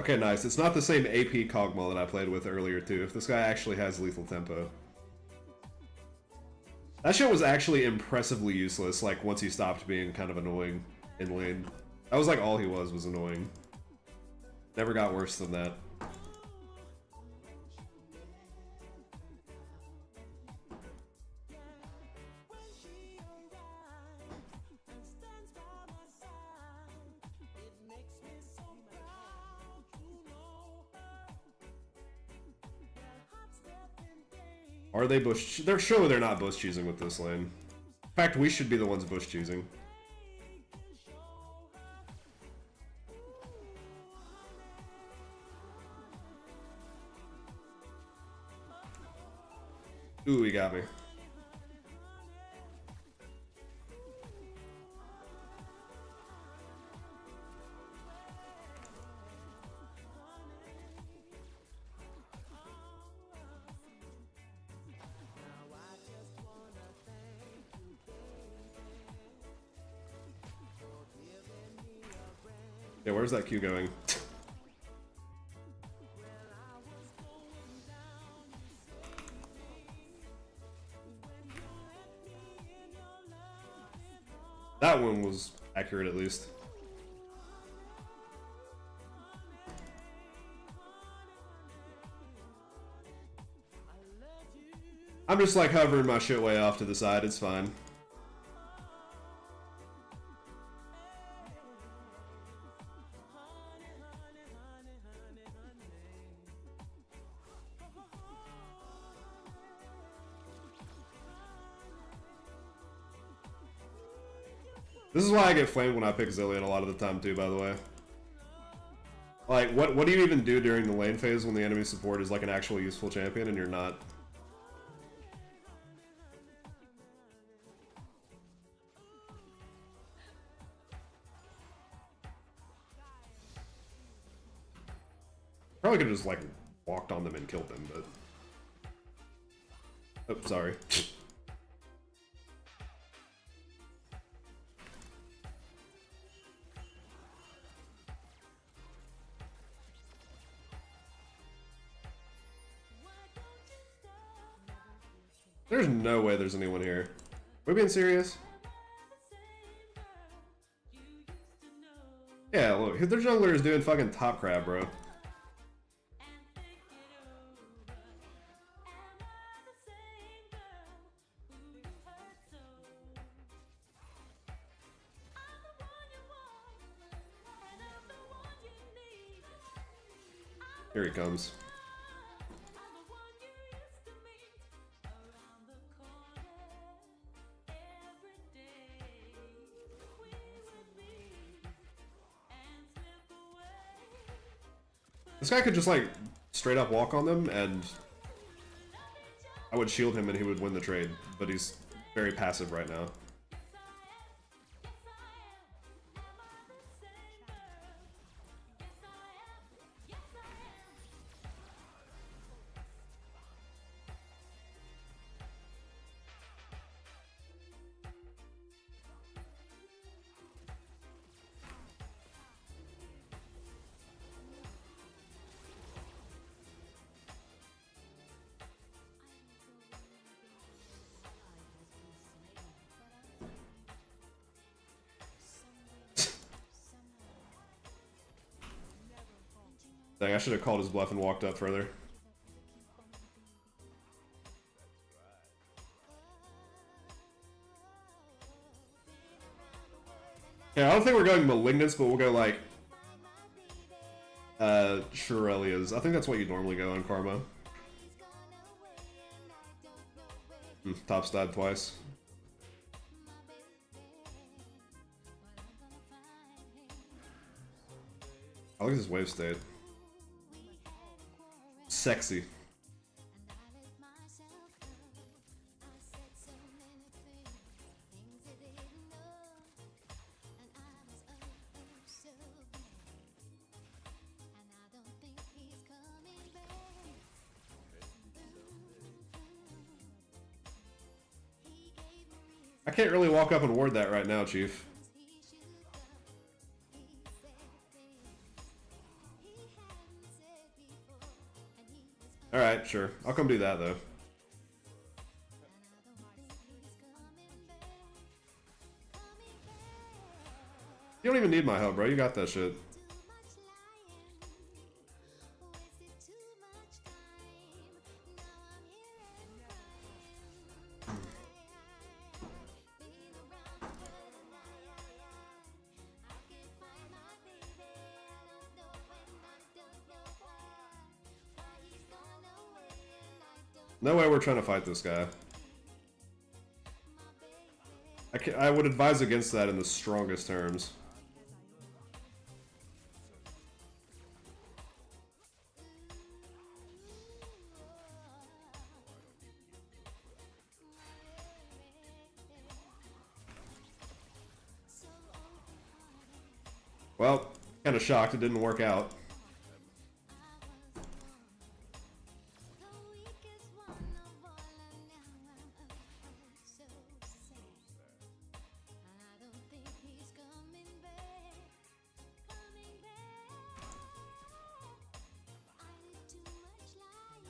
Okay, nice. It's not the same AP Kog'Maw that I played with earlier, too. If this guy actually has lethal tempo. That shit was actually impressively useless, like, once he stopped being kind of annoying in lane. That was like all he was annoying. Never got worse than that. Are they bush? They're surely they're not bush choosing with this lane. In fact, we should be the ones bush choosing. Ooh, he got me. Yeah, where's that Q going? That one was accurate, at least. I'm just like hovering my shit way off to the side, it's fine. This is why I get flamed when I pick Zillion a lot of the time too, by the way. Like, what do you even do during the lane phase when the enemy support is like an actual useful champion and you're not? Probably could have just like walked on them and killed them, but... Oh, sorry. There's no way there's anyone here. Are we being serious? Yeah, look, their jungler is doing fucking top crab, bro. Here he comes. This guy could just like straight up walk on them and I would shield him and he would win the trade, but he's very passive right now. Dang, I should have called his bluff and walked up further. Yeah, I don't think we're going Malignance, but we'll go like Shurelia's. I think that's what you normally go on Karma. Top's died twice. I like this wave state. Sexy. I can't really walk up and ward that right now, Chief. Alright, sure. I'll come do that, though. You don't even need my help, bro. You got that shit. No way we're trying to fight this guy. I would advise against that in the strongest terms. Well, kind of shocked it didn't work out.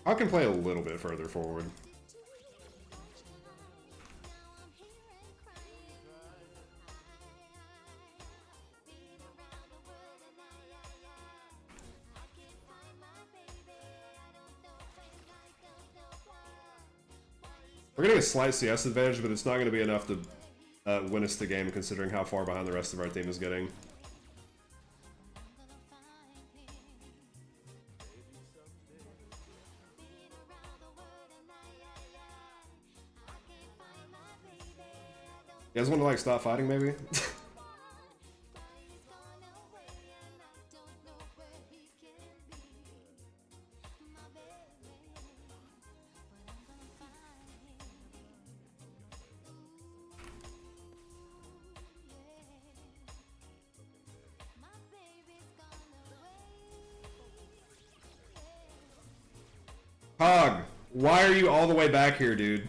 I can play a little bit further forward. We're getting a slight CS advantage, but it's not going to be enough to win us the game, considering how far behind the rest of our team is getting. You guys want to, like, stop fighting, maybe? Hog, why are you all the way back here, dude?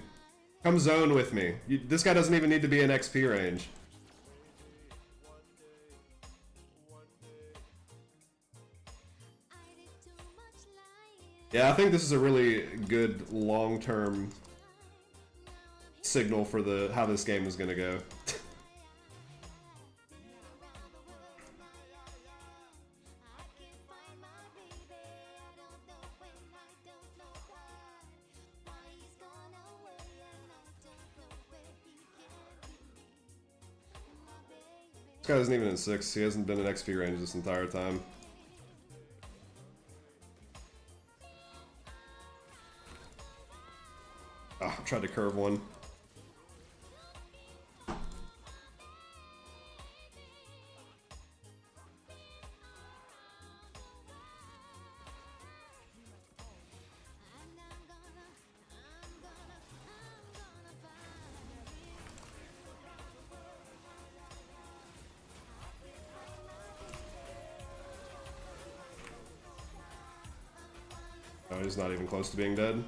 Come zone with me. This guy doesn't even need to be in XP range. Yeah, I think this is a really good long-term signal for how this game is gonna go. This guy isn't even in 6. He hasn't been in XP range this entire time. Ah, I tried to curve one. Oh, he's not even close to being dead. And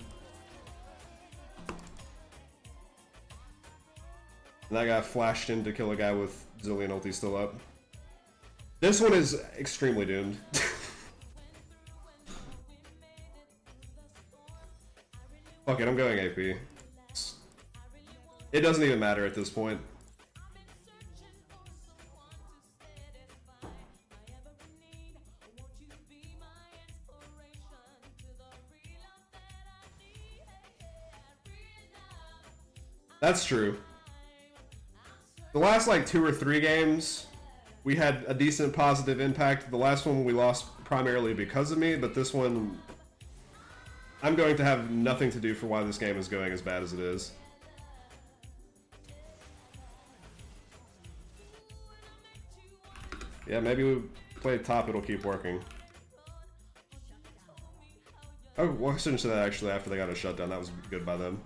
that guy flashed in to kill a guy with Zillion ulti still up. This one is extremely doomed. Fuck it, I'm going AP. It doesn't even matter at this point. That's true. The last like 2 or 3 games, we had a decent positive impact. The last one we lost primarily because of me, but this one, I'm going to have nothing to do for why this game is going as bad as it is. Yeah, maybe we play top, it'll keep working. Oh, well, I shouldn't say that actually after they got a shutdown. That was good by them.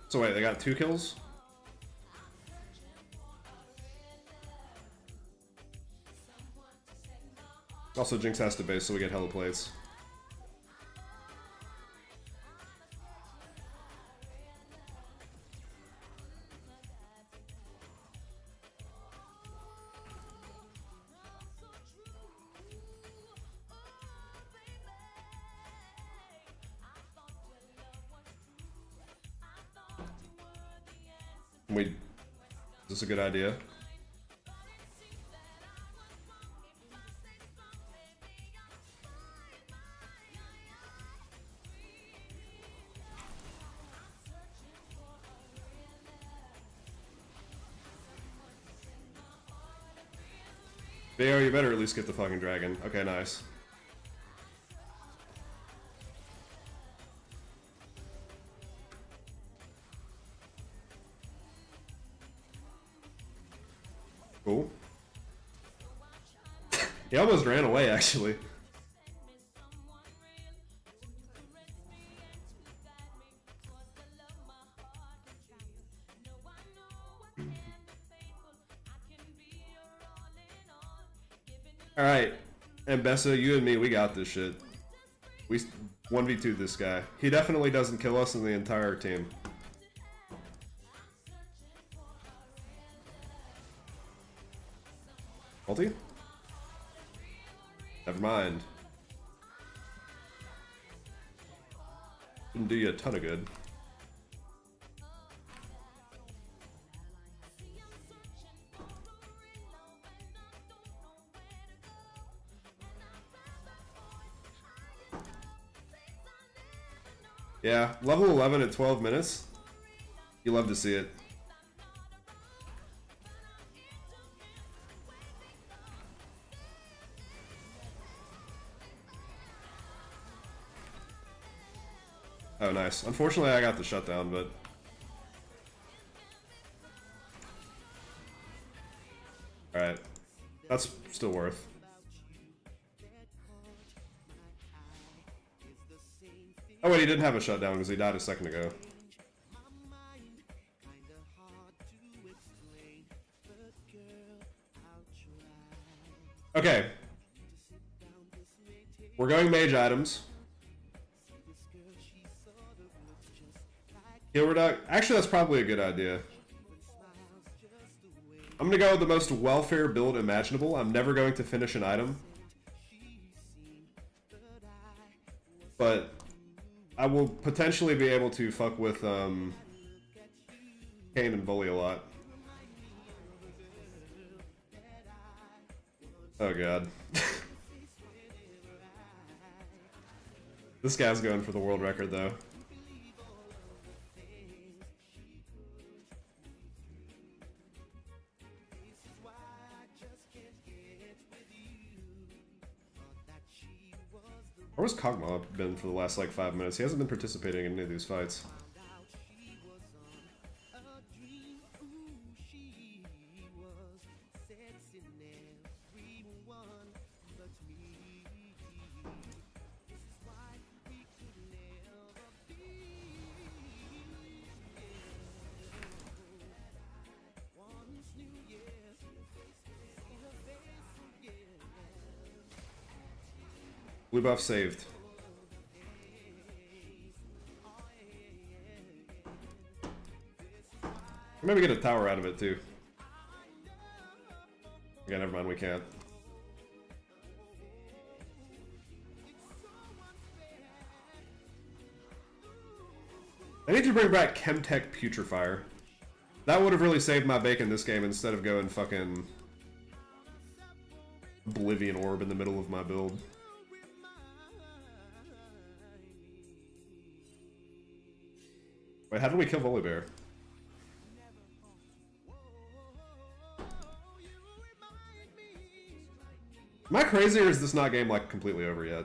So wait, they got 2 kills? Also, Jinx has to base, so we get hella plates. Is this a good idea? Theo, you better at least get the fucking dragon. Okay, nice. Cool. He almost ran away, actually. Alright. And Bessa, you and me, we got this shit. We 1v2 this guy. He definitely doesn't kill us in the entire team. Ulti? Never mind. Didn't do you a ton of good. Yeah, level 11 at 12 minutes. You love to see it. Oh, nice. Unfortunately, I got the shutdown, but... Alright. That's still worth. Oh wait, he didn't have a shutdown because he died a second ago. Okay. We're going mage items. Heal reduct. Actually, that's probably a good idea. I'm gonna go with the most welfare build imaginable. I'm never going to finish an item. But I will potentially be able to fuck with Kane and Bully a lot. Oh god. This guy's going for the world record though. Where was Kog'Maw been for the last like 5 minutes? He hasn't been participating in any of these fights. Blue buff saved. Maybe get a tower out of it too. Okay, never mind, we can't. I need to bring back Chemtech Putrefier. That would have really saved my bacon this game instead of going fucking Oblivion Orb in the middle of my build. Wait, how did we kill Volibear? Am I crazy or is this not game like completely over yet?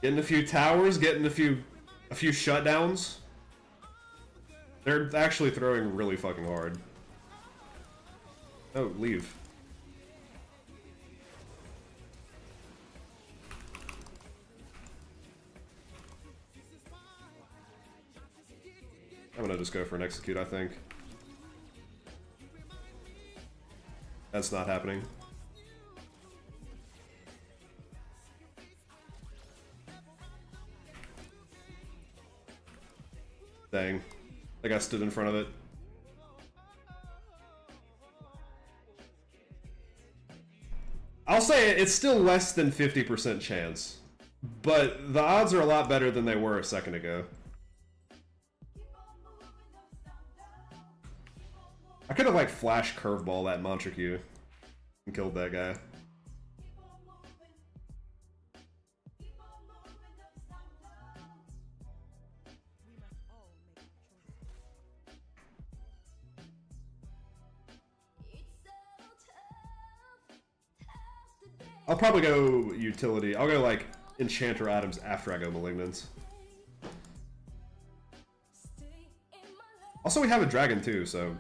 Getting a few towers, getting a few shutdowns. They're actually throwing really fucking hard. Oh, leave. I'm gonna just go for an execute, I think. That's not happening. Dang. Like I stood in front of it. I'll say it's still less than 50% chance, but the odds are a lot better than they were a second ago. I could have like flash curveball that Montracue and killed that guy. I'll probably go utility. I'll go like Enchanter items after I go Malignance. Also, we have a dragon too, so.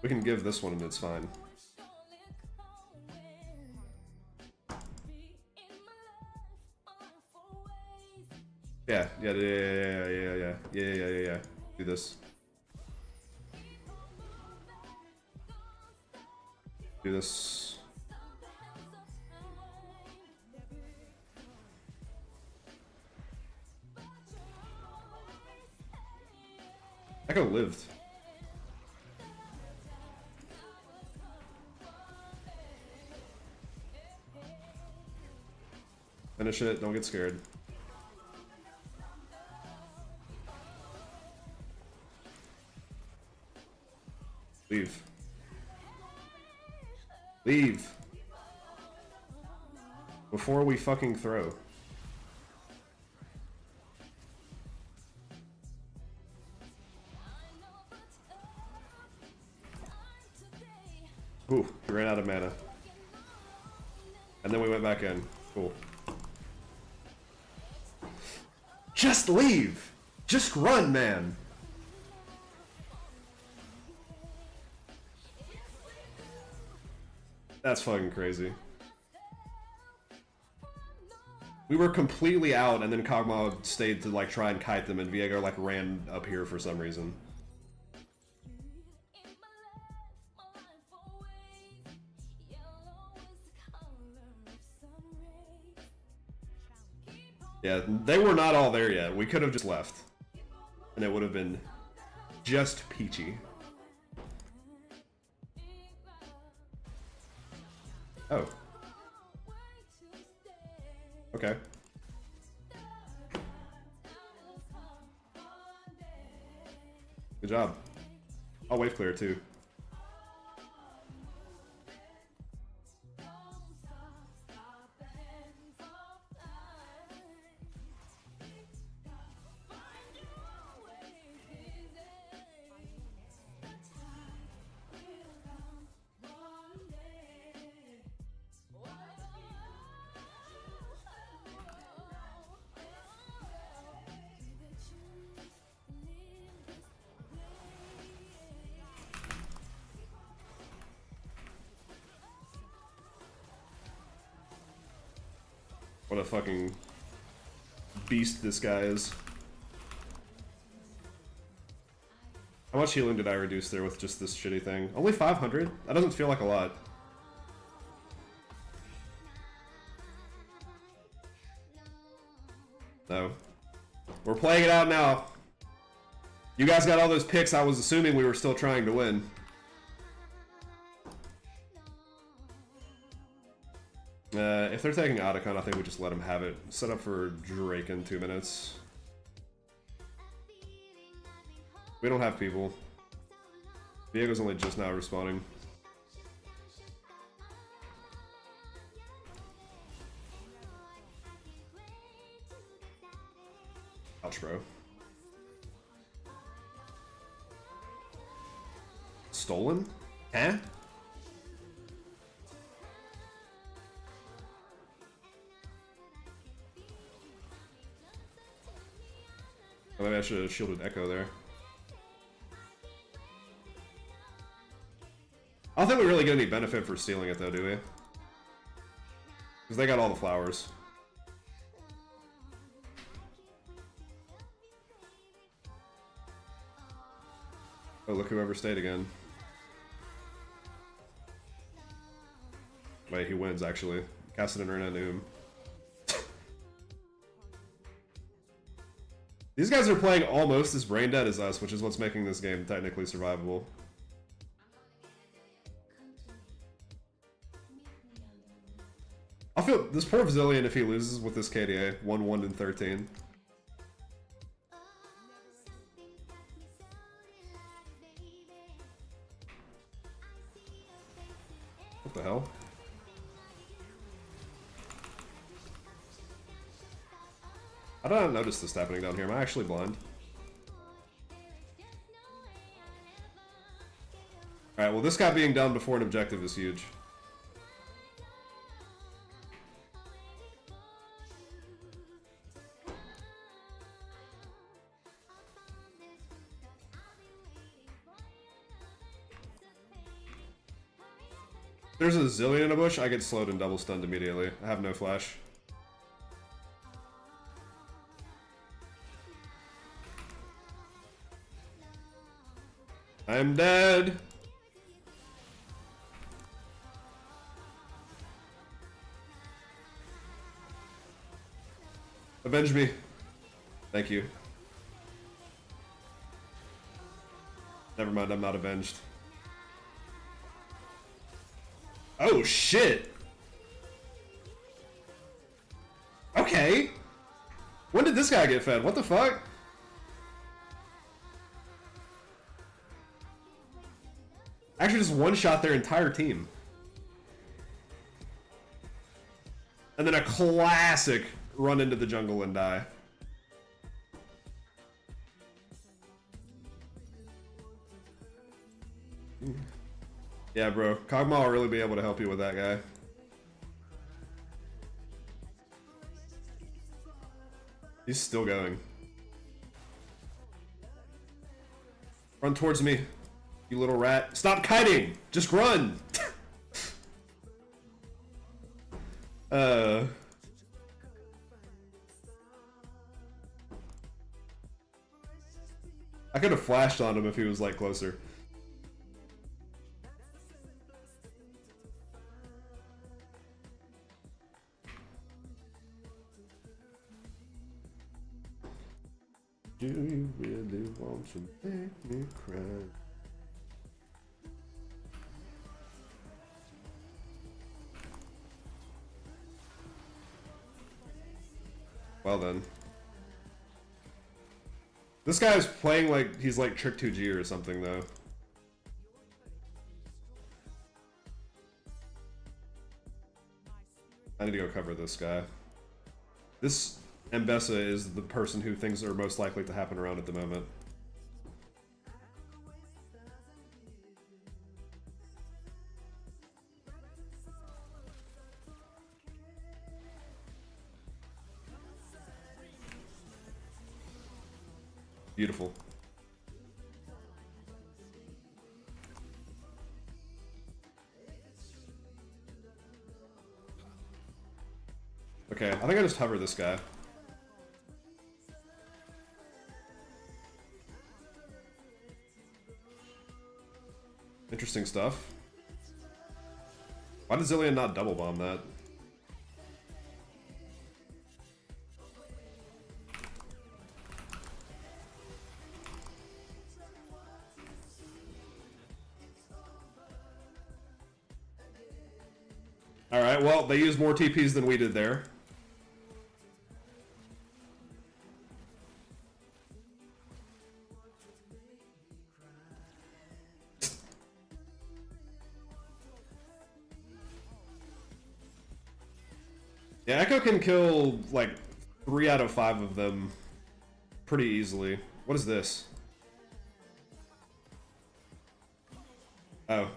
We can give this one and it's fine. Yeah. Do this. Do this. Echo lived. Finish it, don't get scared. Leave. Leave. Before we fucking throw. Ooh, we ran out of mana. And then we went back in. Cool. Just leave! Just run, man! That's fucking crazy. We were completely out, and then Kog'Maw stayed to like try and kite them, and Viego like ran up here for some reason. Yeah, they were not all there yet. We could have just left, and it would have been just peachy. Oh. Okay. Good job. I'll wave clear too. What a fucking beast this guy is. How much healing did I reduce there with just this shitty thing? Only 500? That doesn't feel like a lot. No. We're playing it out now. You guys got all those picks. I was assuming we were still trying to win. If they're taking Otacon, I think we just let them have it. Set up for Drake in 2 minutes. We don't have people. Diego's only just now respawning. Ouch, bro. Stolen? Huh? Maybe I should have shielded Echo there. I don't think we really get any benefit for stealing it though, do we? Because they got all the flowers. Oh, look whoever stayed again. Wait, he wins actually. Casted and Noom. These guys are playing almost as brain dead as us, which is what's making this game technically survivable. I'll feel this poor Zillion if he loses with this KDA 1-1 and 13. What the hell? I don't notice this happening down here. Am I actually blind? Alright, well this guy being down before an objective is huge. There's a Zillion in a bush, I get slowed and double stunned immediately. I have no flash. I'm dead! Avenge me. Thank you. Never mind, I'm not avenged. Oh shit! Okay! When did this guy get fed? What the fuck? Actually just one-shot their entire team. And then a classic run into the jungle and die. Yeah, bro. Kog'Maw will really be able to help you with that guy. He's still going. Run towards me, you little rat. Stop kiting! Just run! I could have flashed on him if he was like closer. Do you really want to make me cry? Well then. This guy's playing like he's like Trick 2G or something though. I need to go cover this guy. This Mbessa is the person who things are most likely to happen around at the moment. Beautiful. Okay, I think I just hover this guy. Interesting stuff. Why did Zillion not double bomb that? Alright, well, they used more TPs than we did there. Yeah, Echo can kill, like, 3 out of 5 of them pretty easily. What is this? Oh.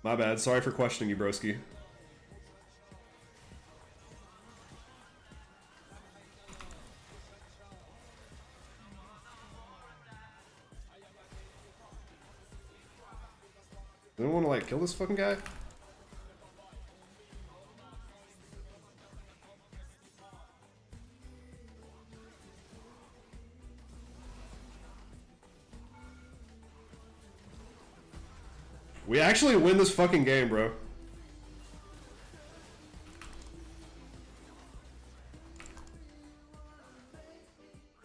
My bad. Sorry for questioning you, broski. Does anyone want to, like, kill this fucking guy? We actually win this fucking game, bro.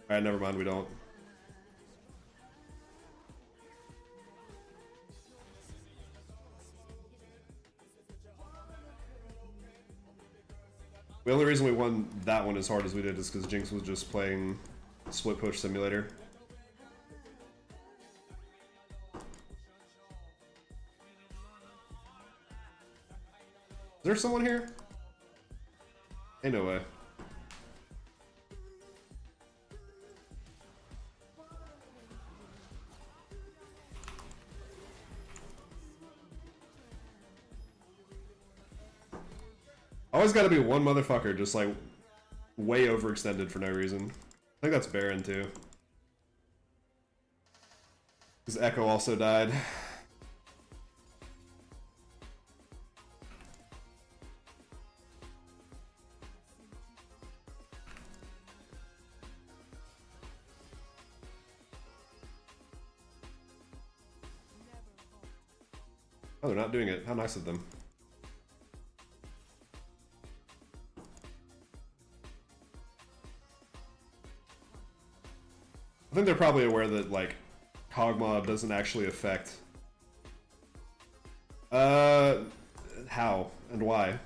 Alright, never mind, we don't. The only reason we won that one as hard as we did is because Jinx was just playing Split Push Simulator. Is there someone here? Ain't no way. Always gotta be one motherfucker just like way overextended for no reason. I think that's Baron too. Because Echo also died. Oh, they're not doing it. How nice of them. I think they're probably aware that, like, Hogmaw doesn't actually affect... how and why?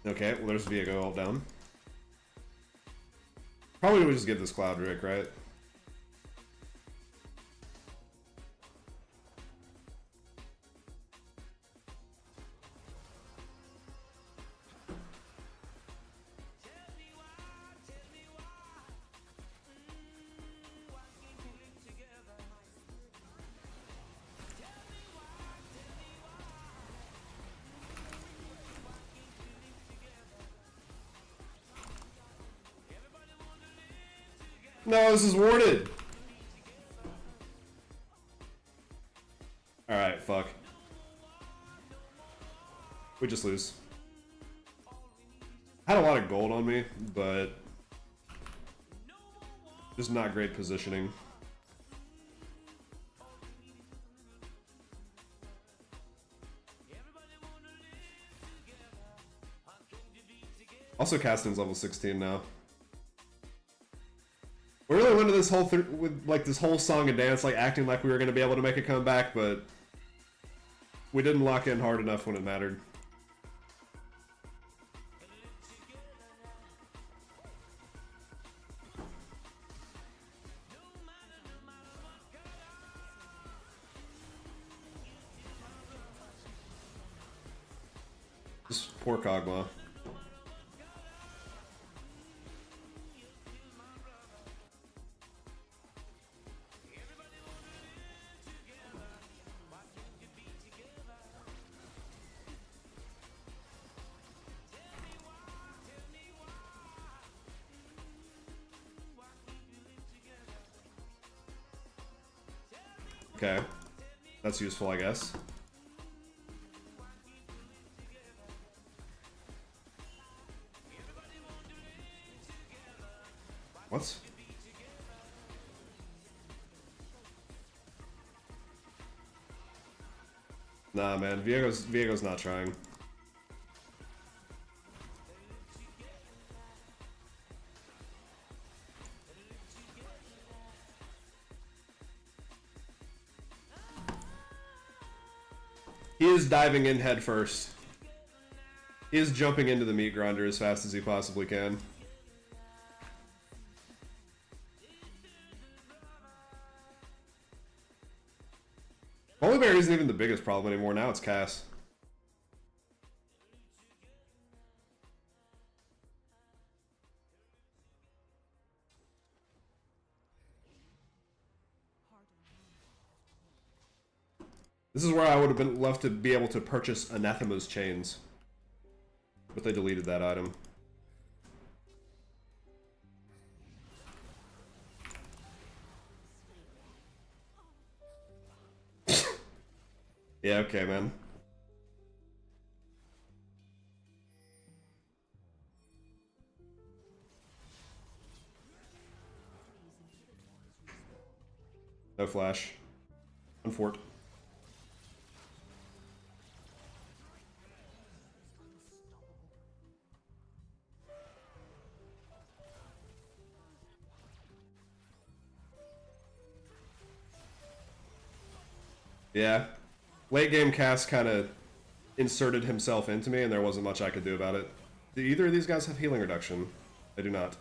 Okay, well there's Viego all down. Probably would just give this Cloud Rick, right? No, this is warded! Alright, fuck. We just lose. I had a lot of gold on me, but... just not great positioning. Also, Caston's level 16 now. We really went into this whole with like this whole song and dance, like acting like we were going to be able to make a comeback, but we didn't lock in hard enough when it mattered. Just poor Kog'Maw. Okay. That's useful, I guess. What? Nah, man. Viego's not trying. He is diving in head first. He is jumping into the meat grinder as fast as he possibly can. Volibear isn't even the biggest problem anymore. Now it's Cass. This is where I would have been left to be able to purchase Anathema's chains. But they deleted that item. Yeah, okay, man. No flash. Unfort. Yeah. Late game cast kind of inserted himself into me, and there wasn't much I could do about it. Do either of these guys have healing reduction? They do not.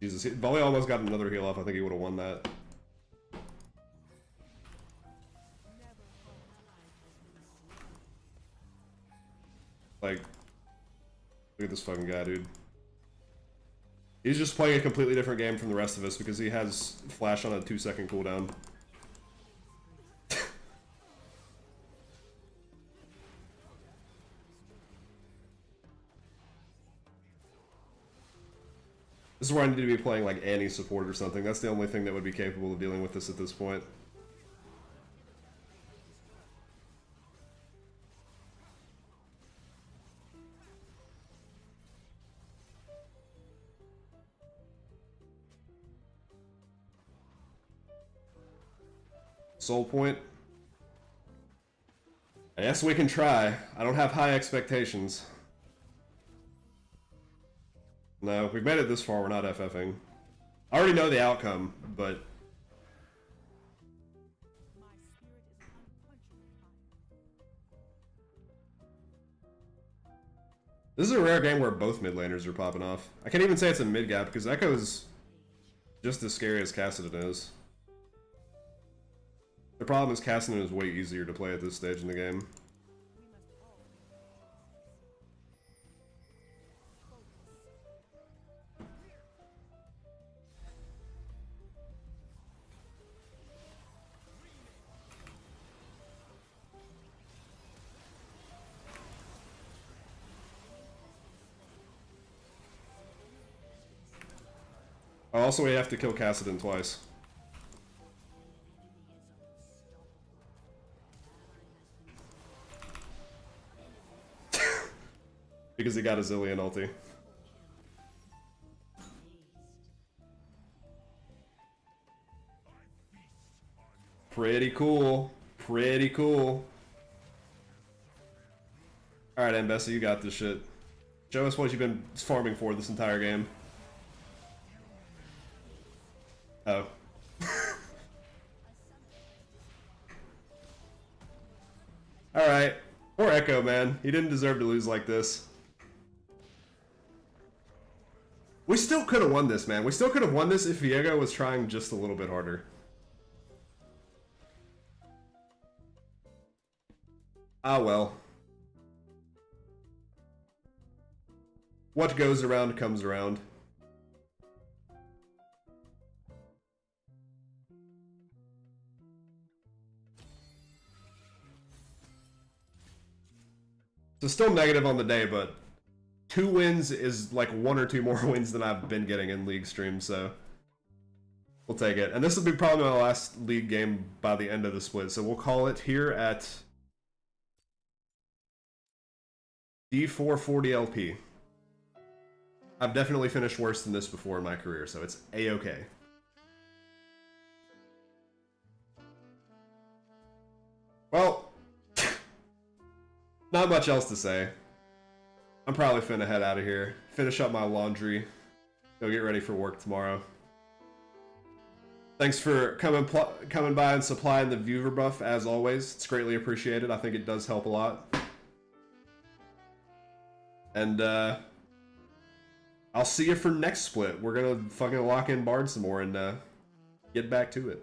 Jesus, Volley almost got another heal off. I think he would have won that. Like, look at this fucking guy, dude. He's just playing a completely different game from the rest of us because he has flash on a 2-second cooldown. This is where I need to be playing like Annie support or something. That's the only thing that would be capable of dealing with this at this point. Soul point. I guess we can try. I don't have high expectations. No, we've made it this far, we're not FFing. I already know the outcome, but... This is a rare game where both mid laners are popping off. I can't even say it's a mid gap because Echo's just as scary as Kassadin is. The problem is Kassadin is way easier to play at this stage in the game. Also, we have to kill Kassadin twice. Because he got a Zillion ulti. Pretty cool. Pretty cool. Alright, Ambessa, you got this shit. Show us what you've been farming for this entire game. Oh. Alright. Poor Echo, man. He didn't deserve to lose like this. We still could have won this, man. We still could have won this if Viego was trying just a little bit harder. Ah, well. What goes around comes around. So still negative on the day, but 2 wins is like 1 or 2 more wins than I've been getting in League streams, so we'll take it. And this will be probably my last League game by the end of the split, so we'll call it here at D440 LP. I've definitely finished worse than this before in my career, so it's A-okay. Well, not much else to say. I'm probably finna head out of here, finish up my laundry, go get ready for work tomorrow. Thanks for coming by and supplying the viewer buff as always. It's greatly appreciated. I think it does help a lot. And I'll see you for next split. We're gonna fucking lock in Bard some more and get back to it.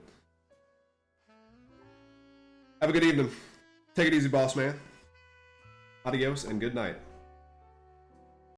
Have a good evening. Take it easy, boss man. Adios and good night.